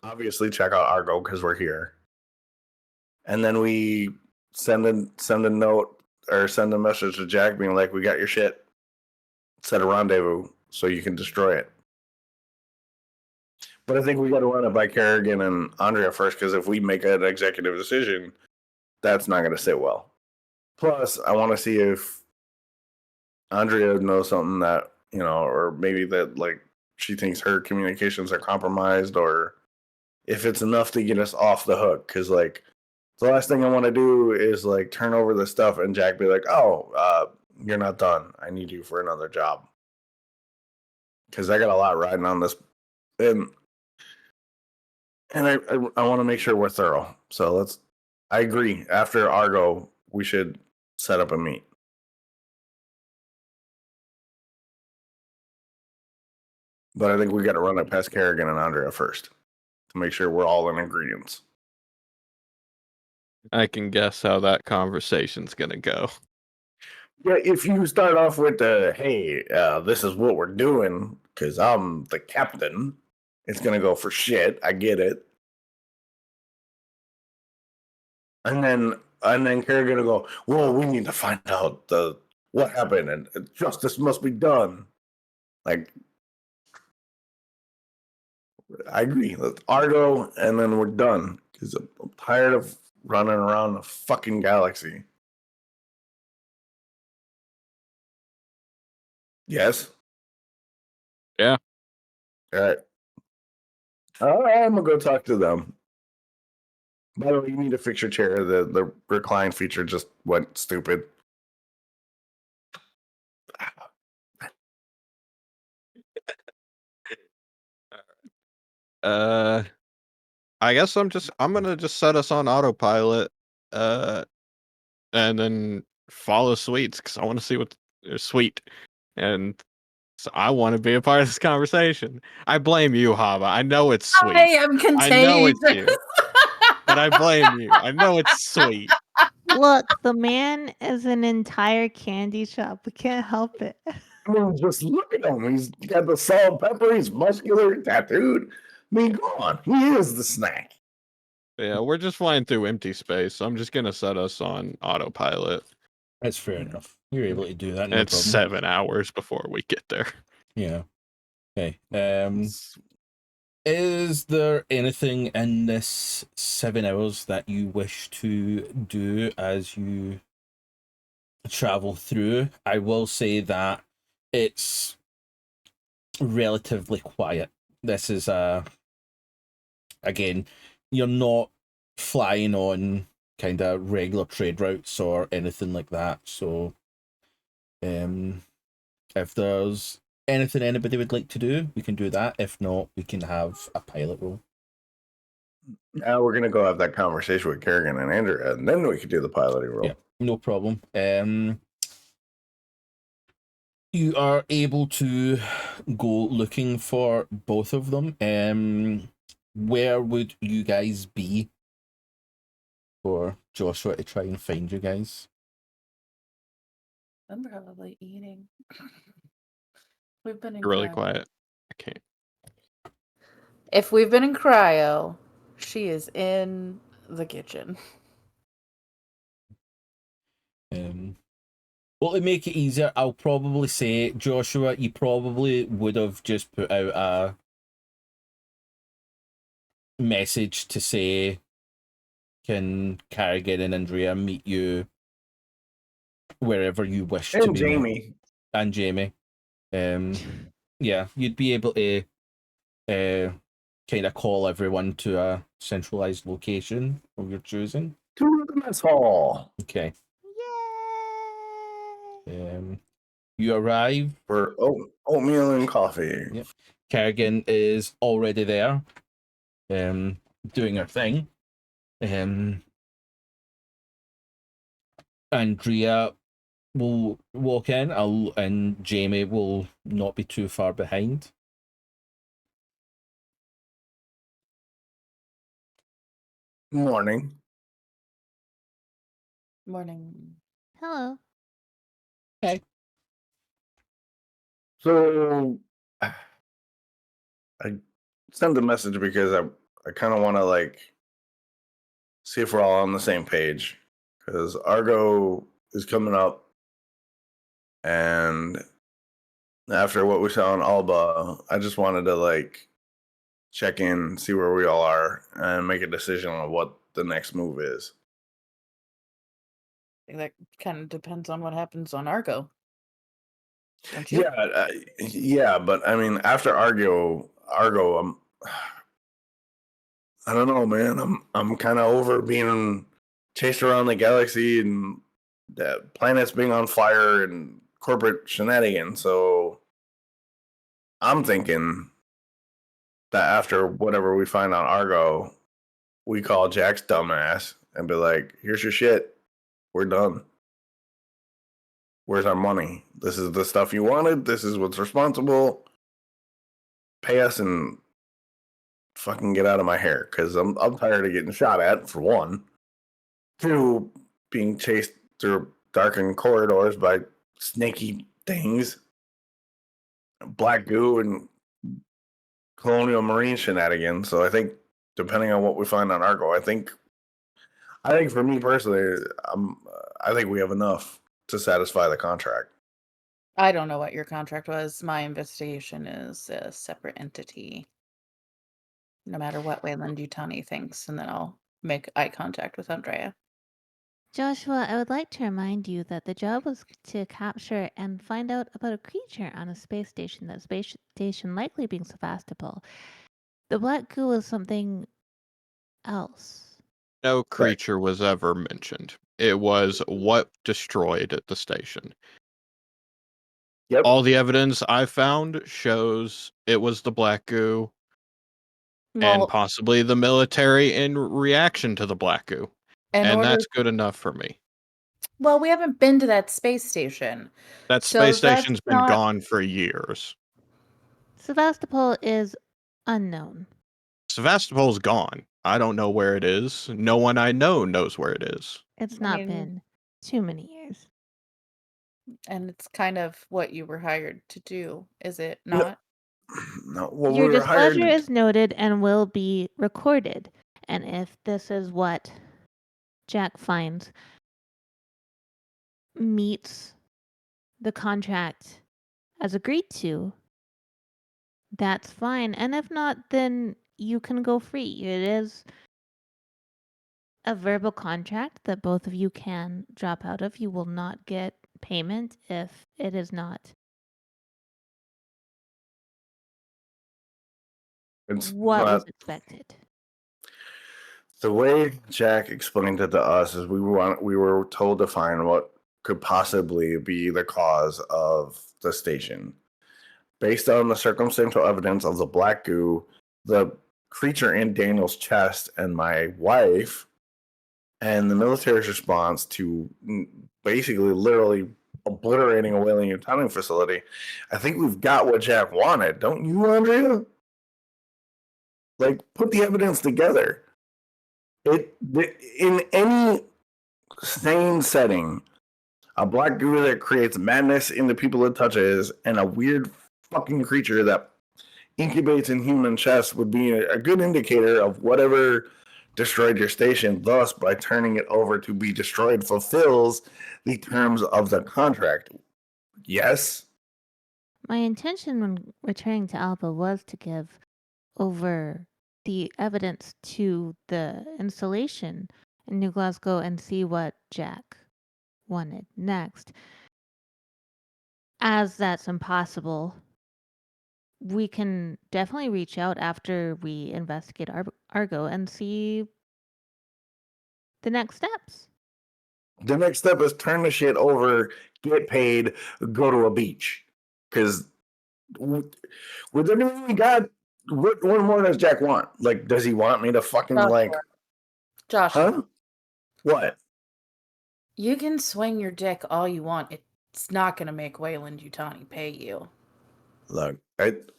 obviously check out Argo because we're here. And then we send a note or send a message to Jack being like, "We got your shit. Set a rendezvous so you can destroy it." But I think we got to run it by Carrigan and Andrea first, because if we make an executive decision, that's not going to sit well. Plus, I want to see if Andrea knows something that, or maybe that like she thinks her communications are compromised, or if it's enough to get us off the hook. Because like the last thing I want to do is like turn over the stuff and Jack be like, "Oh, you're not done. I need you for another job." Because I got a lot riding on this, and I want to make sure we're thorough. So I agree. After Argo, we should set up a meet. But I think we got to run it past Carrigan and Andrea first to make sure we're all in agreement. I can guess how that conversation's gonna go. Yeah, if you start off with hey, this is what we're doing because I'm the captain. it's gonna go for shit. I get it. And then Carrigan will go, well, we need to find out what happened and justice must be done. Like, I agree. Let's Argo, and then we're done. Because I'm tired of running around the fucking galaxy. Yes? Yeah. All right. All right, I'm going to go talk to them. By the way, you need to fix your chair. The recline feature just went stupid. I guess I'm gonna just set us on autopilot, and then follow Sweets because I want to see what Sweet, and so I want to be a part of this conversation. I blame you, Hava. I know it's Sweet. I am contagious. I know it's you, but I blame you. I know it's Sweet. Look, the man is an entire candy shop. We can't help it. I mean, just look at him. He's got the salt and pepper. He's muscular, tattooed. I mean, go on. He is the snack. Yeah, we're just flying through empty space, so I'm just gonna set us on autopilot. That's fair enough. You're able to do that. And No it's problem. 7 hours before we get there. Yeah. Okay. Is there anything in this 7 hours that you wish to do as you travel through? I will say that it's relatively quiet. This is again, you're not flying on kind of regular trade routes or anything like that. So, if there's anything anybody would like to do, we can do that. If not, we can have a pilot roll. Now we're gonna go have that conversation with Carrigan and Andrea, and then we could do the piloting roll. Yeah, no problem. You are able to go looking for both of them. Where would you guys be for Joshua to try and find you guys? I'm probably eating. We've been in You're really cryo. quiet. I can't. If we've been in cryo, she is in the kitchen. Well, to make it easier, I'll probably say, Joshua, you probably would have just put out a message to say, can Carrigan and Andrea meet you wherever you wish to be Jamie. met? And Jamie. Yeah, you'd be able to kind of call everyone to a centralized location of your choosing. To the mess hall. Okay. Yay! You arrive. For oatmeal and coffee. Yep. Carrigan is already there, doing her thing. Andrea will walk in, and Jamie will not be too far behind. Morning. Morning. Hello. Okay. So I sent a message because I kind of want to like see if we're all on the same page, because Argo is coming up, and after what we saw in Alba, I just wanted to like check in, see where we all are, and make a decision on what the next move is. I think that kind of depends on what happens on Argo. Don't you? Yeah, yeah, but I mean, after Argo, I don't know, man. I'm kind of over being chased around the galaxy and the planets being on fire and corporate shenanigans. So I'm thinking that after whatever we find on Argo, we call Jack's dumbass and be like, "Here's your shit. We're done. Where's our money? This is the stuff you wanted. This is what's responsible. Pay us and fucking get out of my hair, because I'm tired of getting shot at, for one. Two, being chased through darkened corridors by snaky things, black goo, and colonial marine shenanigans. So I think, depending on what we find on Argo, I think for me personally, I think we have enough to satisfy the contract. I don't know what your contract was. My investigation is a separate entity. No matter what Wayland Yutani thinks, and then I'll make eye contact with Andrea. Joshua, I would like to remind you that the job was to capture and find out about a creature on a space station, that space station likely being Sevastopol. The black goo is something else. No creature was ever mentioned. It was what destroyed the station. Yep. All the evidence I found shows it was the black goo and possibly the military in reaction to the black goo. And that's good enough for me. Well, we haven't been to that space station. That space station's been gone for years. Sevastopol is unknown. Sevastopol's gone. I don't know where it is. No one I know knows where it is. It's not been too many years. And it's kind of what you were hired to do, is it not? No. Well, Your we were displeasure hired. is noted and will be recorded. And if this is what Jack finds meets the contract as agreed to, that's fine. And if not, then you can go free. It is a verbal contract that both of you can drop out of. You will not get payment if it is not what was expected. The way Jack explained it to us is we were told to find what could possibly be the cause of the station. Based on the circumstantial evidence of the black goo, the creature in Daniel's chest, and my wife, and the military's response to basically literally obliterating a whaling and tunneling facility, I think we've got what Jack wanted. Don't you, Andrea? Like, put the evidence together. In any sane setting, a black goo that creates madness in the people it touches and a weird fucking creature that incubates in human chests would be a good indicator of whatever destroyed your station. Thus, by turning it over to be destroyed, fulfills the terms of the contract. Yes? My intention when returning to Alba was to give over the evidence to the installation in New Glasgow and see what Jack wanted next. As that's impossible, we can definitely reach out after we investigate Argo and see the next steps. The next step is turn the shit over, get paid, go to a beach. Because with everything we got, what more does Jack want? Like, does he want me to fucking Josh? Huh? What? You can swing your dick all you want. It's not going to make Wayland Yutani pay you. Look,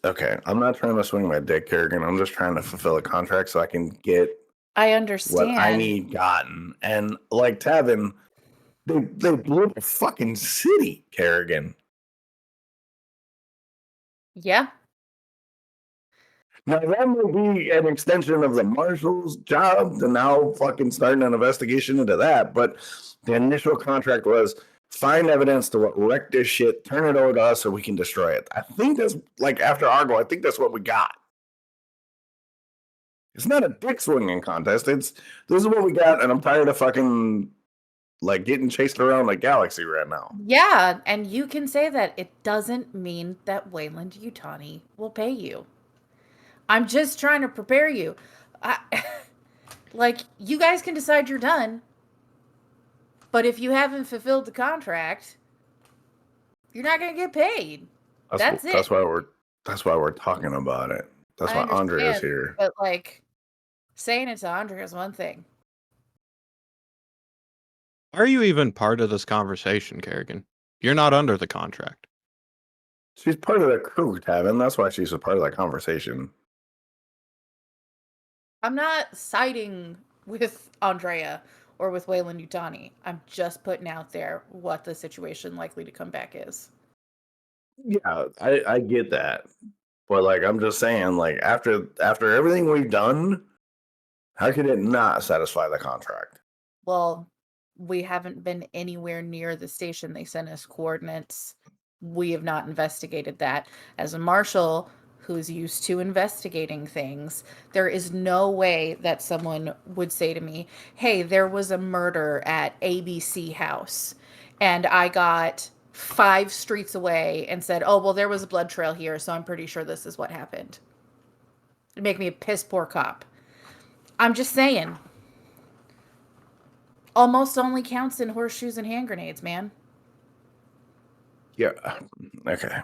okay. I'm not trying to swing my dick, Carrigan. I'm just trying to fulfill a contract so I can get. I understand what I need gotten. And like Tavin, they blew up a fucking city, Carrigan. Yeah. Now that might be an extension of the marshal's job to now fucking starting an investigation into that. But the initial contract was find evidence to what wrecked this shit, turn it over to us so we can destroy it. I think that's like after Argo, I think that's what we got. It's not a dick swinging contest. This is what we got, and I'm tired of fucking like getting chased around like Galaxy right now. Yeah, and you can say that. It doesn't mean that Wayland Yutani will pay you. I'm just trying to prepare you. Like, you guys can decide you're done, but if you haven't fulfilled the contract, you're not going to get paid. That's it. That's why we're talking about it. That's why Andrea's here. But like, saying it to Andrea is one thing. Are you even part of this conversation, Carrigan? You're not under the contract. She's part of the crew, Tavin. That's why she's a part of that conversation. I'm not siding with Andrea or with Wayland Yutani. I'm just putting out there what the situation likely to come back is. Yeah, I get that. But like, I'm just saying, like, after everything we've done, how could it not satisfy the contract? Well, we haven't been anywhere near the station. They sent us coordinates. We have not investigated that. As a marshal who's used to investigating things, there is no way that someone would say to me, hey, there was a murder at ABC House, and I got 5 streets away and said, oh, well, there was a blood trail here, so I'm pretty sure this is what happened. It'd make me a piss poor cop. I'm just saying. Almost only counts in horseshoes and hand grenades, man. Yeah. Okay.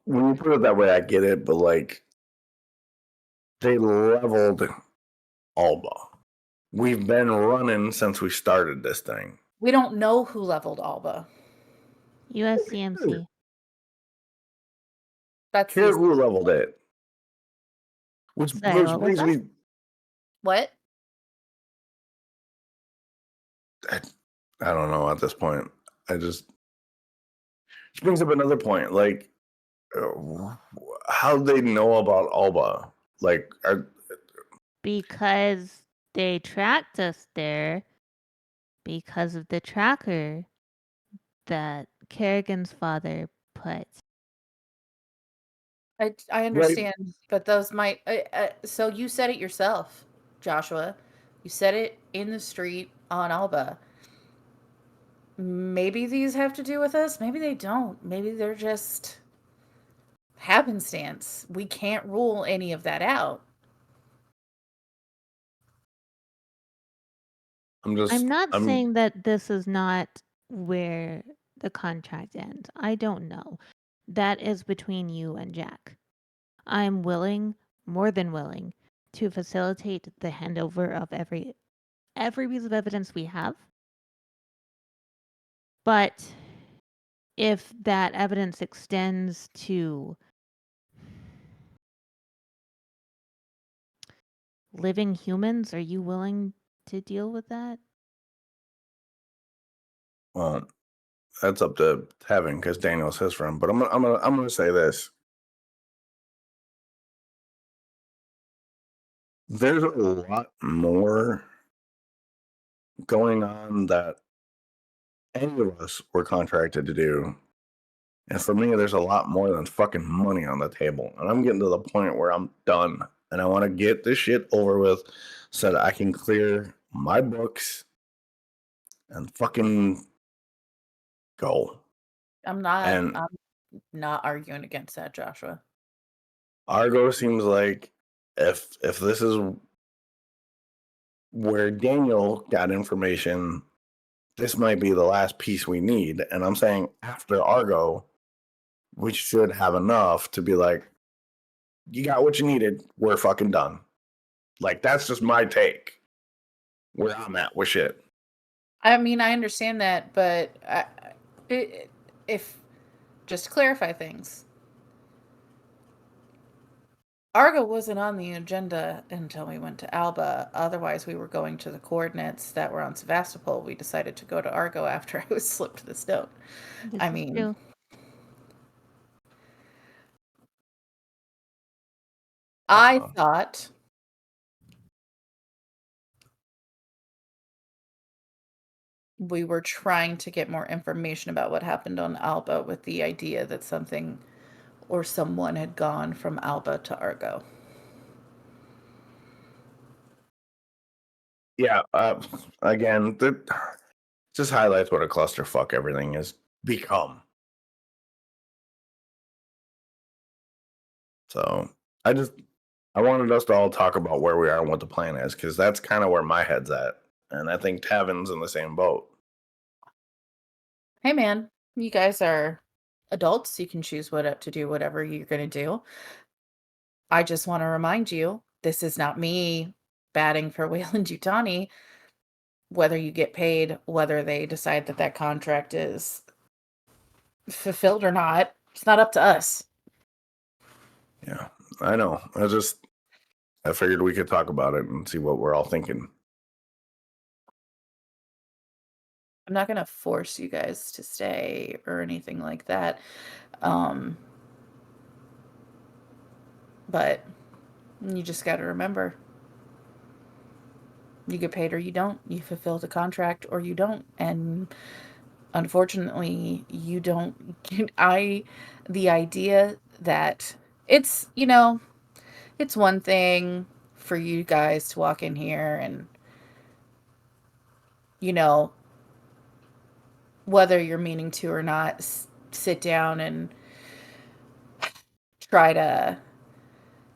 When you put it that way, I get it, but like, they leveled Alba. We've been running since we started this thing. We don't know who leveled Alba. USCMC. That's Here's who leveled it. Which Sorry, what was brings that? me. what? I don't know at this point. Which brings up another point. Like, how they know about Alba? Like, Because they tracked us there because of the tracker that Carrigan's father put. I understand, but those might. So you said it yourself, Joshua. You said it in the street on Alba. Maybe these have to do with us. Maybe they don't. Maybe they're just happenstance. We can't rule any of that out. I'm not saying that this is not where the contract ends. I don't know. That is between you and Jack. I'm willing, more than willing, to facilitate the handover of every piece of evidence we have. But if that evidence extends to living humans, are you willing to deal with that? Well, that's up to Tavin because Daniel's his friend. But I'm gonna say this. There's a lot more going on that any of us were contracted to do. And for me, there's a lot more than fucking money on the table. And I'm getting to the point where I'm done. And I want to get this shit over with so that I can clear my books and fucking go. I'm not arguing against that, Joshua. Argo seems like if this is where Daniel got information, this might be the last piece we need. And I'm saying after Argo, we should have enough to be like, you got what you needed. We're fucking done. Like, that's just my take where I'm at with shit. I mean, I understand that, but if just to clarify things, Argo wasn't on the agenda until we went to Alba. Otherwise, we were going to the coordinates that were on Sevastopol. We decided to go to Argo after I was slipped this note. I mean, true. I thought we were trying to get more information about what happened on Alba with the idea that something or someone had gone from Alba to Argo. Yeah. Again, that just highlights what a clusterfuck everything has become. So I wanted us to all talk about where we are and what the plan is, because that's kind of where my head's at. And I think Tavin's in the same boat. Hey man, you guys are adults. You can choose what to do, whatever you're going to do. I just want to remind you, this is not me batting for Weyland-Yutani. Whether you get paid, whether they decide that that contract is fulfilled or not, it's not up to us. Yeah, I know. I figured we could talk about it and see what we're all thinking. I'm not going to force you guys to stay or anything like that. But you just got to remember, you get paid or you don't. You fulfill the contract or you don't. And unfortunately, you don't. The idea that it's, it's one thing for you guys to walk in here and, whether you're meaning to or not, sit down and try to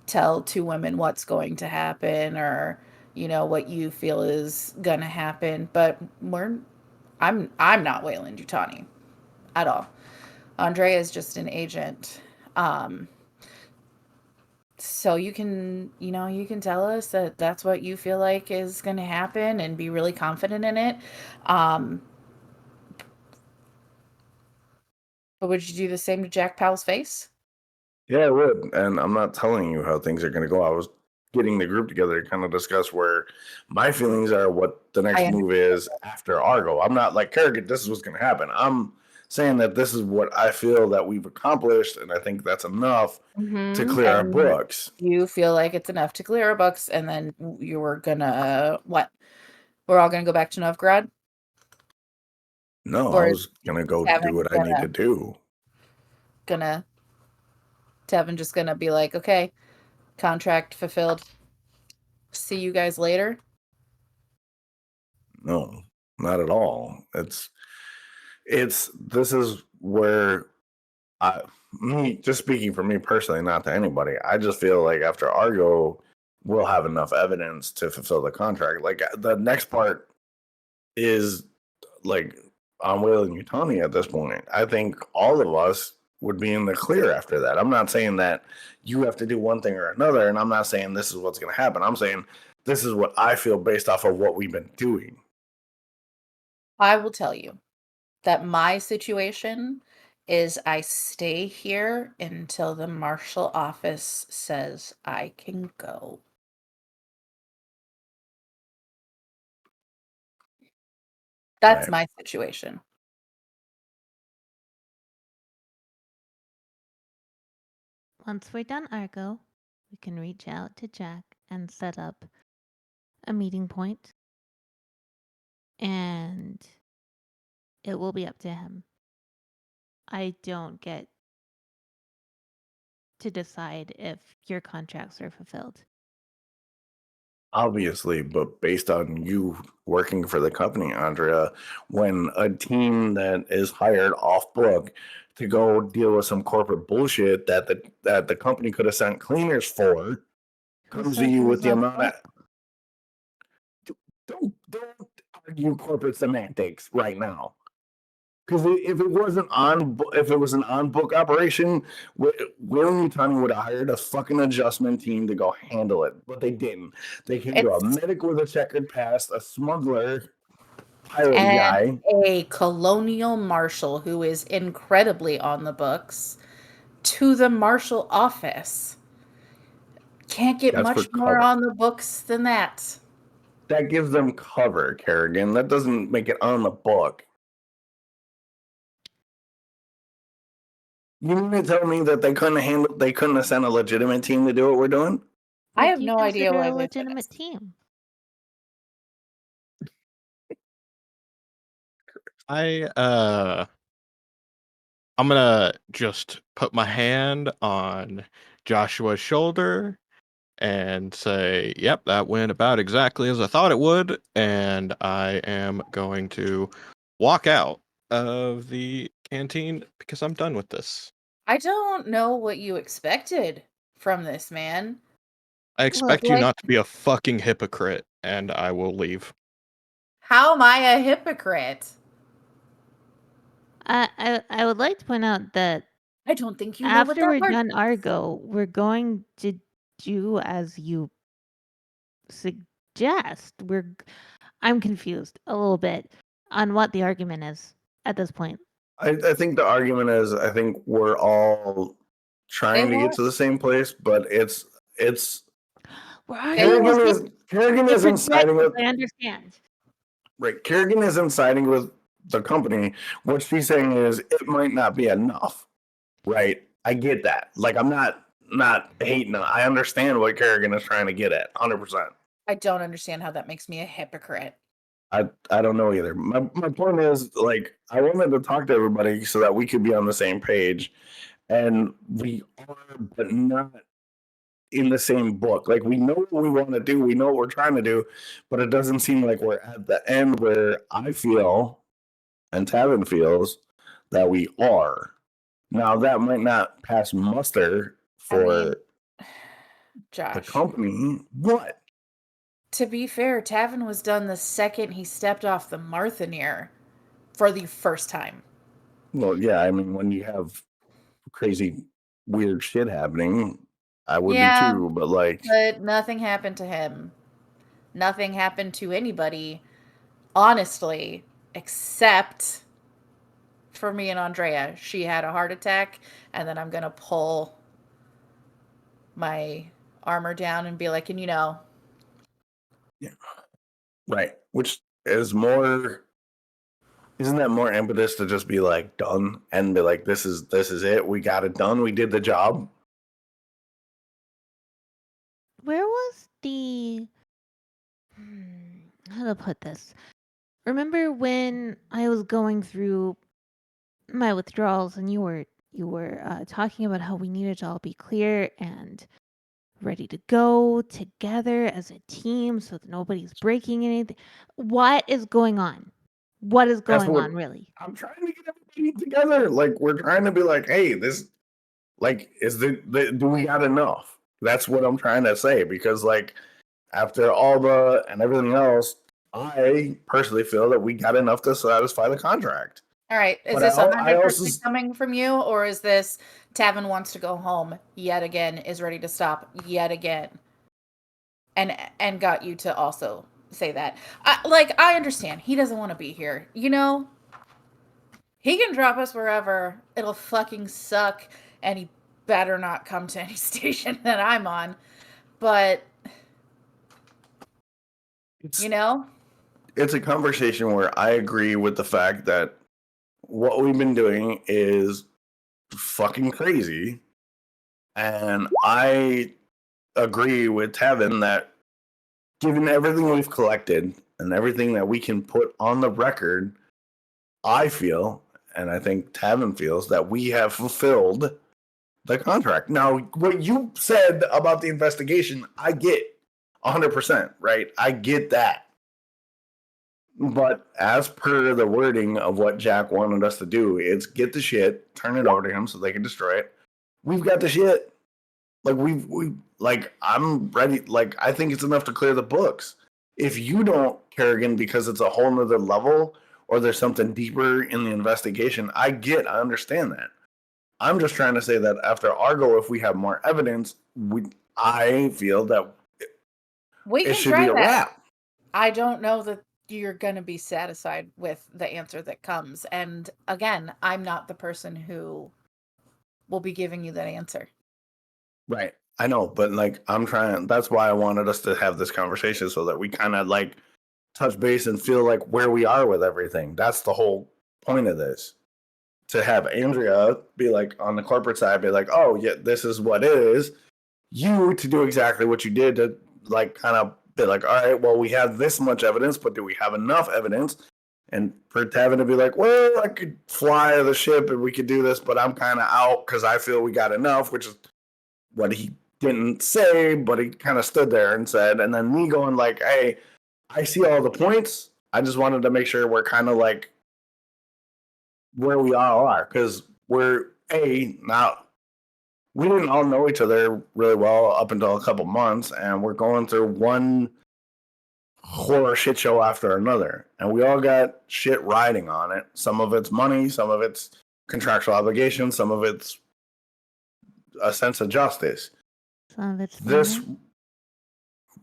tell two women what's going to happen or, what you feel is going to happen. But I'm not Wayland Yutani at all. Andrea is just an agent. So you can tell us that that's what you feel like is going to happen and be really confident in it. But would you do the same to Jack Powell's face? Yeah, I would. And I'm not telling you how things are going to go. I was getting the group together to kind of discuss where my feelings are, what the next move is after Argo. I'm not like, Carrigan, this is what's going to happen. I'm saying that this is what I feel that we've accomplished, and I think that's enough to clear our books. You feel like it's enough to clear our books, and then you were going to, what? We're all going to go back to Novgorod? No, Or I was going to go do what I need to do. Tavin just going to be like, okay, contract fulfilled. See you guys later? No, not at all. This is where just speaking for me personally, not to anybody, I just feel like after Argo, we'll have enough evidence to fulfill the contract. Like the next part is like on Wayland Yutani at this point. I think all of us would be in the clear after that. I'm not saying that you have to do one thing or another, and I'm not saying this is what's going to happen. I'm saying this is what I feel based off of what we've been doing. I will tell you that my situation is I stay here until the marshal office says I can go. That's my situation. Once we're done Argo, we can reach out to Jack and set up a meeting point, and it will be up to him. I don't get to decide if your contracts are fulfilled. Obviously, but based on you working for the company, Andrea, when a team that is hired off book to go deal with some corporate bullshit that the company could have sent cleaners for, comes to you with the amount of don't argue corporate semantics right now. Because if it was an on book operation, Wayland Yutani would have hired a fucking adjustment team to go handle it, but they didn't. They came to a medic with a checkered past, a smuggler, pirate guy, a colonial marshal who is incredibly on the books to the marshal office. Can't get much more on the books than that. That gives them cover, Carrigan. That doesn't make it on the book. You mean to tell me that they couldn't have sent a legitimate team to do what we're doing? I have no idea why a legitimate team. I'm gonna just put my hand on Joshua's shoulder and say, yep, that went about exactly as I thought it would, and I am going to walk out of the canteen because I'm done with this. I don't know what you expected from this man. I expect you not to be a fucking hypocrite, and I will leave. How am I a hypocrite? I would like to point out that I don't think you know after we're done Argo, we're going to do as you suggest. I'm confused a little bit on what the argument is at this point. I think the argument is I think we're all trying to get to the same place, but it's Carrigan isn't siding with. I understand. Right, Carrigan isn't siding with the company. What she's saying is it might not be enough. Right, I get that. Like I'm not not hating. I understand what Carrigan is trying to get at, 100%. I don't understand how that makes me a hypocrite. I don't know either. My point is, like, I wanted to talk to everybody so that we could be on the same page, and we are, but not in the same book. Like, we know what we want to do, we know what we're trying to do, but it doesn't seem like we're at the end where I feel and Tavin feels that we are. Now, that might not pass muster for Josh, the company. What? To be fair, Tavin was done the second he stepped off the Marthanóir for the first time. Well, yeah, I mean, when you have crazy, weird shit happening, I would be too, but like... But nothing happened to him. Nothing happened to anybody, honestly, except for me and Andrea. She had a heart attack, and then I'm going to pull my armor down and be like, and you know... Yeah. Right. Which is more... Isn't that more impetus to just be like done and be like, this is it. We got it done. We did the job. Where was the... how to put this? Remember when I was going through my withdrawals and you were talking about how we needed to all be clear and ready to go together as a team so that nobody's breaking anything. What is going on? What is going on, really? I'm trying to get everybody together. Like, we're trying to be like, hey, this, like, do we got enough? That's what I'm trying to say, because, like, after Alba and everything else, I personally feel that we got enough to satisfy the contract. All right. Is this 100% coming from you, or is this Tavin wants to go home yet again, is ready to stop yet again, and got you to also say that? I understand he doesn't want to be here. You know, he can drop us wherever. It'll fucking suck, and he better not come to any station that I'm on. But you know, it's a conversation where I agree with the fact that what we've been doing is fucking crazy. And I agree with Tavin that given everything we've collected and everything that we can put on the record, I feel, and I think Tavin feels, that we have fulfilled the contract. Now, what you said about the investigation, I get 100%, right? I get that. But as per the wording of what Jack wanted us to do, it's get the shit, turn it over to him so they can destroy it. We've got the shit. Like, I'm ready. Like, I think it's enough to clear the books. If you don't, Carrigan, because it's a whole nother level or there's something deeper in the investigation, I understand that. I'm just trying to say that after Argo, if we have more evidence, I feel that it should be a wrap. I don't know that you're going to be satisfied with the answer that comes. And again, I'm not the person who will be giving you that answer. Right. I know, but like, that's why I wanted us to have this conversation so that we kind of like touch base and feel like where we are with everything. That's the whole point of this. To have Andrea be like on the corporate side, be like, oh yeah, this is what it is. You to do exactly what you did to like kind of be like, all right, well, we have this much evidence, but do we have enough evidence? And for Tavin to be like, well, I could fly the ship and we could do this, but I'm kind of out because I feel we got enough, which is what he didn't say, but he kind of stood there and said, and then me going like, hey, I see all the points. I just wanted to make sure we're kind of like where we all are, because now we didn't all know each other really well up until a couple months, and we're going through one horror shit show after another, and we all got shit riding on it. Some of it's money, some of it's contractual obligations, some of it's a sense of justice. Some of it's family.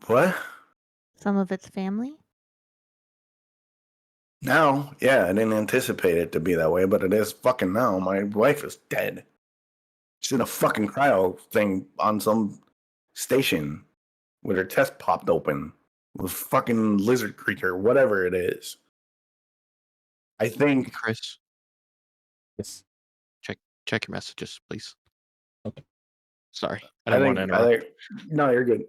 What? Some of it's family. Now, yeah, I didn't anticipate it to be that way, but it is fucking now. My wife is dead. She's in a fucking cryo thing on some station with her chest popped open with fucking lizard creature, whatever it is. I think... Chris. Yes. Check your messages, please. Okay. Sorry, I didn't want to interrupt. No, you're good.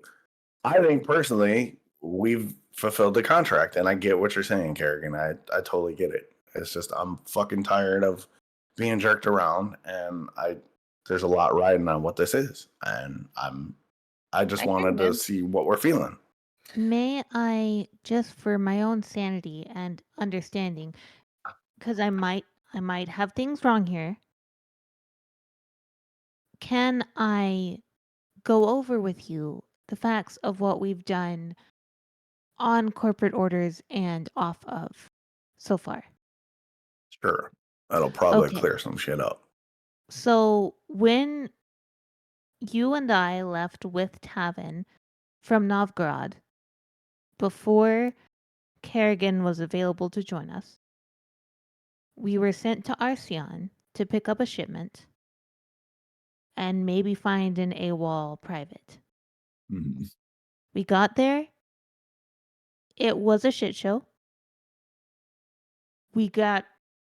I think personally, we've fulfilled the contract, and I get what you're saying, Carrigan. I totally get it. It's just I'm fucking tired of being jerked around, and there's a lot riding on what this is, and I just wanted to see what we're feeling. May I, just for my own sanity and understanding, because I might have things wrong here. Can I go over with you the facts of what we've done on corporate orders and off of so far? Sure. That'll probably Okay. clear some shit up. So when you and I left with Tavin from Novgorod, before Carrigan was available to join us, we were sent to Arceon to pick up a shipment and maybe find an AWOL private. Mm-hmm. We got there. It was a shit show. We got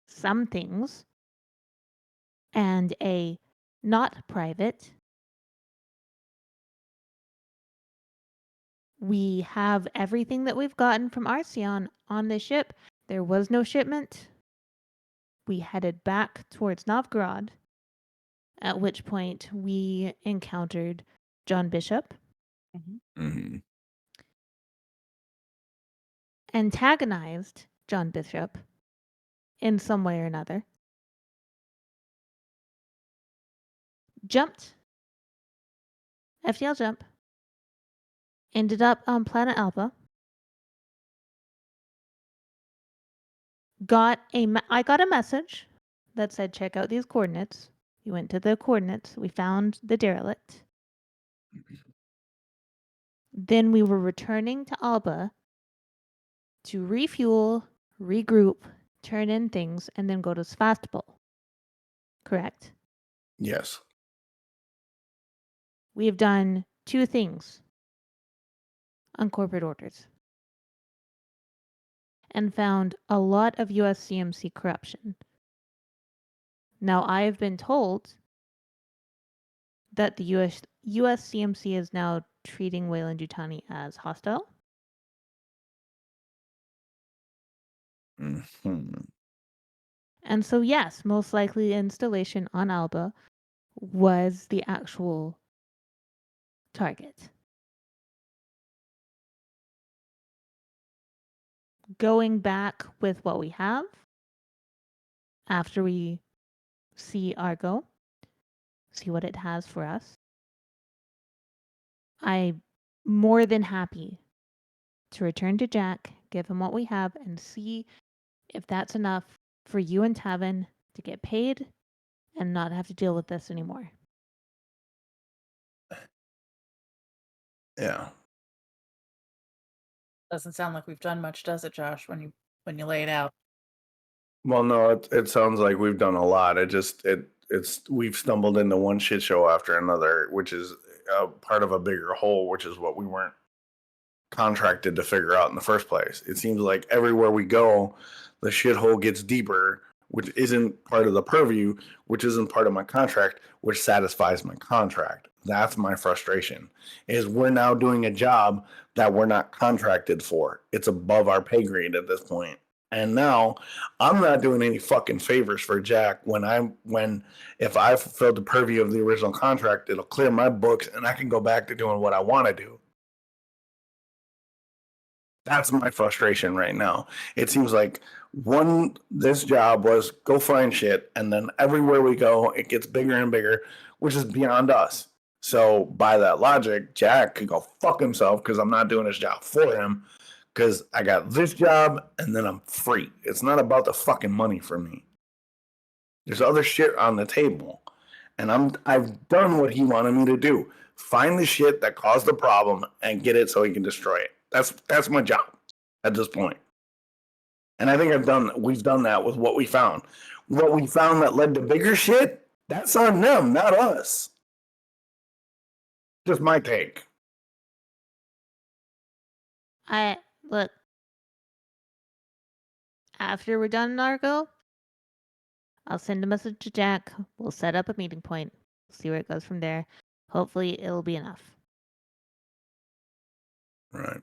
some things and a not private. We have everything that we've gotten from Arceon on this ship. There was no shipment. We headed back towards Novgorod, at which point we encountered John Bishop, Mm-hmm. antagonized John Bishop in some way or another, jumped, FTL jump, ended up on Planet Alba, I got a message that said, check out these coordinates. We went to the coordinates. We found the derelict. Then we were returning to Alba to refuel, regroup, turn in things, and then go to Sevastopol. Correct? Yes. We have done 2 things on corporate orders and found a lot of USCMC corruption. Now, I have been told that the USCMC is now treating Weyland-Yutani as hostile. Mm-hmm. And so, yes, most likely installation on Alba was the actual target. Going back with what we have after we see Argo, see what it has for us, I'm more than happy to return to Jack, give him what we have, and see if that's enough for you and Tavin to get paid and not have to deal with this anymore. Yeah. Doesn't sound like we've done much, does it, Josh? When you lay it out. Well, no, it sounds like we've done a lot. It's we've stumbled into one shit show after another, which is part of a bigger whole, which is what we weren't contracted to figure out in the first place. It seems like everywhere we go, the shithole gets deeper, which isn't part of the purview, which isn't part of my contract, which satisfies my contract. That's my frustration, is we're now doing a job that we're not contracted for. It's above our pay grade at this point. And now I'm not doing any fucking favors for Jack when if I fulfilled the purview of the original contract, it'll clear my books and I can go back to doing what I want to do. That's my frustration right now. It seems like this job was go find shit, and then everywhere we go, it gets bigger and bigger, which is beyond us. So by that logic, Jack could go fuck himself because I'm not doing his job for him because I got this job and then I'm free. It's not about the fucking money for me. There's other shit on the table, and I've done what he wanted me to do. Find the shit that caused the problem and get it so he can destroy it. That's my job at this point. And I think we've done that with what we found. What we found that led to bigger shit, that's on them, not us. Just my take. Look, after we're done in Argo, I'll send a message to Jack. We'll set up a meeting point. See where it goes from there. Hopefully, it'll be enough. Right.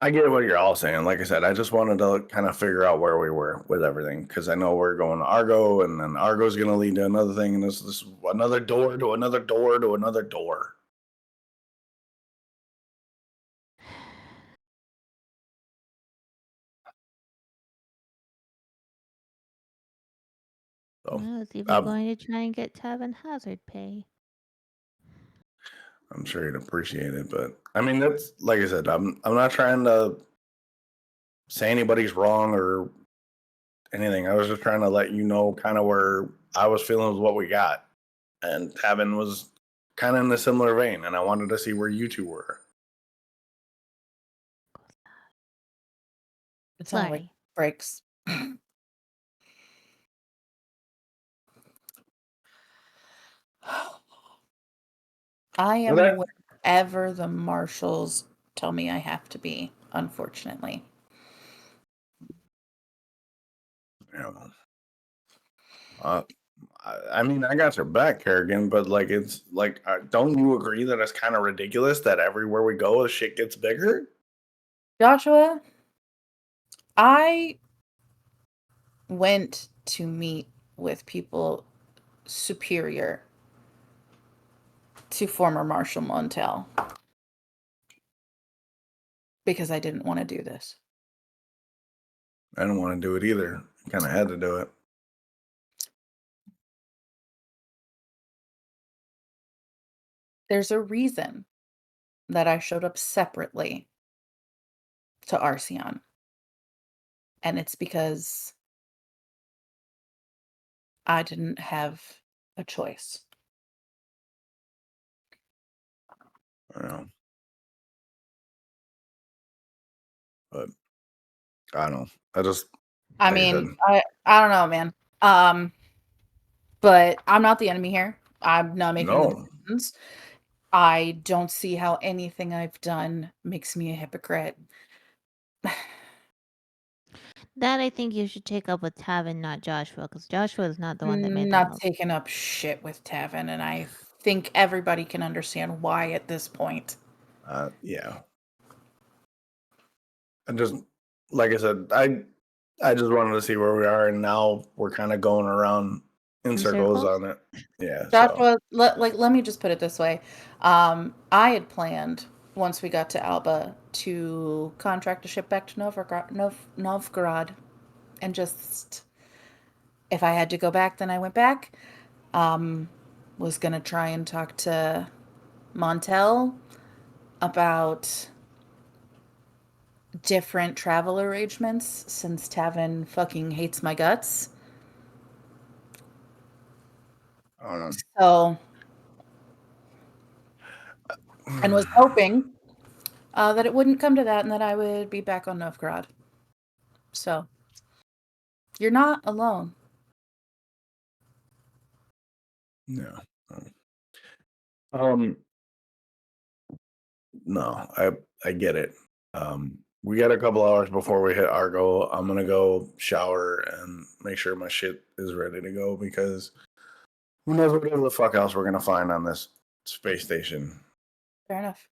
I get what you're all saying. Like I said, I just wanted to kind of figure out where we were with everything because I know we're going to Argo, and then Argo's going to lead to another thing, and this is another door to another door to another door. So, Well, see if you're going to try and get Tavin hazard pay. I'm sure he'd appreciate it, but I mean, that's like I said, I'm not trying to say anybody's wrong or anything. I was just trying to let you know kind of where I was feeling with what we got. And Tavin was kind of in a similar vein, and I wanted to see where you two were. It's all like breaks. I am wherever the marshals tell me I have to be, unfortunately. Yeah. I mean, I got your back, Carrigan, but like, it's like, don't you agree that it's kind of ridiculous that everywhere we go, the shit gets bigger? Joshua, I went to meet with people superior to former Marshal Montel because I didn't want to do this. I didn't want to do it either. Kind of had to do it. There's a reason that I showed up separately to Arceon. And it's because I didn't have a choice. I know. But I don't know. I mean, I don't know, man. But I'm not the enemy here. I'm not making the decisions. I don't see how anything I've done makes me a hypocrite. That I think you should take up with Tavin, not Joshua, because Joshua is not the one that made that. Not taking up shit with Tavin, and I think everybody can understand why at this point. Yeah. I just, like I said, I just wanted to see where we are, and now we're kind of going around in circles on it. Yeah. Joshua, let me just put it this way. I had planned once we got to Alba to contract a ship back to Novgorod, and just if I had to go back, then I went back. Was gonna try and talk to Montel about different travel arrangements since Tavin fucking hates my guts. So, and was hoping that it wouldn't come to that and that I would be back on Novgorod. So, you're not alone. No. No, I get it. We got a couple hours before we hit Argo. I'm gonna go shower and make sure my shit is ready to go because who knows what the fuck else we're gonna find on this space station. Fair enough.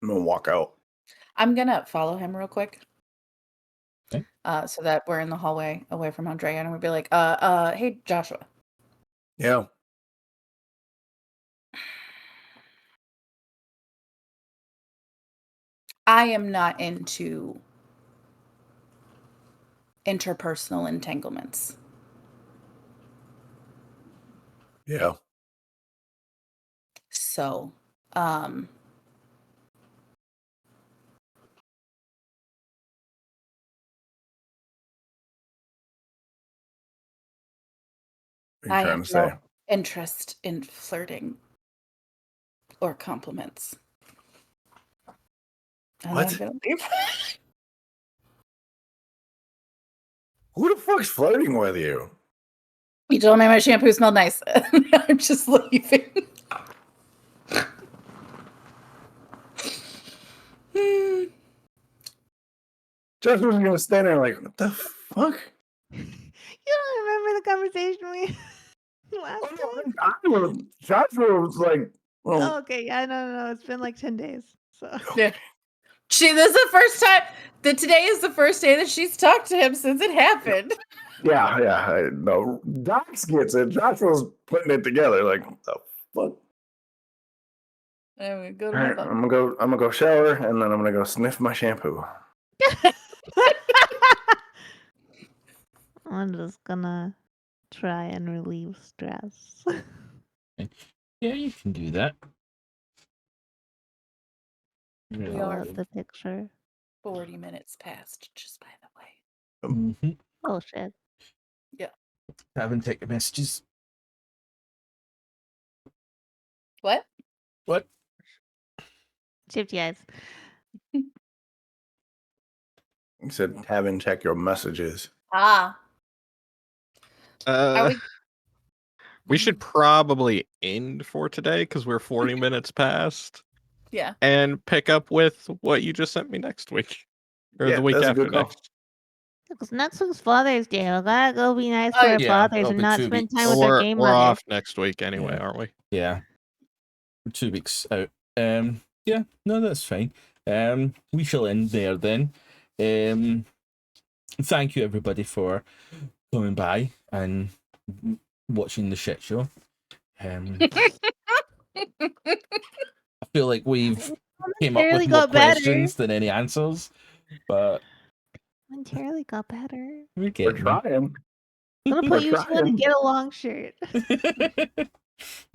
I'm gonna walk out. I'm gonna follow him real quick. Okay. So that we're in the hallway away from Andrea, and we'll be like, hey Joshua. Yeah. I am not into interpersonal entanglements. Yeah. So, I have no interest in flirting or compliments. And what? I'm gonna leave. Who the fuck's flirting with you? You told me my shampoo smelled nice. I'm just leaving. Justin was gonna stand there like, what the fuck? You don't remember the conversation we Last Oh, time? no, Joshua was like, well, Oh, okay, yeah, no. It's been like 10 days. So Yeah. This is the first time that today is the first day that she's talked to him since it happened. yeah, no. Docs gets it. Joshua's putting it together. Like, what the fuck? I'm gonna go to All my right, phone. I'm gonna go shower, and then I'm gonna go sniff my shampoo. I'm just gonna try and relieve stress. Yeah, you can do that. We Pull are out the picture. 40 minutes past, just by the way. Mm-hmm. Oh shit. Haven't taken messages. What? What? Shifty eyes. He said, "Tavin, check your messages." Are Uh, we? we should probably end for today because we're 40 minutes past, Yeah. and pick up with what you just sent me next week or Yeah, the week that's a after good call. next. Because next week's Father's Day. I gotta go be nice Oh, to our yeah, fathers it'll and be not 2 spend weeks. time with their We're game we're mother. off next week anyway, Yeah. aren't we? Yeah. 2 weeks out. Yeah, no, that's fine. We shall end there then. Thank you everybody for coming by and watching the shit show. I feel like we've came up with Momentarily more got better. questions than any answers, but Momentarily got better. we're We're getting trying. I'm gonna We're put you two on a trying. get along shirt.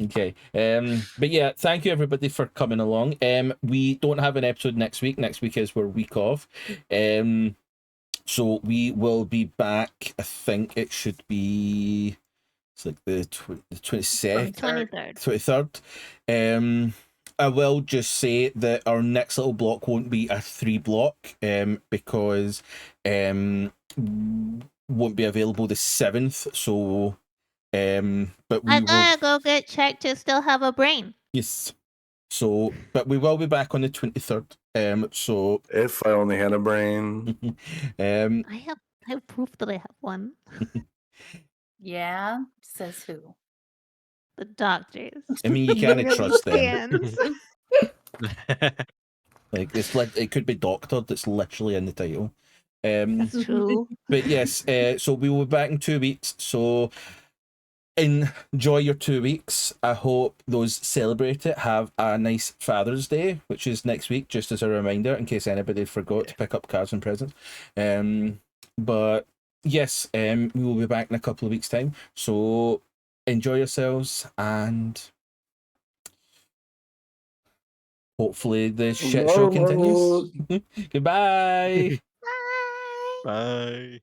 Okay. But yeah, thank you everybody for coming along. We don't have an episode next week. Next week is we're week off. So we will be back. I think it should be it's like the 22nd, 23rd. 23rd. I will just say that our next little block won't be a 3 block, because won't be available the 7th. So but we I will gotta go get checked to still have a brain. yes. So but we will be back on the 23rd. So If I only had a brain. I have proof that I have one. Yeah. Says who? The doctors. I mean, you can't The trust them. scans. Like it's like it could be doctored. That's literally in the title. That's true. But yes, so we will be back in 2 weeks. So enjoy your 2 weeks. I hope those celebrate it. Have a nice Father's Day, which is next week, just as a reminder, in case anybody forgot to pick up cards and presents. But yes, we will be back in a couple of weeks' time. So enjoy yourselves and hopefully the shit show continues. Goodbye. Bye. Bye.